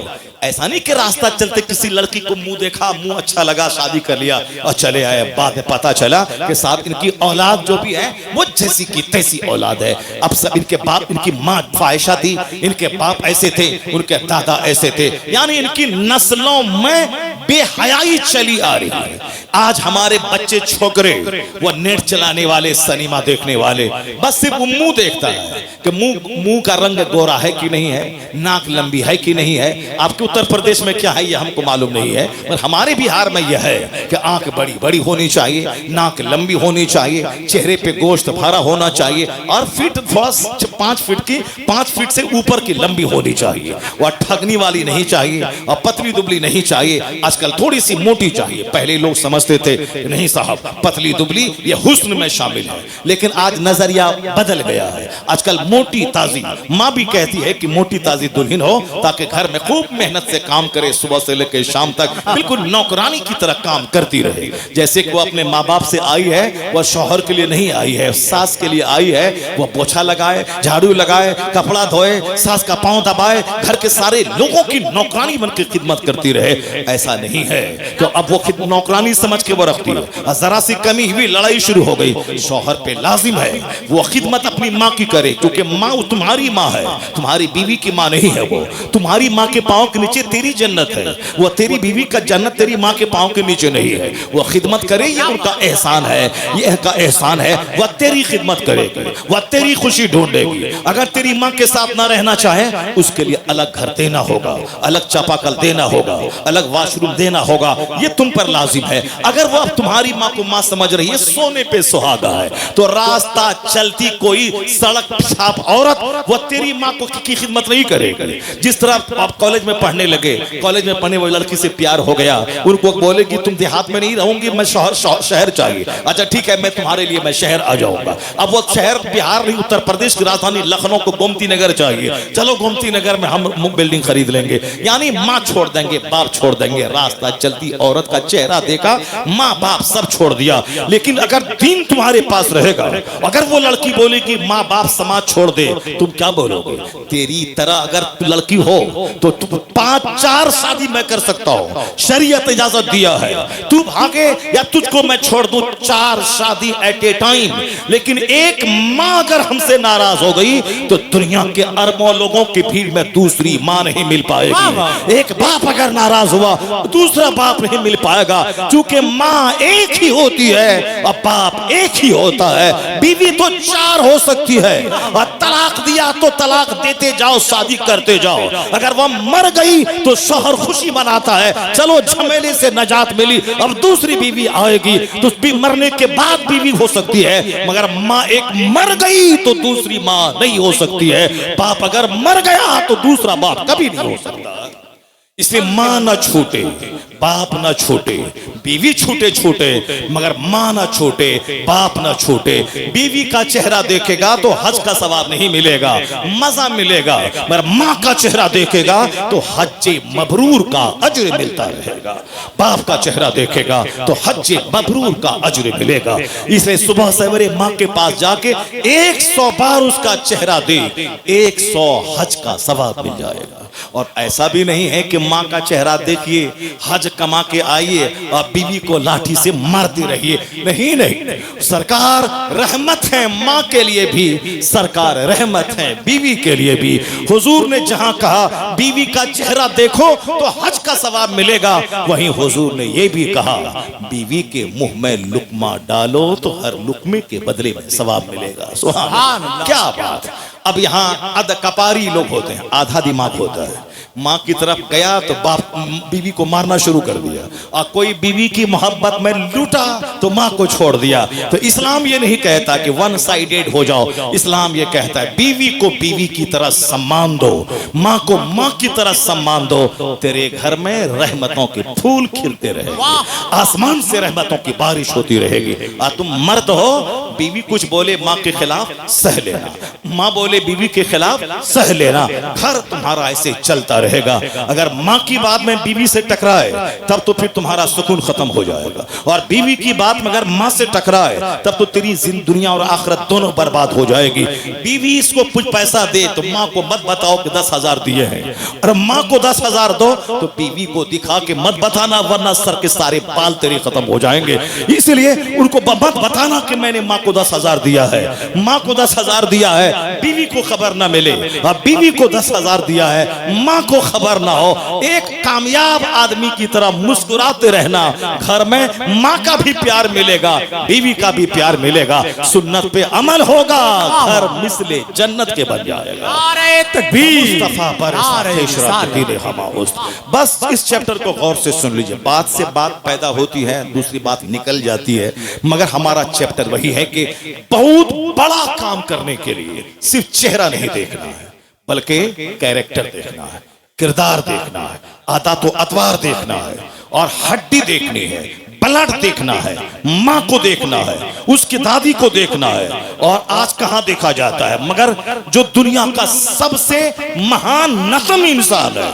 ऐसा नहीं कि रास्ता चलते किसी लड़की को मुंह देखा, मुंह अच्छा लगा, शादी कर लिया और चले आए, बाद में पता चला कि साहब इनकी औलाद जो भी है वो जैसी की तैसी औलाद है। अब सब इनके बाप, इनकी माँ फाहिशा थी, इनके बाप ऐसे थे, उनके दादा ऐसे थे, यानी इनकी नस्लों में बेहयाई चली आ रही है। आज हमारे बच्चे छोकरे वो नेट चलाने वाले, सिनेमा देखने वाले, बस सिर्फ मुंह देखता है कि मुंह का रंग गोरा है कि नहीं है, नाक लंबी है कि नहीं है। आपके उत्तर प्रदेश में क्या है ये हमको मालूम नहीं है, पर हमारे बिहार में यह है कि आंख बड़ी बड़ी होनी चाहिए, नाक लंबी होनी चाहिए, चेहरे पे गोश्त भरा होना चाहिए और फिट 5 फीट से ऊपर की लंबी होनी चाहिए। वह ठगनी वाली नहीं चाहिए और पतली दुबली नहीं चाहिए। आजकल थोड़ी सी मोटी चाहिए। पहले लोग समझते थे नहीं साहब, पतली दुबली ये हुस्न में शामिल है, लेकिन आज नजरिया बदल गया है। आजकल मोटी ताजी, माँ भी कहती है कि मोटी ताजी दुल्हन हो ताकि घर में खूब मेहनत से काम करे, सुबह से लेकर शाम तक बिल्कुल नौकरानी की तरह काम करती रहे। जैसे कि वो अपने माँ बाप से आई है, वह शौहर के लिए नहीं आई है, सास के लिए आई है। वह पोछा लगाए, झाड़ू लगाए, कपड़ा धोए, सास का पांव दबाए, घर के सारे लोगों की नौकरानी बनकर खिदमत करती रहे। ऐसा नहीं है तो अब वो नौकरानी समझ के वो रखती है। जरा सी कमी हुई, लड़ाई शुरू हो गई। शौहर पे लाजिम है वो खिदमत अपनी माँ की करे, क्योंकि माँ तुम्हारी माँ है, तुम्हारी बीवी की माँ नहीं है। वो तुम्हारी माँ के पाँव के नीचे तेरी जन्नत है, वो तेरी बीवी का जन्नत तेरी माँ के पाँव के नीचे नहीं है। वो खिदमत करे, ये उनका एहसान है, ये उनका एहसान है। वह तेरी खिदमत करेगी, वह तेरी खुशी ढूंढेगी। अगर तेरी माँ के साथ ना रहना चाहे, उसके लिए अलग घर देना होगा, अलग चापाकल देना होगा, अलग वाशरूम देना होगा, ये तुम पर लाजिम है। अगर वो अब तुम्हारी माँ को माँ समझ रही है, सोने पे सुहागा है, तो रास्ता चलती कोई सड़क छाप औरत वो तेरी माँ को की खिदमत नहीं करेगी। जिस तरह आप कॉलेज में पढ़ने लगे, कॉलेज में पढ़ने वाली लड़की से प्यार हो गया, उनको बोले कि तुम देहात में नहीं रहूंगी, मैं शहर चाहिए। अच्छा ठीक है, मैं तुम्हारे लिए मैं शहर आ जाऊंगा। अब वो शहर बिहार नहीं, उत्तर प्रदेश की राजधानी लखनऊ को गोमती नगर चाहिए। चलो गोमती नगर में हम बिल्डिंग खरीद लेंगे, यानी माँ छोड़ देंगे, बाप छोड़ देंगे। रास्ता चलती औरत का चेहरा देखा, माँ बाप सब छोड़ दिया। लेकिन अगर दीन तुम्हारे पास रहेगा, अगर वो लड़की बोलेगी माँ बाप समाज छोड़ दे, तुम क्या बोलोगे? तेरी तरह अगर लड़की हो तो 5-4 शादी मैं कर सकता हूं, शरीयत इजाजत दिया है। तू भागे या तुझको मैं छोड़ दूं, 4 शादी एट ए टाइम। लेकिन एक माँ अगर हमसे नाराज हो गई तो दुनिया के अरबों लोगों की भीड़ में दूसरी माँ नहीं मिल पाएगी। एक बाप अगर नाराज हुआ, दूसरा बाप नहीं मिल पाएगा, क्योंकि माँ एक ही होती है और बाप एक ही होता है। बीवी तो 4 हो सकती है, और तलाक दिया तो तलाक देते जाओ, शादी करते जाओ। अगर वह मर गई तो शौहर खुशी मनाता है, चलो झमेले से नजात मिली, अब दूसरी बीवी आएगी। तो मरने के बाद बीवी हो सकती है, मगर माँ एक मर गई तो दूसरी माँ नहीं हो सकती है। बाप अगर मर गया तो दूसरा बाप कभी नहीं हो सकता। इसलिए माँ न छूटे, बाप न छूटे, बीवी छूटे मगर माँ न छूटे, बाप न छूटे। बीवी का चेहरा देखेगा तो हज का सवाब नहीं मिलेगा, मजा मिलेगा, मगर माँ का चेहरा देखेगा तो हज मबरूर का अजर मिलता रहेगा। बाप का चेहरा देखेगा तो हज मबरूर का अजर मिलेगा। इसलिए सुबह सवेरे माँ के पास जाके 100 बार उसका चेहरा दे, 100 हज का सवाब मिल जाएगा। और ऐसा भी नहीं है कि माँ का चेहरा देखिए, हज कमा के आइए और बीवी को लाठी से मारती रहिए। नहीं, सरकार रहमत है माँ के लिए भी, सरकार रहमत है बीवी के लिए भी। हुजूर ने जहां कहा बीवी का चेहरा देखो तो हज का सवाब मिलेगा, वहीं हुजूर ने यह भी कहा बीवी के मुंह में लुकमा डालो तो हर लुकमे के बदले में सवाब मिलेगा। सुभान अल्लाह, क्या बात। अब यहाँ अध कपारी लोग होते हैं, आधा दिमाग होता है। माँ की तरफ गया तो बाप बीवी को मारना शुरू कर दिया, और कोई बीवी की मोहब्बत में लूटा तो माँ को छोड़ दिया। तो इस्लाम ये नहीं कहता कि वन साइडेड हो जाओ, इस्लाम ये कहता है बीवी को बीवी की तरह सम्मान दो, माँ को माँ की तरह सम्मान दो। तेरे घर में रहमतों के फूल खिलते रहेंगे, आसमान से रहमतों की बारिश होती रहेगी। और तुम मर्द हो, बीवी कुछ बोले माँ के खिलाफ सह लेना, माँ बोले बीवी के खिलाफ सह लेना, घर तुम्हारा ऐसे चलता रहेगा। अगर माँ की बात में बीवी से टकराए तब तो फिर तुम्हारा सुकून खत्म हो जाएगा, और बीवी की बात में अगर माँ से टकराए तब तो तेरी दुनिया और आखिरत दोनों बर्बाद हो जाएगी। बीवी इसको कुछ पैसा दे तो माँ को मत बताओ कि 10,000 दिए हैं, और माँ को 10,000 दो तो बीवी को दिखा के मत बताना, वरना सर के सारे बाल तेरे खत्म हो जाएंगे। इसलिए उनको मत बताना कि मैंने माँ को 10,000 दिया है, माँ को 10,000 दिया है, बीवी को खबर ना मिले। और बीवी को 10,000 दिया है, माँ को खबर ना हो। एक कामयाब आदमी की तरह मुस्कुराते रहना, घर में माँ का भी प्यार मिलेगा, बीवी का भी प्यार मिलेगा, सुन्नत पे अमल होगा, घर मिसले जन्नत के बन जाएगा। बस इस चैप्टर को गौर से सुन लीजिए। बात से बात पैदा होती है, दूसरी बात निकल जाती है, मगर हमारा चैप्टर वही है कि बहुत बड़ा काम करने के लिए सिर्फ चेहरा नहीं देखना है, बल्कि कैरेक्टर देखना है, किरदार देखना है, आदत व अतवार देखना है, और हड्डी देखनी है, ब्लड देखना है, माँ को देखना है, उसकी दादी को देखना है। और आज कहाँ देखा जाता है, मगर जो दुनिया का सबसे महान नस्ल इंसान है,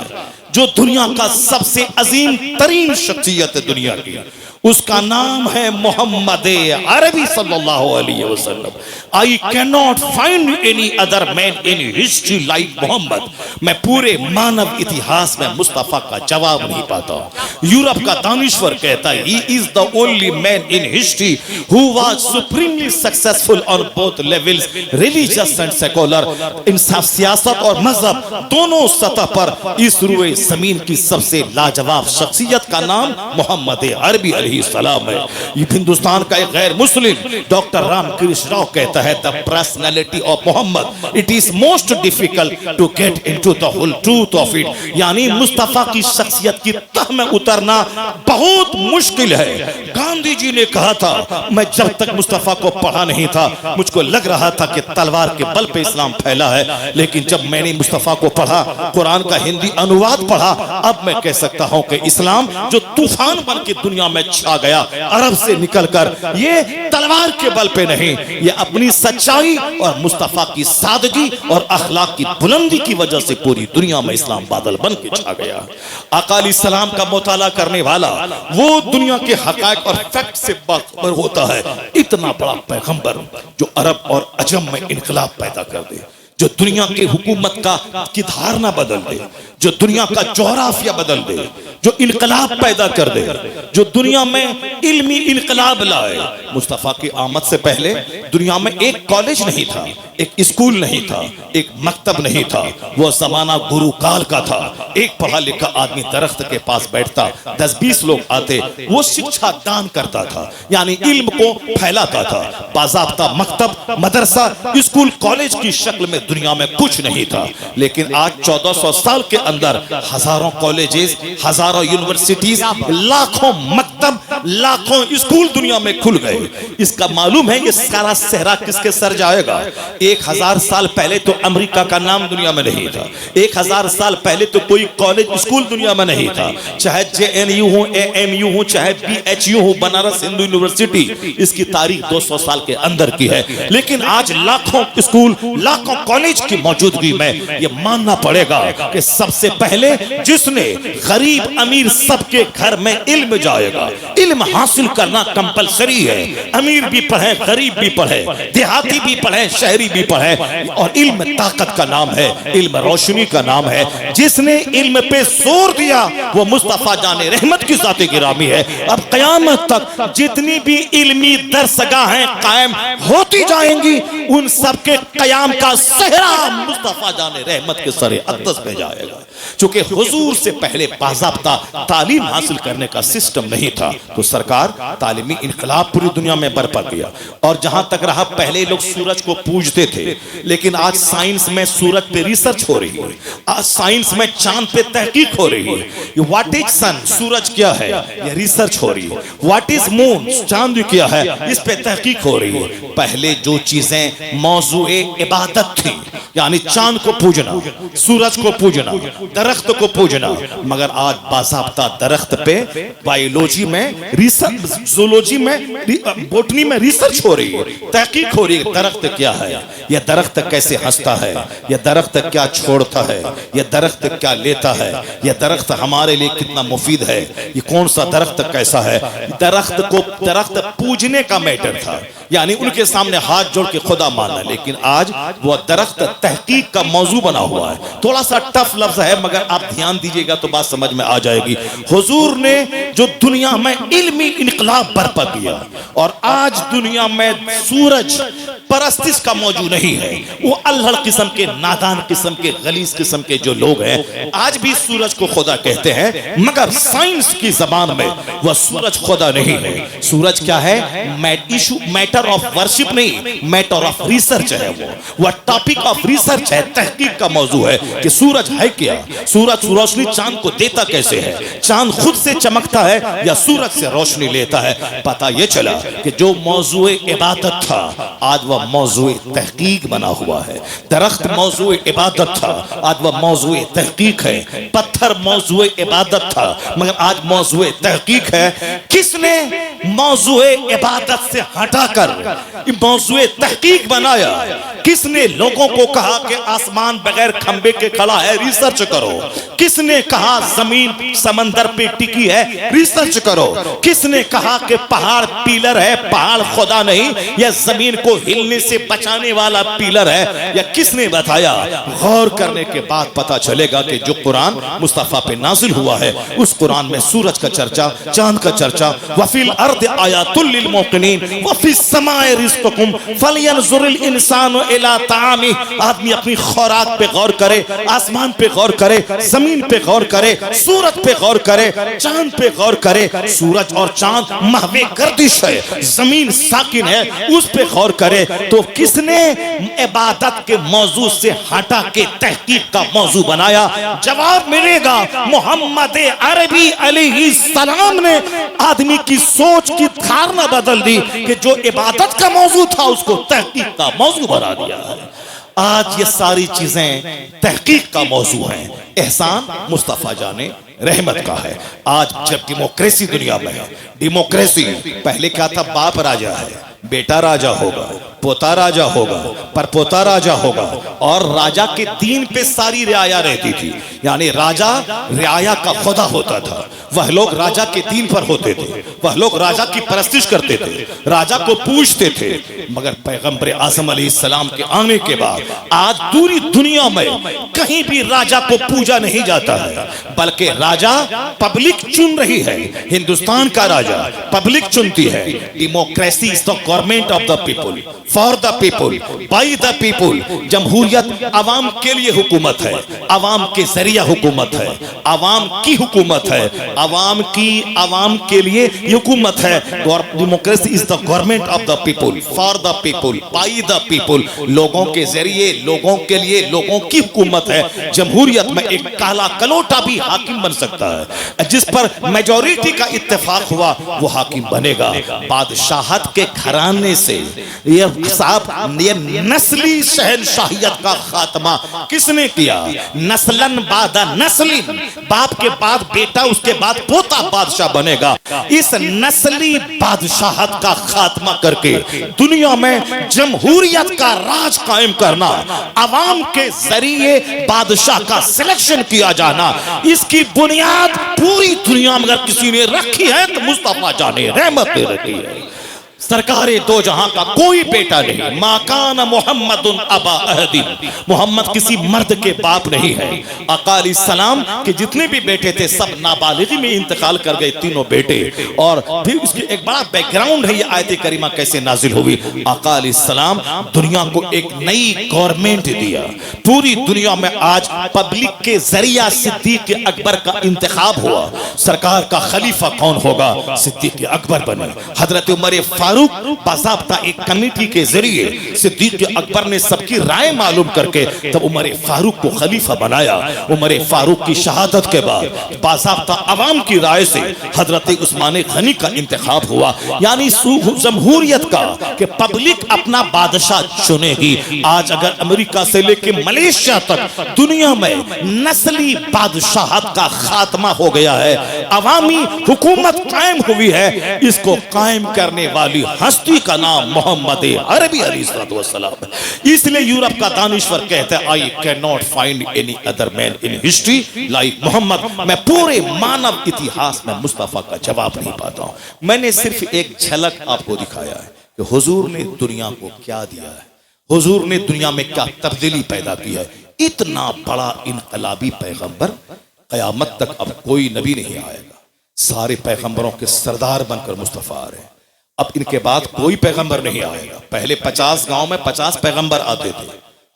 जो दुनिया का सबसे अजीम तरीन शख्सियत है दुनिया की, उसका नाम है मोहम्मद अरबी सल्लल्लाहु अलैहि वसल्लम। I can not find any other man in history like Mohammad. मैं पूरे मानव इतिहास में मुस्तफा का जवाब नहीं पाता। यूरोप का दानिश्वर कहता है, he is the only man in history who was supremely successful on both levels, religious and secular. इंसाफ, सियासत और मजहब दोनों सतह पर इस रुए जमीन की सबसे लाजवाब शख्सियत का नाम मोहम्मद अरबी सलाम है। हिंदुस्तान का एक गैर मुस्लिम डॉक्टर रामकृष्ण राव कहता है, the personality of Mohammad it is most difficult to get into the whole truth of it. यानी मुस्तफा की शख्सियत की तह में उतरना बहुत मुश्किल है। गांधी जी ने कहा था, मैं जब तक मुस्तफा को पढ़ा नहीं था मुझको लग रहा था कि तलवार के बल पे इस्लाम फैला है, लेकिन जब मैंने मुस्तफा को पढ़ा, कुरान का हिंदी अनुवाद पढ़ा, अब मैं कह सकता हूं कि इस्लाम जो तूफान बन के दुनिया में छा गया अरब से निकलकर, ये तलवार के बल पे नहीं, ये अपनी सच्चाई और मुस्तफा की सादगी और अखलाक की बुलंदी की वजह से पूरी दुनिया में इस्लाम बादल बन के छा गया। आका अलैहिस्सलाम का मुताला करने वाला वो दुनिया के हकायक और फैक्ट से बाखबर होता है। इतना बड़ा पैगंबर जो अरब और अजम में इनकलाब पैदा कर दे, जो दुनिया की हुकूमत की धारणा बदल दे, जो दुनिया का जोग्राफिया बदल दे, जो इनकलाब पैदा कर दे, जो दुनिया में इल्मी इनकलाब लाए। मुस्तफा की आमद से पहले दुनिया में एक कॉलेज नहीं था, एक स्कूल नहीं था, एक मकतब नहीं था। वो जमाना गुरु काल का था। एक पढ़ा लिखा आदमी दरख्त के पास बैठता, 10-20 लोग आते, वो शिक्षा दान करता था, यानी इल्म को फैलाता था। बाज़ाब्ता मकतब, मदरसा, स्कूल, कॉलेज की शक्ल में दुनिया में कुछ नहीं था। लेकिन आज 1400 साल के अंदर हजारों कॉलेजेस, हजारों यूनिवर्सिटीज, लाखों मकतब, लाखों स्कूल दुनिया में खुल गए। इसका मालूम है ये सारा सहरा किसके सर जाएगा? 1000 साल पहले तो अमेरिका का नाम दुनिया में नहीं था। 1000 साल पहले तो कोई कॉलेज स्कूल दुनिया में नहीं था। चाहे JNU हो, AMU हो, चाहे BHU हो, बनारस हिंदू यूनिवर्सिटी, इसकी तारीख 200 साल के अंदर की है। लेकिन आज लाखों स्कूल, लाखों कॉलेज की मौजूदगी में ये मानना पड़ेगा कि सबसे पहले जिसने गरीब अमीर सबके घर में इल्म जाएगा। इल्म हासिल करना कंपलसरी है। अमीर भी पढ़े, गरीब भी पढ़े, देहाती भी पढ़े, शहरी भी पढ़े। और इल्म ताकत का नाम है, इल्म रोशनी का नाम है। जिसने इल्म पे जोर दिया वो मुस्तफा जाने रहमत की ज़ाते गिरामी है। अब क़यामत तक जितनी भी इल्मी दरसगाहें कायम होती जाएंगी, उन सबके क़याम का सेहरा मुस्तफा जाने रहमत के सरे अक़दस पे जाएगा। चूंकि हुजूर से पहले बाज़ाब्ता तालीम हासिल करने का सिस्टम नहीं था, तो सरकार तालीमी इनकलाब पूरी दुनिया में बरपा किया। और जहां तक रहा, पहले लोग सूरज को पूजते थे, लेकिन आज साइंस में सूरज पे रिसर्च हो रही है। आज साइंस में चांद पे तहकीक हो रही है। व्हाट इज सन, सूरज क्या है, ये रिसर्च हो रही है। व्हाट इज मून, चांद क्या है, इस पे तहकीक हो रही है। पहले जो चीजें मौजूए इबादत थी, यानी चांद को पूजना, सूरज को पूजना, दरख्त को पूजना। मगर आज बाज़ाब्ता दरख्त पे बायोलॉजी में रिसर्च, ज़ूलॉजी में, बोटनी में रिसर्च हो रही है, तहकीक हो रही है। दरख्त क्या है, यह दरख्त कैसे हंसता है, यह दरख्त क्या छोड़ता है, यह दरख्त क्या लेता है, यह दरख्त हमारे लिए कितना मुफीद है, ये कौन सा दरख्त कैसा है। दरख्त पूजने का मैटर था, यानी उनके सामने हाथ जोड़ के खुदा मानना। लेकिन आज वो दरख्त तहकीक का मौजू बना हुआ है। थोड़ा सा टफ लफ्ज है, मगर आप ध्यान दीजिएगा तो बात समझ में आ जाएगी। हुजूर ने जो दुनिया में इल्मी इनकलाब बर्पा किया, और आज दुनिया में सूरज परस्तिश का मौजू नहीं है। वो अल्हड़ किस्म के, नादान किस्म के, गलीज किस्म के जो लोग हैं आज भी सूरज को खुदा कहते हैं, मगर साइंस की जबान में वह सूरज खुदा नहीं है। सूरज क्या है? मैटर ऑफ वर्शिप नहीं, मैटर ऑफ रिसर्च है। वह टॉपिक ऑफ रिसर्च है, तहकीक का मौजू है कि सूरज है क्या, सूरज रोशनी चांद को देता कैसे है, चांद खुद से चमकता है या सूरज से रोशनी लेता है। पता यह चला कि जो मौजू इबादत था आज वह मौजू तहकीक बना हुआ है। दरख्त मौजू इबादत था, आज वह मौजू तहकीक है। पत्थर मौजू इबादत था, मगर आज मौजू तहकीक है। किसने मौजू इबादत से हटाकर मौजू तहकीक बनाया? किसने लोगों को कहा कि आसमान बगैर खंबे के खड़ा है, रिसर्च करो? किसने कहा जमीन समंदर पे टिकी है, रिसर्च करो? किसने कहा कि पहाड़ पिलर है, पहाड़ खुदा नहीं, यह जमीन को हिलने से बचाने वाला पिलर है? या किसने बताया? गौर करने के बाद पता चलेगा कि जो कुरान मुस्तफा पे नाजिल हुआ है, उस कुरान में सूरज का चर्चा, चांद का चर्चा, वफिल अर्द आयातुल लिल मुक़िनीन वफिस समाए रिज़्क़ुकुम फलयंजुरिल इंसानु इला तामी। आदमी अपनी खुराक पे गौर करे, आसमान पे गौर करे, जमीन पे गौर करे, सूरज पे गौर करे, चांद पे गौर करे। सूरज और चांद महवे गर्दिश है, जमीन साकिन है, उस पे गौर करे। तो किसने इबादत के मौजू से हटा के तहकीक का मौजू बनाया? जवाब मिलेगा मोहम्मद अरबी अलैहिस्सलाम ने आदमी की सोच की धारणा बदल दी कि जो इबादत का मौजू था उसको तहकीक का मौजू बना दिया है। आज ये सारी चीजें तहकीक का मौजू हैं। एहसान मुस्तफा जाने रहमत का है। आज जब डेमोक्रेसी दुनिया में है, डेमोक्रेसी पहले क्या था? बाप राजा है, बेटा राजा होगा, पोता राजा होगा, परपोता राजा होगा, और राजा के दीन पे सारी रियाया रहती थी। यानी राजा रियाया का खुदा होता था। वह लोग राजा के दीन पर होते थे, वह लोग राजा की परस्तिश करते थे, राजा को पूजते थे। मगर पैगंबर आज़म अलैहिस्सलाम के आने के बाद आज पूरी दुनिया में कहीं भी राजा को पूजा नहीं जाता है, बल्कि राजा पब्लिक चुन रही है। हिंदुस्तान का राजा पब्लिक चुनती है। Democracy is the government of the people, for the people, by the people. जमहूरियत अवाम के लिए हुकूमत है, अवाम के जरिए हुकूमत है, अवाम की हुकूमत है, अवाम की, अवाम के लिए हुकूमत है। Democracy is the government of the people, for the people, by the people. लोगों के जरिए, लोगों के लिए, लोगों की हुकूमत है। जमहूरियत में एक काला कलोटा भी हाकिम बन सकता है, जिस पर मेजॉरिटी का इत्तेफाक हुआ वो हाकिम बनेगा। बादशाहत के घराने से ये साहब, ये नस्ली शहनशाहियत का खात्मा किसने किया? नस्लन बादा नस्लिन, बाप के बाद बेटा, उसके बाद पोता बादशाह बनेगा। इस नस्ली बादशाहत का खात्मा करके दुनिया में जमहूरियत का राज कायम करना, अवाम के जरिए बादशाह का सिलेक्शन किया जाना, इसकी बुनियाद पूरी दुनिया में अगर किसी ने रखी है तो मुस्तफा जाने रहमत ने रखी है। सरकारे दो जहां का कोई बेटा नहीं। माकान मोहम्मदुन अबा अहदिन, मोहम्मद किसी मर्द के बाप नहीं है। आका अलैहिस्सलाम के जितने भी बेटे थे सब नाबालिगी में इंतकाल कर गए, तीनों बेटे। और फिर उसकी एक बड़ा बैकग्राउंड है, ये आयत करीमा कैसे नाजिल हुई। आका अलैहिस्सलाम दुनिया को एक नई गवर्नमेंट दिया। पूरी दुनिया में आज पब्लिक के जरिया सिद्दीक अकबर का इंतखाब हुआ। सरकार का खलीफा कौन होगा? सिद्दीक अकबर बने। हजरत उमर फारूक बाज़ाब्ता एक कमेटी के जरिए सिद्दीक अकबर ने सबकी राय मालूम करके तब उमर फारूक को खलीफा बनाया। उमर फारूक की शहादत के बाद बाज़ाब्ता अवाम की राय से हजरत उस्मान गनी का इंतखाब हुआ, यानी जमहूरियत का कि पब्लिक अपना बादशाह चुनेगी। आज अगर अमेरिका से लेकर मलेशिया तक दुनिया में नस्ली बादशाहत का खात्मा हो गया है, अवामी हुकूमत कायम हुई है। इसको कायम करने वाली हस्ती का नाम मोहम्मद अरबी अलैहिस्सलाम। इसलिए यूरोप का दानिश्वर कहता है, I can not find any other man in history like Mohammad. मैं पूरे मानव इतिहास में मुस्तफा का जवाब नहीं पाता हूं। मैंने सिर्फ एक झलक आपको दिखाया है कि हुजूर ने दुनिया को क्या दिया है, हुजूर ने दुनिया में क्या तब्दीली पैदा की है। इतना बड़ा इनकलाबी पैगंबर, कयामत तक अब कोई नबी नहीं आएगा। सारे पैगंबरों के सरदार बनकर मुस्तफा आ रहे हैं। अब इनके बाद कोई पैगंबर नहीं आएगा। पहले 50 गांव में 50 पैगंबर आते थे,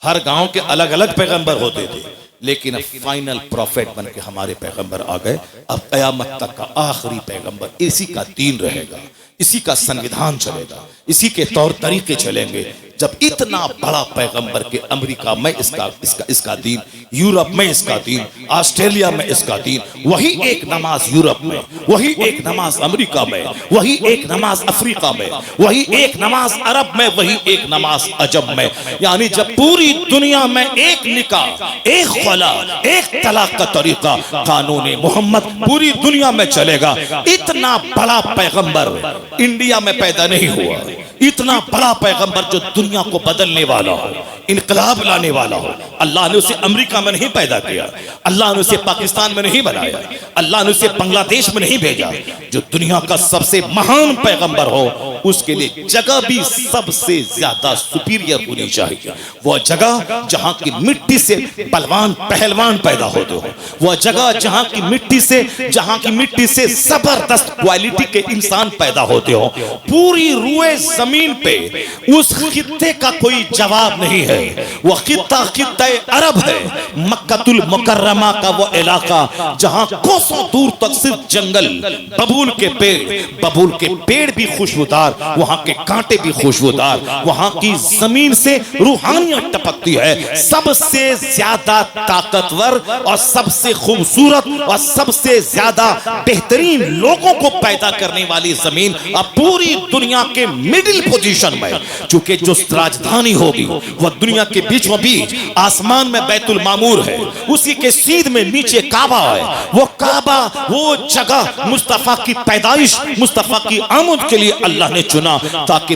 हर गांव के अलग अलग पैगंबर होते थे, लेकिन अब फाइनल प्रॉफिट बन के हमारे पैगंबर आ गए। अब कयामत तक का आखिरी पैगंबर, इसी का दीन रहेगा, इसी का संविधान चलेगा, इसी के तौर तरीके चलेंगे। जब इतना बड़ा पैगंबर के अमेरिका में इसका दीन, यूरोप में इसका दीन, ऑस्ट्रेलिया में इसका दीन, वही एक नमाज यूरोप में, वही एक नमाज अमेरिका में, वही एक नमाज अफ्रीका में, वही एक नमाज अरब में, वही एक नमाज अजम में। यानी जब पूरी दुनिया में एक निकाह, एक खुला, एक तलाक का तरीका, कानून मोहम्मद पूरी दुनिया में चलेगा। इतना बड़ा पैगंबर इंडिया में पैदा नहीं हुआ। इतना बड़ा पैगंबर जो दुनिया को बदलने वाला हो, इनकलाब लाने वाला हो। अल्लाह ने उसे अमेरिका में नहीं पैदा किया, अल्लाह ने उसे पाकिस्तान में नहीं बनाया, अल्लाह ने उसे बांग्लादेश में नहीं भेजा। जो दुनिया का सबसे महान पैगंबर हो, उसके लिए जगह भी सबसे ज्यादा सुपीरियर होनी चाहिए। वह जगह जहां की मिट्टी से बलवान पहलवान पैदा होते हो, वह जगह जहां की मिट्टी से जबरदस्त क्वालिटी के इंसान पैदा होते हो। पूरी रुए जमीन पे उस खित्ते का कोई जवाब नहीं है। वह खित्ता अरब है, मक्कतुल मुकर्रमा का वो इलाका जहां कोसों दूर तक सिर्फ जंगल, बबूल के पेड़ भी खुशबूदार, वहां के कांटे भी खुशबूदार, वहां की जमीन से रूहानियत टपकती है। सबसे ज्यादा ताकतवर और सबसे खूबसूरत और सबसे ज्यादा बेहतरीन लोगों को पैदा करने वाली जमीन अब पूरी दुनिया के मिडिल पोजीशन में, चूंकि जो राजधानी होगी वह दुनिया के बीचों बीच आसमान में बैतुल मामूर है, उसी के सीध में नीचे काबा है। वो काबा, वो जगह मुस्तफा की पैदाइश, मुस्तफा की आमद के लिए अल्लाह ने चुना, ताकि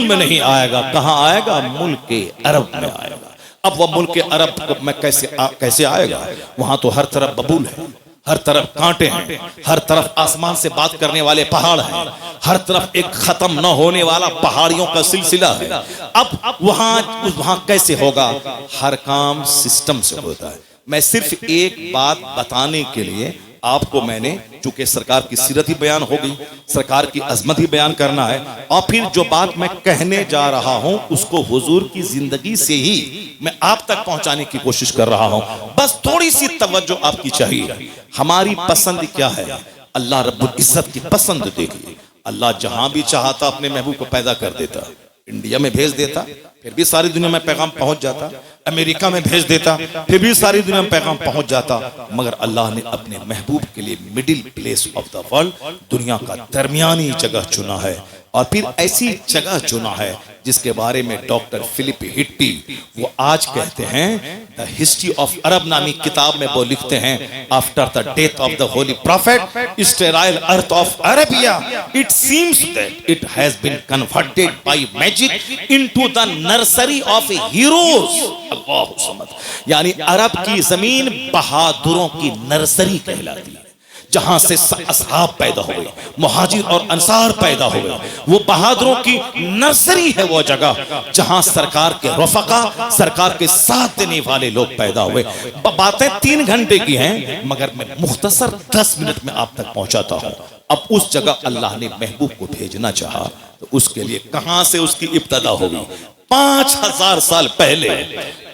में नहीं आएगा। कहां आएगा? मुल्क अरब में आएगा। अब वह मुल्क अरब में कैसे आएगा? वहां तो हर तरफ बबूल है, हर तरफ कांटे हैं, हर तरफ आसमान से बात करने वाले पहाड़ हैं, हर तरफ एक खत्म न होने वाला पहाड़ियों का सिलसिला है। अब वहां कैसे होगा? हर काम सिस्टम से होता है। मैं सिर्फ एक बात बताने के लिए आपको मैंने, चूंकि सरकार की सीरत ही बयान हो गई, सरकार की अजमत ही बयान करना है, और फिर जो बात मैं कहने जा रहा हूं उसको हुजूर की जिंदगी से ही मैं आप तक पहुंचाने की कोशिश कर रहा हूं। बस थोड़ी सी तवज्जो आपकी चाहिए। हमारी पसंद क्या है? अल्लाह रब्बुल इज्जत की पसंद देखिए। अल्लाह जहां भी चाहता अपने महबूब को पैदा कर देता। इंडिया में भेज देता, फिर भी सारी दुनिया में पैगाम पहुंच जाता। अमेरिका में भेज देता, फिर भी सारी दुनिया में पैगाम पहुंच जाता। मगर अल्लाह ने अपने महबूब के लिए middle place of the world, दुनिया का दरमियानी जगह चुना है। और फिर ऐसी जगह चुना है जिसके बारे में डॉक्टर फिलिप हिट्टी वो आज कहते हैं, द हिस्ट्री ऑफ अरब नामी किताब में वो लिखते हैं, after the death of the holy prophet sterile earth of Arabia it seems that it has been converted by magic into the nursery of heroes. Allah, यानी अरब की जमीन बहादुरों की नर्सरी कहलाती है। जहां से असहाब पैदा हुए, मुहाजिर और अंसार पैदा हुए। वो बहादुरों की नर्सरी है वो जगह जहां सरकार के रफका, सरकार के साथ देने वाले लोग पैदा हुए। बातें 3 घंटे की हैं, मगर मैं मुख्तसर 10 मिनट में आप तक पहुंचाता हूं। अब उस जगह अल्लाह ने महबूब को भेजना चाहा तो उसके लिए कहां से उसकी इब्तदा होगी? 5000 साल पहले,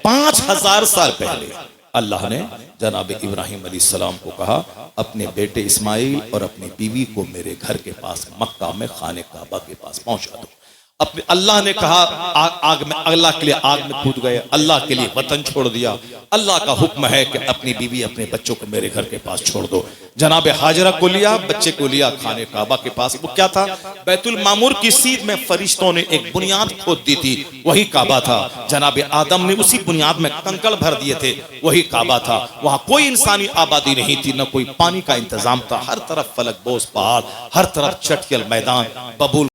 5000 साल पहले अल्लाह ने जनाब इब्राहिम अलैहिस्सलाम को कहा, अपने बेटे इस्माइल और अपनी बीवी को मेरे घर के पास मक्का में खाने काबा के पास पहुंचा दो। अपने अल्लाह ने कहा आग में, अल्लाह के लिए आग में कूद गए, अल्लाह के लिए वतन छोड़ दिया। अल्लाह का हुक्म है कि अपनी बीवी अपने बच्चों को मेरे घर के पास छोड़ दो। जनाब हाजरा को लिया, बच्चे को लिया खाने काबा के पास। वो क्या था? बैतुल मामूर की सीध में फरिश्तों ने एक बुनियाद खोद दी थी, वही काबा था। जनाब आदम ने उसी बुनियाद में कंकड़ भर दिए थे, वही काबा था। वहां कोई इंसानी आबादी नहीं थी, न कोई पानी का इंतजाम था। हर तरफ फलक बोस पहाड़, हर तरफ चटकियल मैदान, बबूल